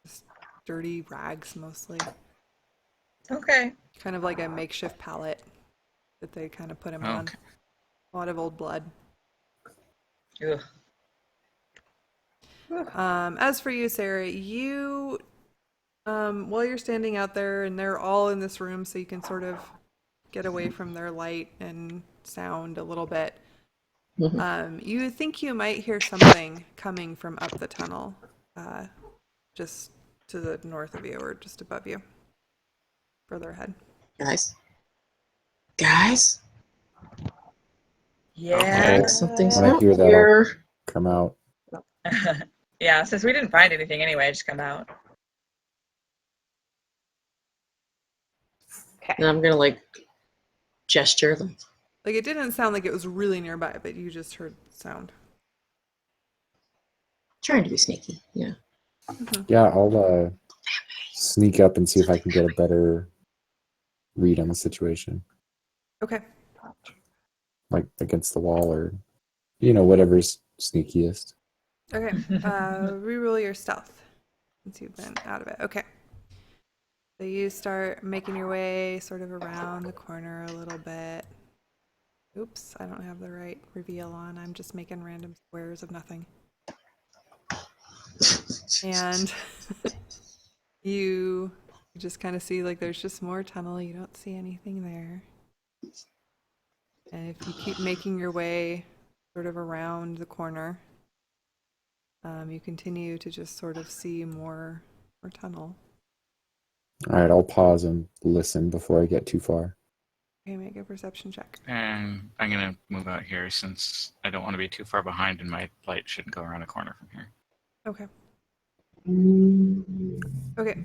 just dirty rags, mostly. Okay. Kind of like a makeshift pallet that they kind of put him on. Okay. A lot of old blood. Ugh. As for you, Sarah, you, while you're standing out there and they're all in this room, so you can sort of get away from their light and sound a little bit. You think you might hear something coming from up the tunnel, just to the north of you or just above you, further ahead. Guys. Guys. Yeah. Like something's When I not hear that, here. come out. Yeah, since we didn't find anything anyway, just come out. And I'm going to like gesture. Like it didn't sound like it was really nearby, but you just heard sound. Trying to be sneaky. Yeah. Yeah, I'll sneak up and see if I can get a better read on the situation, Okay. like against the wall or, whatever's sneakiest. Okay. Reroll your stealth since you've been out of it. Okay. So you start making your way sort of around the corner a little bit. Oops, I don't have the right reveal on. I'm just making random squares of nothing. And you just kind of see like there's just more tunnel. You don't see anything there. And if you keep making your way sort of around the corner. You continue to just sort of see more tunnel. All right, I'll pause and listen before I get too far. Okay, make a perception check. And I'm going to move out here since I don't want to be too far behind and my light shouldn't go around a corner from here. Okay. Okay.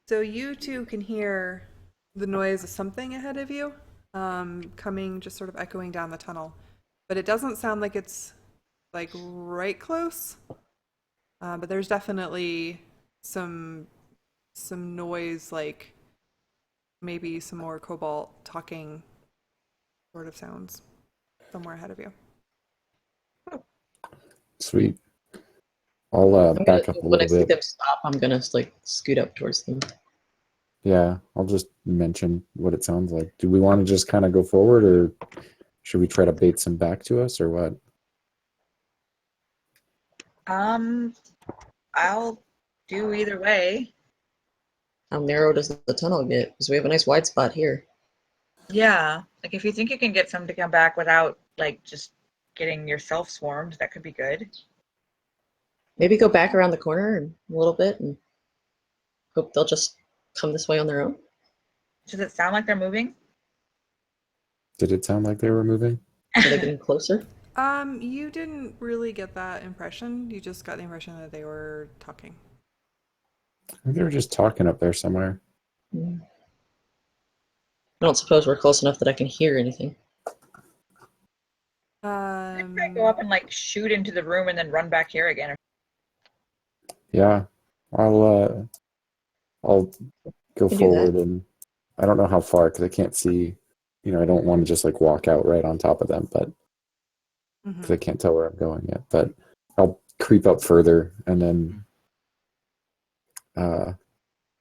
So you two can hear the noise of something ahead of you, coming, just sort of echoing down the tunnel. But it doesn't sound like it's like right close. But there's definitely some noise, like maybe some more kobolt talking sort of sounds somewhere ahead of you. Sweet. I'll back up a when I little see bit. them stop, I'm gonna like scoot up towards them. Yeah, I'll just mention what it sounds like. Do we want to just kind of go forward, or should we try to bait some back to us, or what? I'll do either way. How narrow does the tunnel get? Because we have a nice wide spot here. Yeah, like if you think you can get some to come back without like just getting yourself swarmed, that could be good. Maybe go back around the corner and a little bit and hope they'll just come this way on their own. Does it sound like they're moving? Did it sound like they were moving? Are they getting closer? You didn't really get that impression. You just got the impression that they were talking. I think they were just talking up there somewhere. I don't suppose we're close enough that I can hear anything. I'd try to go up and like shoot into the room and then run back here again. Yeah, I'll go Can do forward, that. and I don't know how far because I can't see. I don't want to just like walk out right on top of them, but because I can't tell where I'm going yet. But I'll creep up further and then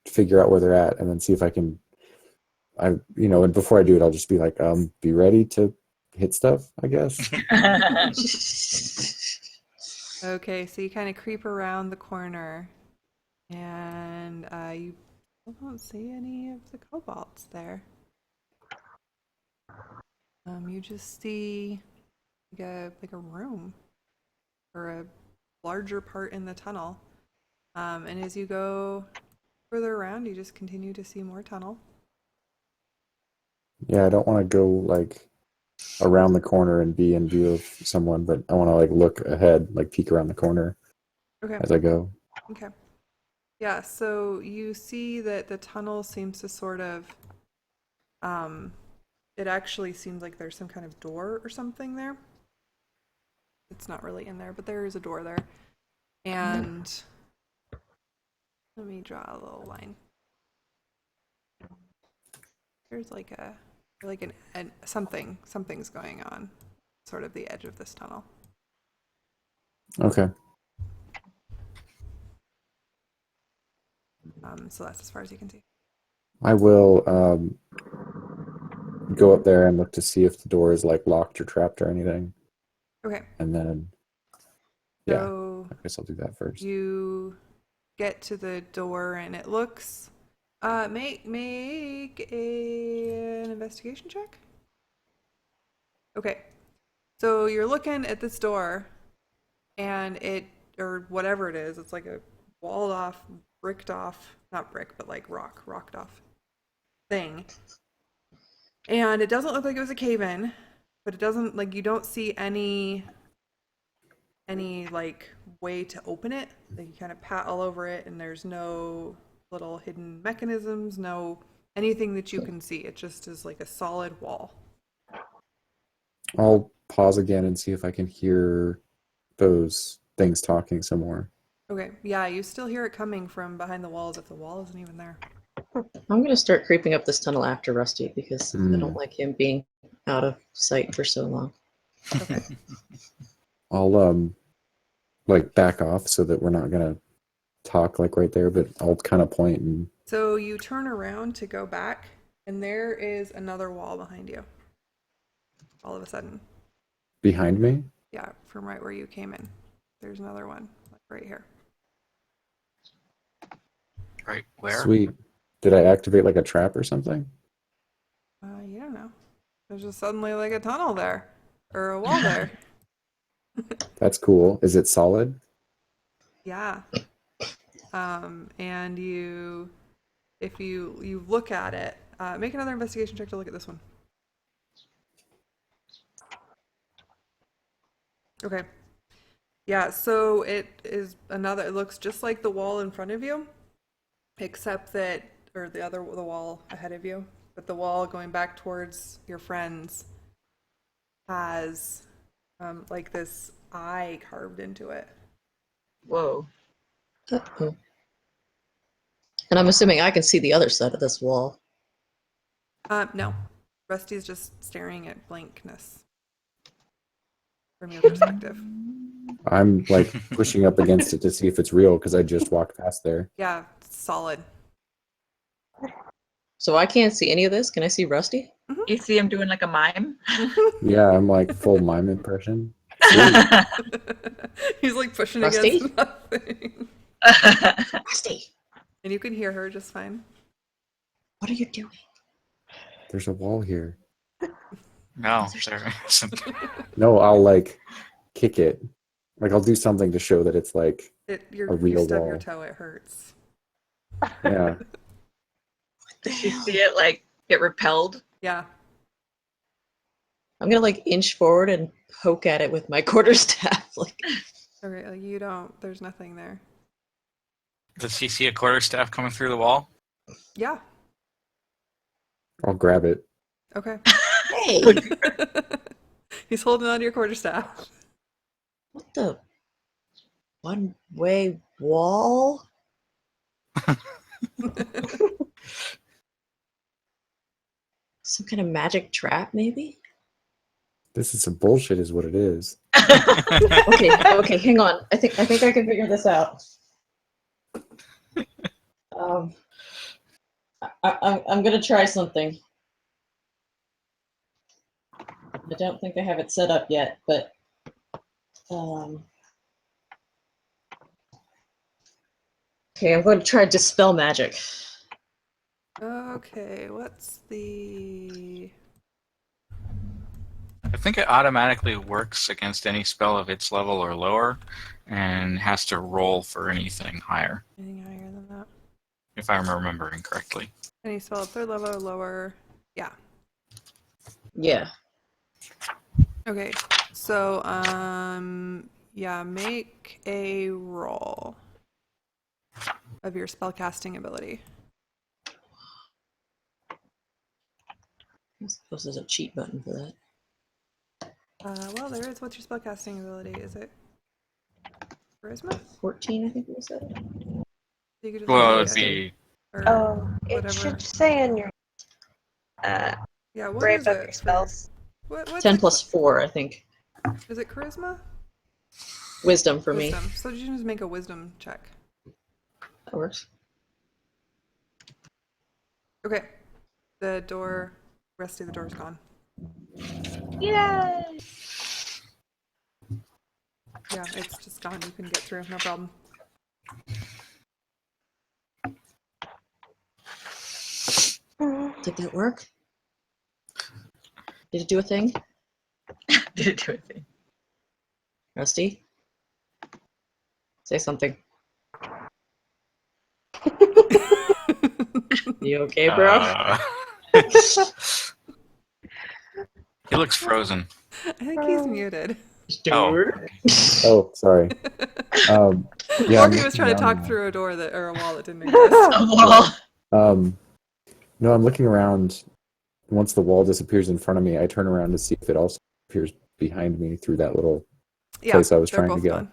figure out where they're at, and then see if I can. And before I do it, I'll just be like, be ready to hit stuff, I guess. Okay, so you kind of creep around the corner, and you don't see any of the kobolds there. You just see like a room or a larger part in the tunnel. And as you go further around, you just continue to see more tunnel. Yeah, I don't want to go like around the corner and be in view of someone, but I want to like look ahead, like peek around the corner as I go. Okay. Yeah, so you see that the tunnel seems to sort of it actually seems like there's some kind of door or something there. It's not really in there, but there is a door there. And let me draw a little line. There's like something's going on, sort of the edge of this tunnel. Okay. So that's as far as you can see. I will go up there and look to see if the door is like locked or trapped or anything. Okay. And then, yeah, So I guess I'll do that first. you get to the door and it looks. Make an investigation check. Okay. So you're looking at this door, and or whatever it is, it's like a walled off, bricked off, not brick, but like rocked off thing. And it doesn't look like it was a cave-in, but it doesn't, like, you don't see any like way to open it. Like, you kind of pat all over it, and there's no little hidden mechanisms, no anything that you can see. It just is like a solid wall. I'll pause again and see if I can hear those things talking some more. Okay, yeah, you still hear it coming from behind the walls if the wall isn't even there. I'm gonna start creeping up this tunnel after Rusty because I don't like him being out of sight for so long. Okay. I'll like back off so that we're not gonna talk like right there, but I'll kind of point and. So you turn around to go back, and there is another wall behind you. All of a sudden. Behind me? Yeah, from right where you came in. There's another one, like right here. Right where? Sweet. Did I activate like a trap or something? You don't know. There's just suddenly like a tunnel there, or a wall there. That's cool. Is it solid? Yeah. And if you look at it, make another investigation check to look at this one. Okay. Yeah, so it looks just like the wall in front of you, except that, or the wall ahead of you, but the wall going back towards your friends has like this eye carved into it. Whoa. Uh-oh. And I'm assuming I can see the other side of this wall. No. Rusty's just staring at blankness from your perspective. I'm like pushing up against it to see if it's real because I just walked past there. Yeah, solid. So I can't see any of this. Can I see Rusty? You see him doing like a mime? Yeah, I'm like full mime impression. He's like pushing Rusty? against nothing. Rusty, And you can hear her just fine. what are you doing? There's a wall here. No, there isn't. No, I'll like kick it. Like I'll do something to show that it's like a You real stub wall. your toe, it hurts. Yeah. You see it like get repelled? Yeah. I'm gonna like inch forward and poke at it with my quarterstaff. Like, Okay, like you don't, there's nothing there. Does he see a quarterstaff coming through the wall? Yeah. I'll grab it. Okay. hey, He's holding on to your quarterstaff. what the one-way wall? Some kind of magic trap, maybe? This is some bullshit, is what it is. Okay, hang on. I think I can figure this out. I'm gonna try something. I don't think I have it set up yet, but okay, I'm going to try dispel magic. Okay, what's the... I think it automatically works against any spell of its level or lower, and has to roll for anything higher, Anything higher than that? if I'm remembering correctly. Any spell at third level or lower? Yeah. Yeah. Okay, so, yeah, make a roll of your spellcasting ability. I suppose there's a cheat button for that. Well, there is. What's your spellcasting ability? Is it charisma? 14, I think we said. You could just Well, roll it'd it, be or Oh, it whatever. should say in your Yeah, what brave is book of it? spells. What's 10 it? plus 4, I think. Is it charisma? Wisdom for Wisdom. me. So you just make a wisdom check. That works. Okay. The door, rest of the door's gone. Yay! Yeah, it's just gone. You can get through, no problem. Did that work? Did it do a thing? Did it do a thing? Rusty? Say something. You okay, bro? He looks frozen. I think he's muted. Oh, Oh, sorry. Yeah, Or I'm he was looking trying to talk around through a door that, or a wall that didn't exist. Well, now. No, I'm looking around. Once the wall disappears in front of me, I turn around to see if it also appears behind me through that little Yeah, place I was they're trying to both go. gone.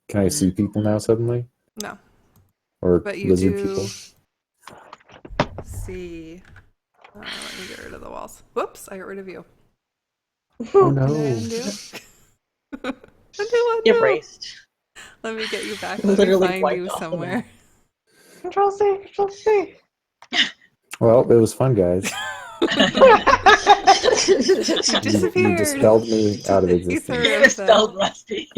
Can I see people now suddenly? No, Or but you lizard do people? see. Let me get rid of the walls. Whoops, I got rid of you. Oh no. Undo. Undo. You're braced. Let me get you back. Let Literally me find wiped you off the somewhere. Control C, Control C. Well, it was fun, guys. You You disappeared. dispelled me out of You existence. sort he of, dispelled Rusty.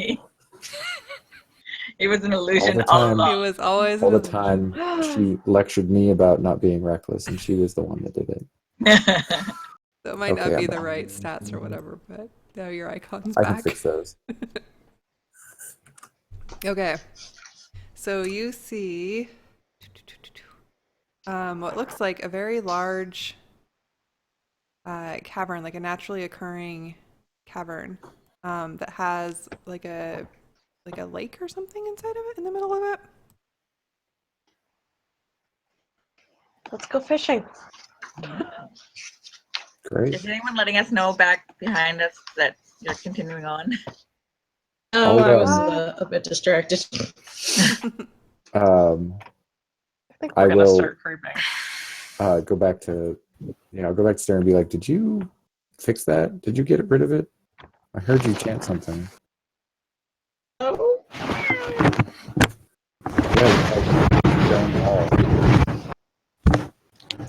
It was an illusion the all time. He along. was always All an the illusion. time, she lectured me about not being reckless, and she was the one that did it. So it might not Okay, be I'm the back. right stats or whatever, but Now your icon's I can back. fix those. Okay. So you see what looks like a very large cavern, like a naturally occurring cavern that has like a lake or something inside of it, in the middle of it. Let's go fishing. Great. Is anyone letting us know back behind us that you're continuing on? Oh, I was Um, a bit distracted. Um, I think I we're gonna will- start creeping. go back to, I'll go back to Sarah and be like, did you fix that? Did you get rid of it? I heard you chant something. Oh, Yeah, like, stone wall.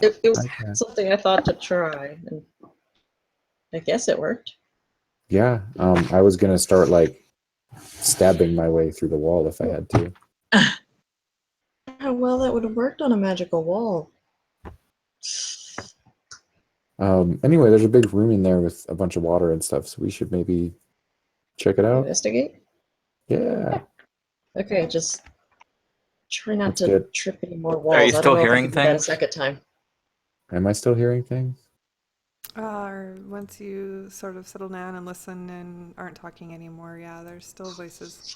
it was Okay. something I thought to try, and I guess it worked. Yeah, I was gonna start like stabbing my way through the wall if I had to. How well that would have worked on a magical wall. Anyway, there's a big room in there with a bunch of water and stuff, so we should maybe check it out. Investigate? Yeah. Okay, just try not That's to good. trip any more walls. Are you I still don't know if I hearing can do that a things? second time. Am I still hearing things? Or once you sort of settle down and listen and aren't talking anymore, yeah, there's still voices.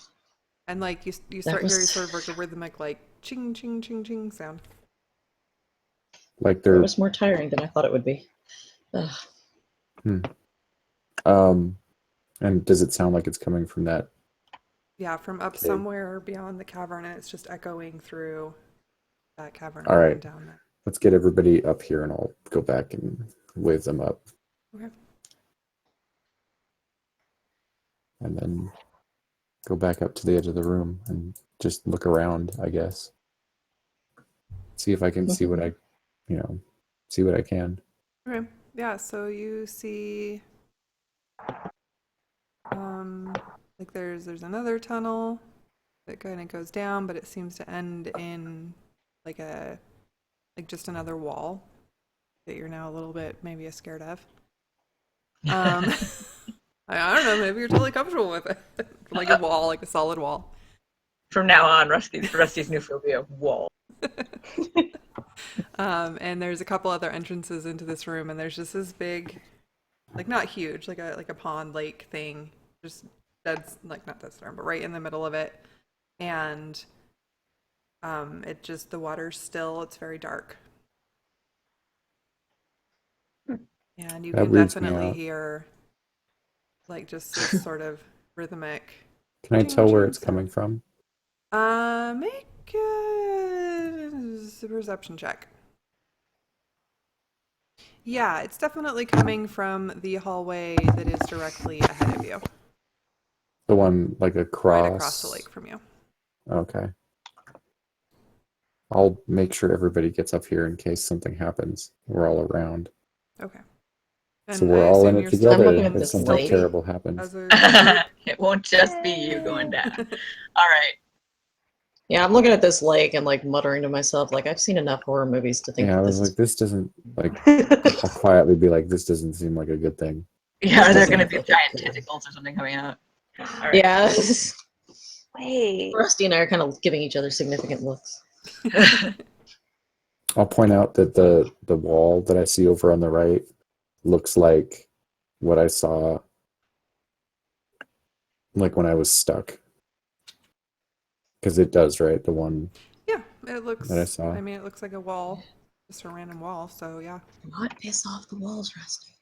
And like you start hearing sort of like a rhythmic like ching ching ching ching sound. Like It they're was more tiring than I thought it would be. Ugh. and does it sound like it's coming from that? Yeah, from up Okay. somewhere beyond the cavern, and it's just echoing through that cavern All right. and down there. Let's get everybody up here and I'll go back and wave them up. Okay. And then go back up to the edge of the room and just look around, I guess. See if I can see what I see what I can. Okay. Yeah, so you see like there's another tunnel that kind of goes down, but it seems to end in like just another wall that you're now a little bit maybe scared of. I don't know, maybe you're totally comfortable with it. Like a wall, like a solid wall. From now on, Rusty's new phobia, wall. And there's a couple other entrances into this room, and there's just this big, like not huge, like a pond lake thing, just dead, like not dead storm, but right in the middle of it. And it just the water's still, it's very dark. And you That can weirds me definitely out. hear like just this sort of rhythmic. Can I tell where it's sound. coming from? Make a perception check. Yeah, it's definitely coming from the hallway that is directly ahead of you, The one like across. right across the lake from you. Okay. I'll make sure everybody gets up here in case something happens. We're all around. Okay. So I we're all in assume it you're together looking at if this something lake. terrible happens. as a group. It won't just be you going down. All right. Yeah, I'm looking at this lake and like muttering to myself, like I've seen enough horror movies to think Yeah, I that was this like, this doesn't I'll quietly be like, this doesn't seem like a good thing. Yeah, are there doesn't going to be look giant cool. tentacles or something coming out? All is. right. Yeah. Wait. Rusty and I are kind of giving each other significant looks. I'll point out that the wall that I see over on the right looks like what I saw like when I was stuck. Because it does, right? The one Yeah, it looks. that I saw. I mean, it looks like a wall, just a random wall. So yeah. Do not piss off the walls, Rusty.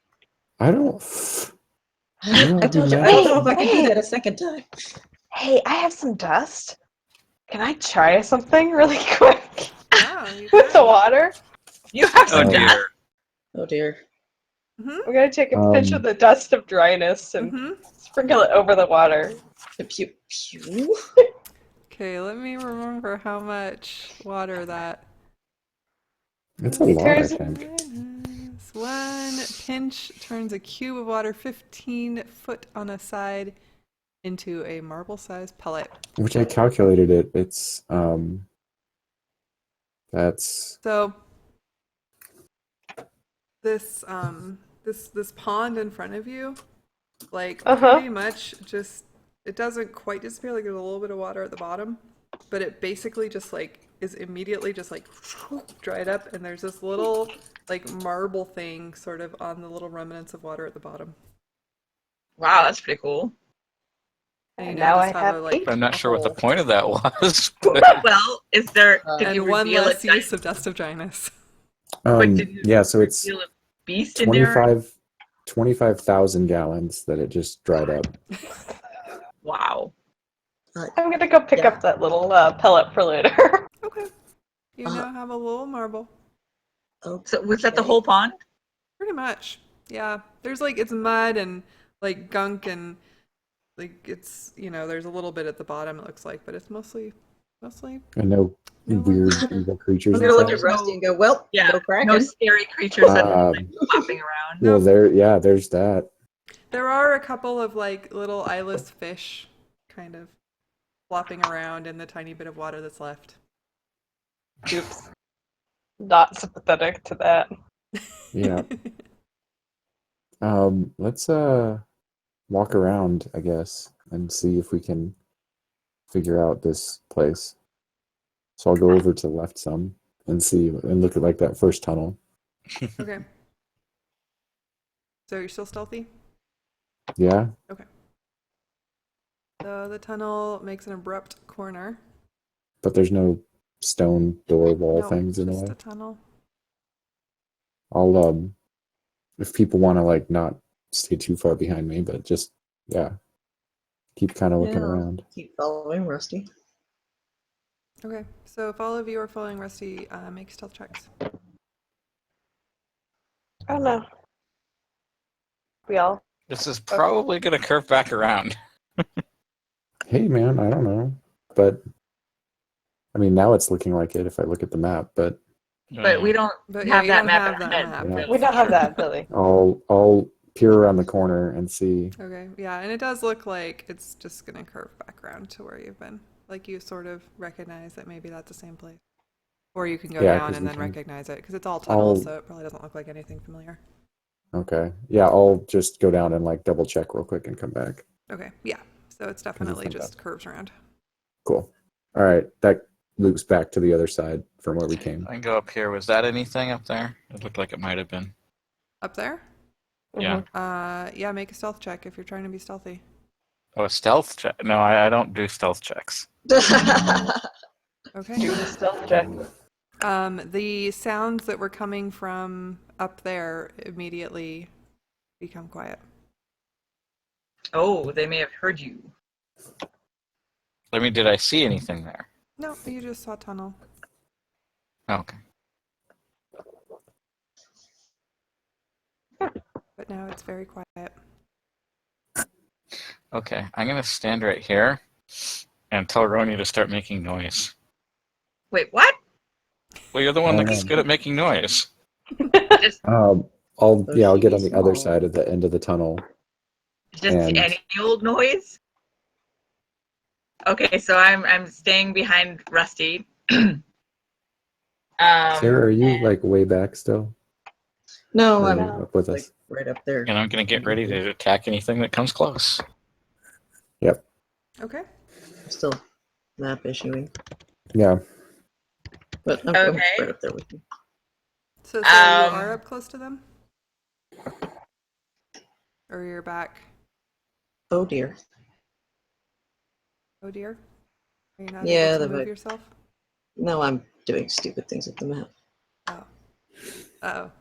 I don't I told you, I Wait, don't know if I can do wait. that a second time. Hey, I have some dust. Can I try something really quick Yeah, you with the can. water? You have Oh some dust. dear. Oh dear. Mhm. We're gonna take a pinch of the dust of dryness and Mhm. sprinkle it over the water. Pew, pew. Okay, let me remember how much water that. It's a lot, I There's- think. Minus one pinch turns a cube of water 15 foot on a side into a marble-sized pellet. Which I calculated it. It's that's So this this pond in front of you Like Uh-huh. pretty much just it doesn't quite disappear. Like there's a little bit of water at the bottom, but it basically just like is immediately just like dried up, and there's this little like marble thing sort of on the little remnants of water at the bottom. Wow, that's pretty cool. And you And now now just I have have a like 8. I'm not sure what the hole. point of that was. Well, is there? Did you And one reveal less a use of Dust of Dryness. But did you Yeah, so it's reveal a beast in there? 25,000 gallons that it just dried up. Wow. I'm gonna go pick Yeah. up that little pellet for later. Okay. You now have a little marble. So was that the Okay. whole pond? Pretty much. Yeah. There's like it's mud and like gunk and like it's there's a little bit at the bottom it looks like, but it's mostly And no No weird one- evil creatures Was I'm there gonna like look inside. at Rusty and go, well, Yeah, no cracking. no scary creatures that are like, Um, flopping around. No. Well, there's that. There are a couple of like little eyeless fish kind of flopping around in the tiny bit of water that's left. Oops. Not sympathetic to that. Yeah. Let's walk around, I guess, and see if we can figure out this place. So I'll go over to the left some and see and look at like that first tunnel. Okay. So you're still stealthy? Yeah. So the tunnel makes an abrupt corner. But there's no stone door wall No, things in the just way. a tunnel. I'll if people want to like not stay too far behind me, but just keep kind of looking Yeah. around. Keep following Rusty. Okay. So if all of you are following Rusty, make stealth checks. Oh no. We all. This is probably going to curve back around. Hey man, I don't know, but I mean now it's looking like it if I look at the map. But But we don't But have you that don't map have in our that head. map. Yeah. that's We don't for have sure. that, Billy. I'll peer around the corner and see. Okay, yeah, and it does look like it's just gonna curve back around to where you've been. Like you sort of recognize that maybe that's the same place. Or you can go Yeah, down 'cause and we then can- recognize it, because it's all tunnel, I'll- so it probably doesn't look like anything familiar. Okay, yeah, I'll just go down and like double check real quick and come back. Okay, yeah, so it's definitely not just curves around. Cool. All right, that loops back to the other side from where we came. I can go up here. Was that anything up there? It looked like it might have been. Up there? Yeah. Yeah, make a stealth check if you're trying to be stealthy. Oh, a stealth check? No, I don't do stealth checks. Okay. Do the stealth check. The sounds that were coming from up there immediately become quiet. Oh, they may have heard you. I mean, did I see anything there? No, you just saw tunnel. Okay. But now it's very quiet. Okay, I'm going to stand right here and tell Roni to start making noise. Wait, what? Well, you're the one that's good at making noise. Just, I'll get on the other small. side of the end of the tunnel. just And- any old noise? Okay, so I'm staying behind Rusty. Sarah, are you like way back still? No, Or are I'm you up with like us? right up there. And I'm going to get ready to attack anything that comes close. Yep. Okay. I'm still map issuing. Yeah. But I'm Okay. right up there with you. So Sarah, you Um, are up close to them? Or you're back? Oh dear. Oh dear. Are you not Yeah, able to the move vi- yourself? No, I'm doing stupid things with the map. Oh. Uh-oh.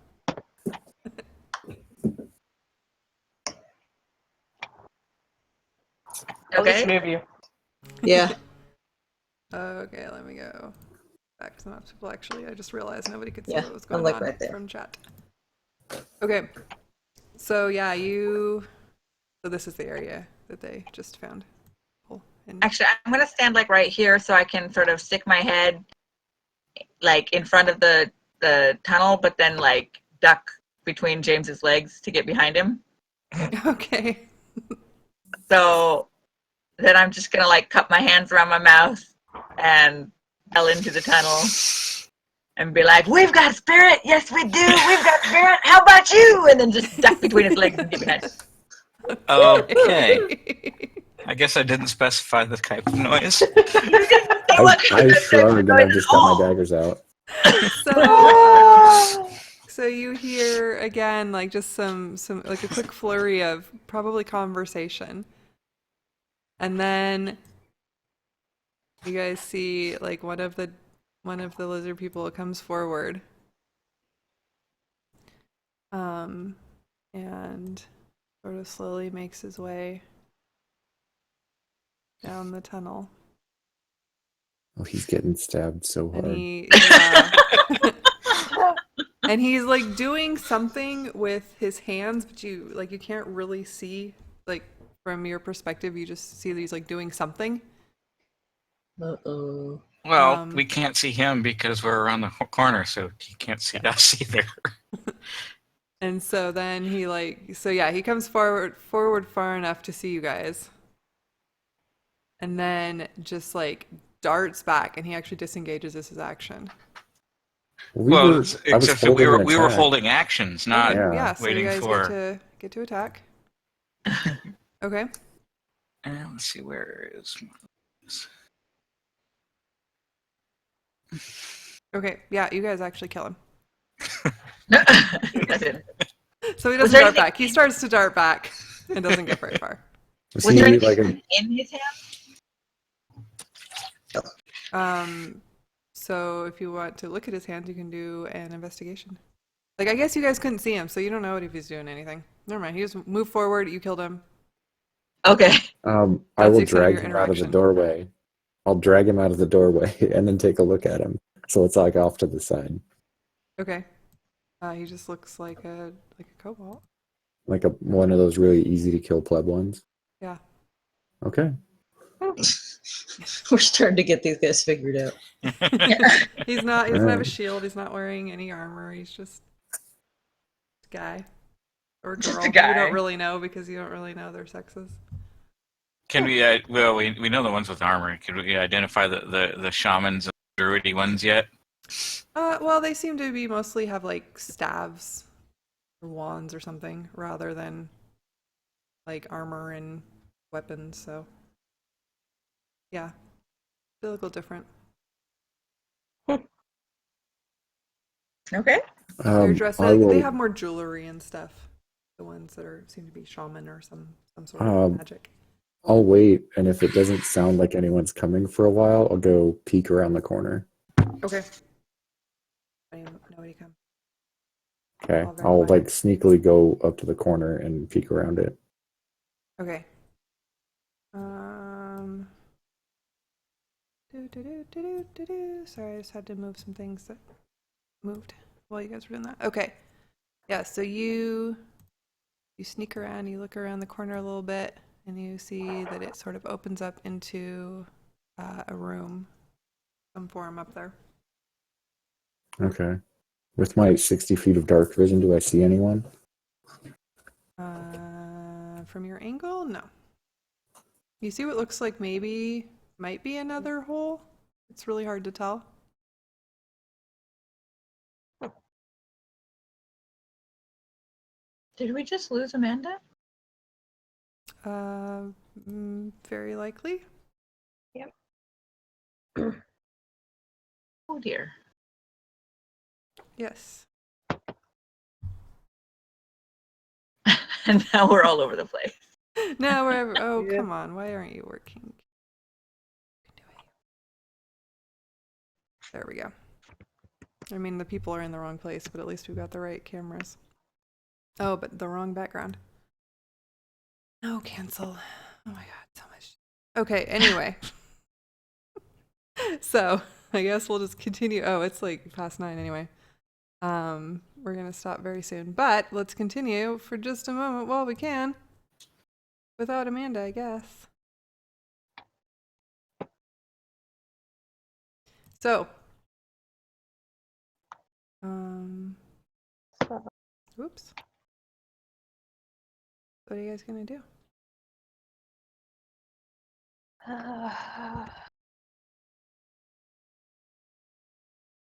I'll just Okay. move you. Yeah. Okay, let me go back to the map. Well, actually, I just realized nobody could see Yeah, what was I'm, going like, on right there. from chat. Okay. So, yeah, So this is the area that they just found. And Actually, I'm gonna stand like right here so I can sort of stick my head like in front of the tunnel, but then like duck between James's legs to get behind him. Okay. So then I'm just gonna like cup my hands around my mouth and yell into the tunnel and be like, "We've got spirit, yes we do. We've got spirit. How about you?" And then just duck between his legs and get behind him. Okay. I guess I didn't specify the type of noise. I shrugged and I've just got my daggers out. So you hear again like just some like a quick flurry of probably conversation. And then you guys see like one of the lizard people comes forward. And sort of slowly makes his way down the tunnel. Oh, he's getting stabbed so hard. And he's like doing something with his hands, but you can't really see like from your perspective. You just see that he's like doing something. Uh-oh. Well, we can't see him because we're around the corner, so he can't see us either. And so then he he comes forward far enough to see you guys. And then just like darts back, and he actually disengages as his action. Except that we were holding actions, not so waiting you guys for. get to attack. Okay. And let's see, where is. Okay, yeah, you guys actually kill him. No, I didn't. So he doesn't dart back. He starts to dart back and doesn't get very far. Was there anything in his hand? So if you want to look at his hands, you can do an investigation. Like, I guess you guys couldn't see him, so you don't know if he's doing anything. Never mind. He just moved forward. You killed him. Okay. I will drag him out of the doorway. I'll drag him out of the doorway and then take a look at him. So it's like off to the side. Okay. He just looks like a kobold. Like one of those really easy to kill pleb ones. Yeah. Okay. We're starting to get these guys figured out. He doesn't have a shield. He's not wearing any armor. He's just a guy or girl. Just a guy. You don't really know because you don't really know their sexes. Can we? We know the ones with armor. Can we identify the shamans and druidy ones yet? Well, they seem to be mostly have like staves or wands or something rather than like armor and weapons. So yeah, they look a little different. Okay. They're dressed. They have more jewelry and stuff. The ones that seem to be shaman or some sort of magic. I'll wait, and if it doesn't sound like anyone's coming for a while, I'll go peek around the corner. Okay. Nobody come. Okay, I'll like sneakily go up to the corner and peek around it. Okay. Sorry, I just had to move some things that moved while you guys were doing that. Okay. Yeah, so you sneak around, you look around the corner a little bit, and you see that it sort of opens up into a room, some form up there. Okay. With my 60 feet of dark vision, do I see anyone? From your angle, no. You see what looks like might be another hole. It's really hard to tell. Did we just lose Amanda? Very likely. Yep. Oh dear. Yes. And now we're all over the place. No, wherever. Oh, Yeah. come on. Why aren't you working? There we go. I mean, the people are in the wrong place, but at least we've got the right cameras. Oh, but the wrong background. No, cancel. Oh my god, so much. Okay, anyway. So, I guess we'll just continue. Oh, it's like past 9 anyway. We're going to stop very soon. But let's continue for just a moment while we can. Without Amanda, I guess. So, oops. What are you guys gonna do?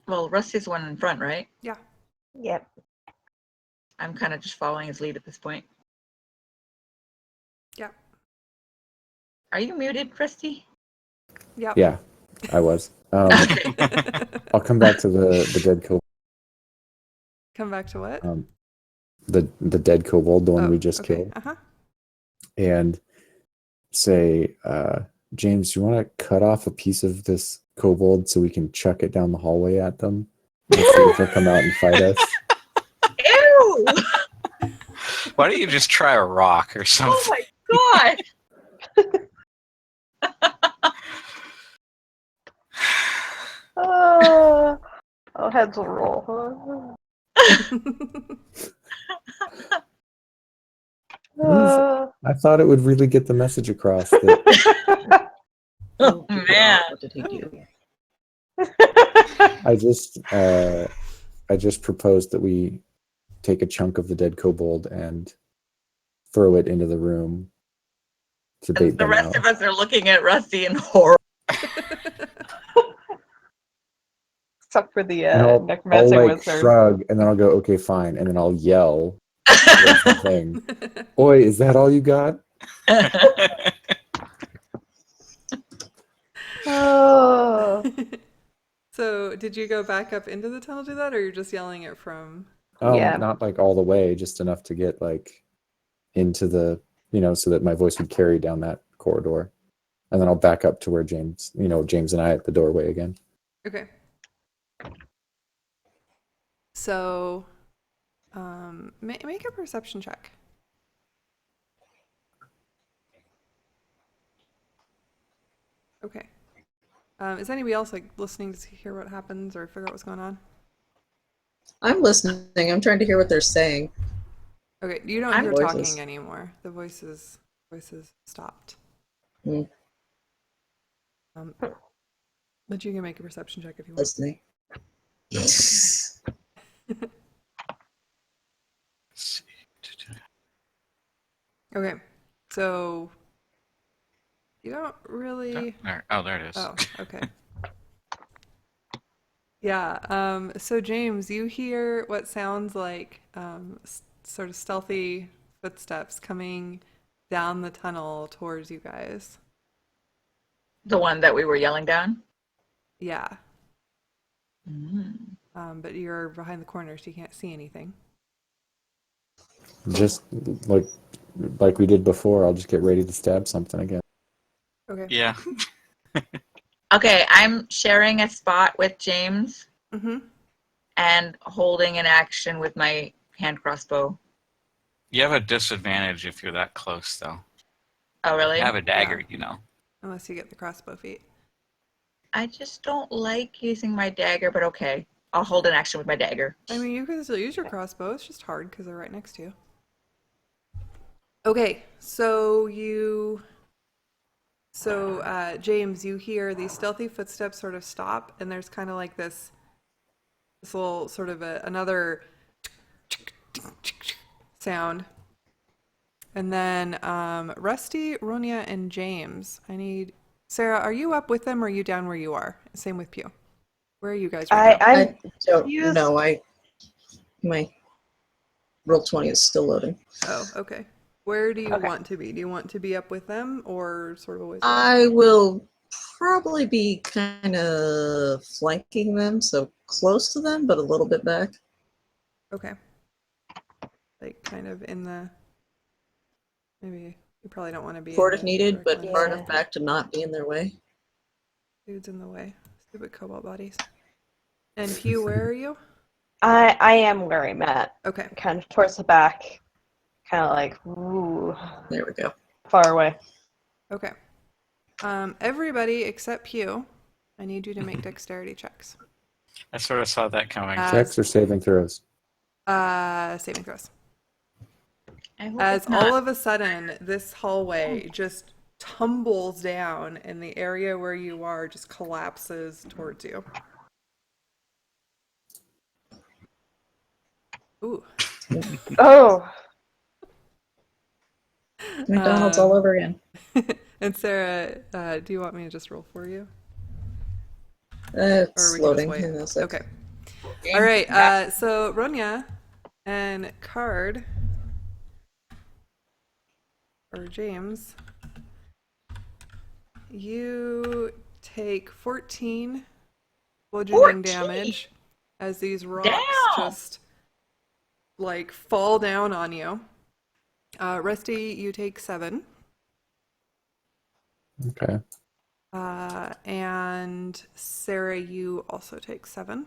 Well, Rusty's the one in front, right? Yeah. Yep. I'm kind of just following his lead at this point. Yeah. Are you muted, Christy? Yep. Yeah, I was. I'll come back to the dead kobold. Come back to what? The dead kobold, the one we just okay. killed, Uh-huh. and say, James, you want to cut off a piece of this kobold so we can chuck it down the hallway at them? And see if they'll come out and fight us. Ew! Why don't you just try a rock or something? Oh my god! Oh, heads will roll. I thought it would really get the message across that Oh man. What did he do? I just proposed that we take a chunk of the dead kobold and throw it into the room to bait The them rest out. of us are looking at Rusty in horror. Except for the And I'll necromancer like wizard. shrug, and then I'll go, okay, fine, and then I'll yell towards the thing. Oi, is that all you got? Oh. So, did you go back up into the tunnel to do that, or you're just yelling it from? Yeah. Not like all the way, just enough to get like into the, so that my voice would carry down that corridor. And then I'll back up to where James and I at the doorway again. Okay. So, make a perception check. Okay. Is anybody else like listening to hear what happens or figure out what's going on? I'm listening. I'm trying to hear what they're saying. Okay, you don't I'm hear voices. talking anymore. The voices stopped. Hmm. But you can make a perception check if you want. Listening. Okay, so you don't really. Oh, there it is. Oh, okay. Yeah. So James, you hear what sounds like sort of stealthy footsteps coming down the tunnel towards you guys. The one that we were yelling down? Yeah. Mm. But you're behind the corner, so you can't see anything. Just like we did before, I'll just get ready to stab something again. Okay. Yeah. Okay, I'm sharing a spot with James Mm-hmm. and holding an action with my hand crossbow. You have a disadvantage if you're that close, though. Oh, really? You have a dagger, Yeah. Unless you get the crossbow feat. I just don't like using my dagger, but okay. I'll hold an action with my dagger. I mean, you can still use your crossbow. It's just hard because they're right next to you. Okay, so James, you hear these stealthy footsteps sort of stop, and there's kind of like this little sort of another sound. And then Rusty, Ronya, and James. I need Sarah. Are you up with them, or are you down where you are? Same with Pew. Where are you guys right now? I don't know. My Roll20 is still loading. Oh, okay. Where do you Okay. want to be? Do you want to be up with them or sort of away? I will probably be kind of flanking them, so close to them, but a little bit back. Okay. Like kind of in the. Maybe you probably don't want to be. Forward in if the needed, direct but line. far enough back to not be in their way. Dude's in the way. Stupid cobalt bodies. And Pew, where are you? I am where I'm at. Okay. Kind of towards the back. Kind of like, ooh, There we go. far away. Okay. Everybody except Pew, I need you to make dexterity checks. I sort of saw that coming. Checks or saving throws? Saving throws. I hope As it's not. all of a sudden, this hallway just tumbles down and the area where you are just collapses towards you. Ooh. Oh, McDonald's all over again. And Sarah, do you want me to just roll for you? It's Or we can just loading. wait? Hang on a sec. Okay. All right. So Ronya and Card. or James, you take 14 bludgeoning 14? damage as these rocks Damn. just like fall down on you. Rusty, you take 7. Okay. And Sarah, you also take 7.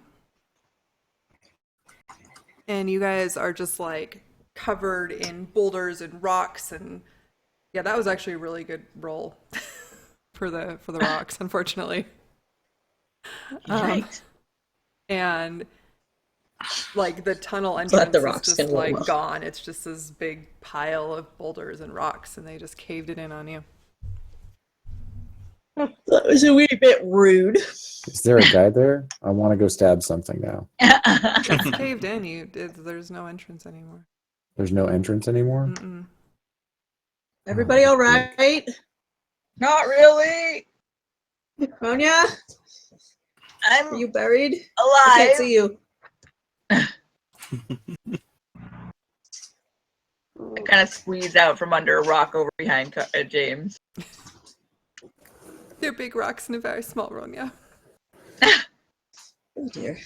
And you guys are just like covered in boulders and rocks, and yeah, that was actually a really good roll for the rocks, unfortunately. Yikes. And like the tunnel Glad entrance the is rocks just can roll like well. gone. It's just this big pile of boulders and rocks, and they just caved it in on you. That was a wee bit rude. Is there a guy there? I want to go stab something now. It's caved in. There's no entrance anymore. There's no entrance anymore? Mm-mm. Everybody all right? Not really. Konya, I'm are you buried? I can't alive. see you. I kind of squeeze out from under a rock over behind James. They're big rocks in a very small room, yeah. Oh dear.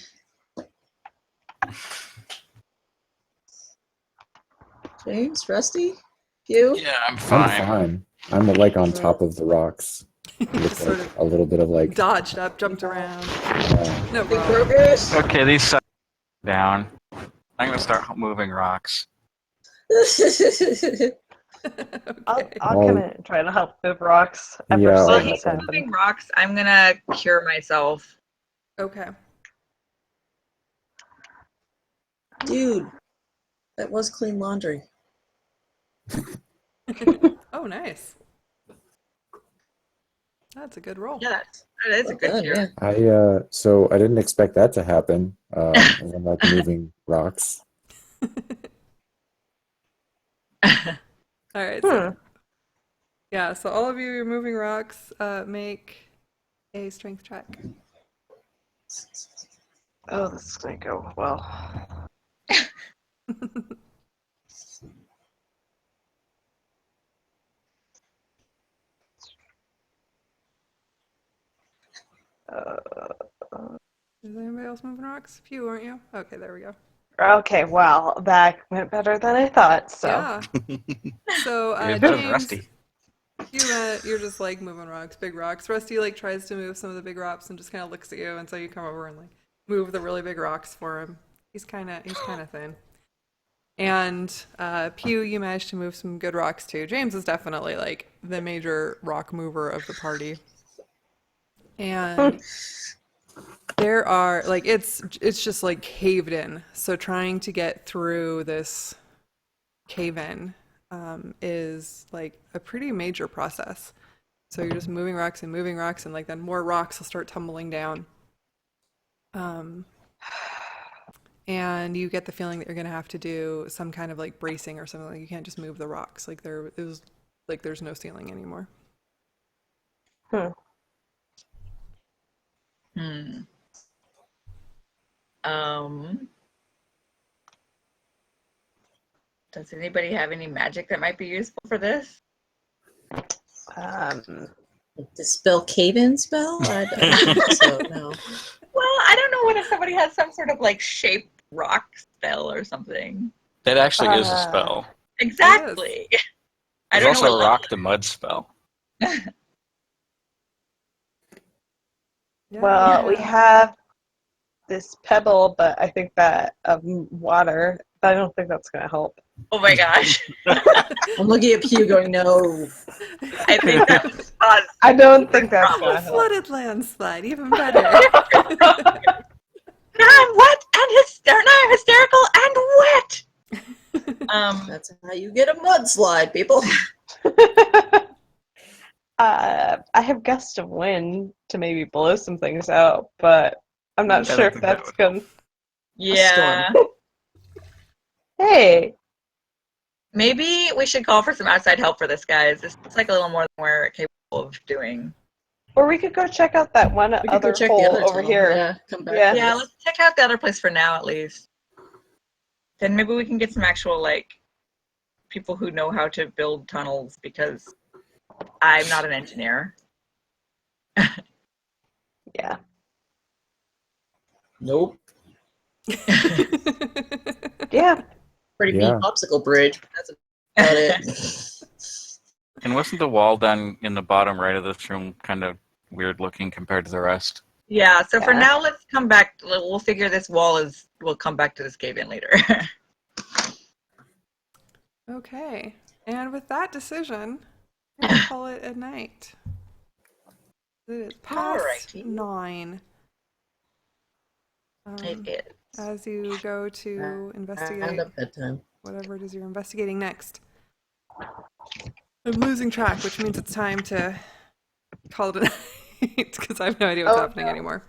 James, Rusty, you? Yeah, I'm I'm fine. fine. I'm like on top of the rocks. Just With sort like of a little bit of like dodged up, jumped around. No Big problem. progress? Okay, these suck down. I'm gonna start moving rocks. I'll Okay. come in and try to help move rocks ever Yeah, While so I'll he's this help him. happens. moving rocks, I'm gonna cure myself. Okay. Dude, that was clean laundry. Oh, nice. That's a good roll. Yeah, that is a good Well done, cure. yeah. so I didn't expect that to happen. And I'm like moving rocks. All right. So, Hmm. yeah, so all of you are moving rocks. Make a strength check. Oh, this is gonna go well. Is anybody else moving rocks? Few, aren't you? Okay, there we go. Okay, well, that went better than I thought. So Yeah. So, You're better than James, Rusty. you're just like moving rocks, big rocks. Rusty like tries to move some of the big rocks and just kind of looks at you, and so you come over and like move the really big rocks for him. He's kind of thin. And Pew, you managed to move some good rocks too. James is definitely like the major rock mover of the party. And there are like it's just like caved in. So trying to get through this cave in is like a pretty major process. So you're just moving rocks and like then more rocks will start tumbling down. And you get the feeling that you're gonna have to do some kind of like bracing or something. Like you can't just move the rocks. Like there's no ceiling anymore. hmm. Does anybody have any magic that might be useful for this? The spell cave-in spell? I don't think so, no. Well, I don't know what if somebody has some sort of like shaped rock spell or something. That actually is a spell. Exactly. I There's don't know also what a rock the mud spell. Yeah, Well, we yeah. have this pebble, but I think that of water. I don't think that's gonna help. Oh my gosh. I'm looking at Pew going, no. I think that was us. I don't think that's A gonna help. flooded landslide, even better. Now I'm wet and hysterical and wet. That's how you get a mudslide, people. I have gust of wind to maybe blow some things out, but I'm not I don't sure if think that that's would gonna. yeah. Hey, Maybe we should call for some outside help for this, guys. This looks like a little more than we're capable of doing. or we could go check out that one We could other go check hole the other over tunnel. here. Yeah, come back. Yeah. Yeah, let's check out the other place for now, at least. Then maybe we can get some actual, like, people who know how to build tunnels because I'm not an engineer. Yeah. Nope. Yeah. Pretty Yeah. mean popsicle bridge. That's about it. And wasn't the wall done in the bottom right of this room kind of weird looking compared to the rest? Yeah, so for Yeah. now, let's come back. We'll figure this wall is. We'll come back to this cave in later. Okay. And with that decision, we'll call it a night. It is past Alrighty. 9. It is. As you go to investigate And up bedtime. whatever it is you're investigating next. I'm losing track, which means it's time to call it a night because I have no idea what's happening anymore.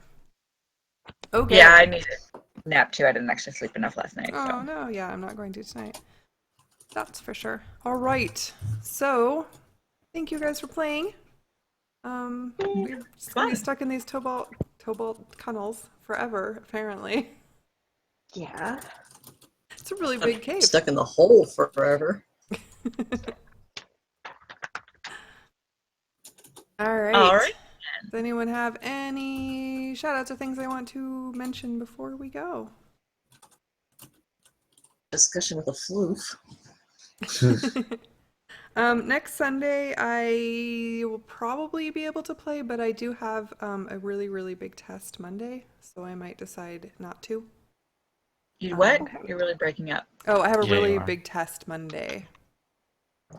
Okay. Yeah, I need a nap too. I didn't actually sleep enough last night. Oh So. no, yeah, I'm not going to tonight. That's for sure. All right. So, thank you guys for playing. We're just gonna be stuck in these Tobalt tunnels forever, apparently. Yeah. It's a really big cave. Stuck in the hole forever. All right. All right. Does anyone have any shout outs or things they want to mention before we go? Discussion with a floof. Next Sunday, I will probably be able to play, but I do have a really, really big test Monday, so I might decide not to. You what? You're really breaking up. Oh, I have a Yeah, you really are. big test Monday.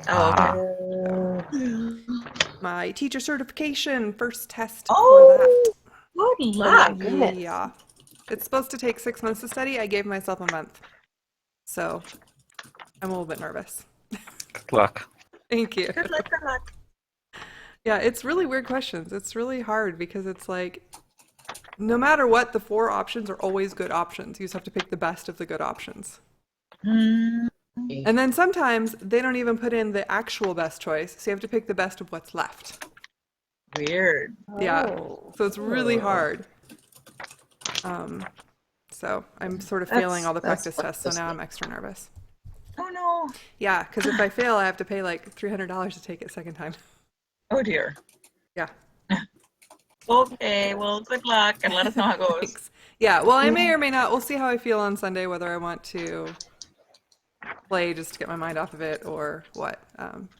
Oh, okay. My teacher certification, first test Oh, good Oh luck. my goodness. Yeah. It's supposed to take 6 months to study. I gave myself a month. So I'm a little bit nervous. Good luck. Thank you. Good luck. Good luck. Yeah, it's really weird questions. It's really hard because it's like, no matter what, the 4 options are always good options. You just have to pick the best of the good options. Mm, And then sometimes they don't even put in the actual best choice, so you have to pick the best of what's left. weird. Yeah, Oh. so it's really hard. So I'm sort of failing all the That's practice tests, so now frustrating. I'm extra nervous. Oh no. Yeah, because if I fail, I have to pay like $300 to take it second time. Oh dear. Yeah. Okay. Well, good luck, and let us know how it goes. Thanks. Yeah, well, I may or may not. We'll see how I feel on Sunday, whether I want to play just to get my mind off of it or what.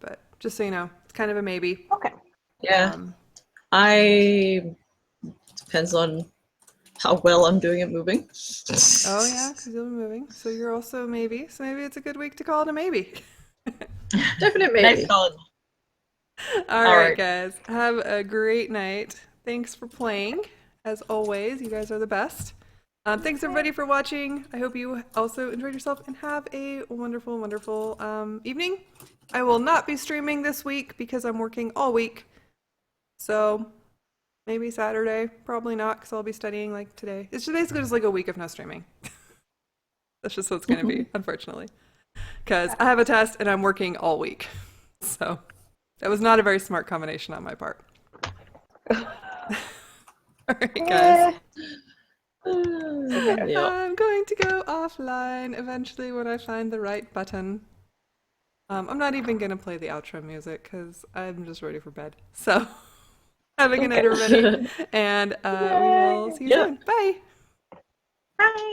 But just so you know, it's kind of a maybe. Okay. Yeah. Um, Depends on how well I'm doing at moving. oh, yeah, because you'll be moving. So you're also maybe. So maybe it's a good week to call it a maybe. Definite maybe. Nice call. All All right, right. guys. Have a great night. Thanks for playing. As always, you guys are the best. Thanks everybody for watching. I hope you also enjoyed yourself and have a wonderful, wonderful evening. I will not be streaming this week because I'm working all week. So maybe Saturday. Probably not because I'll be studying like today. It's just basically just like a week of no streaming. That's just what it's going to be, unfortunately. Because I have a test and I'm working all week. So that was not a very smart combination on my part. All right, guys. Yeah. I'm going to go offline eventually when I find the right button. I'm not even going to play the outro music because I'm just ready for bed. So have a good night, everybody. And we will see you soon. Bye. Bye.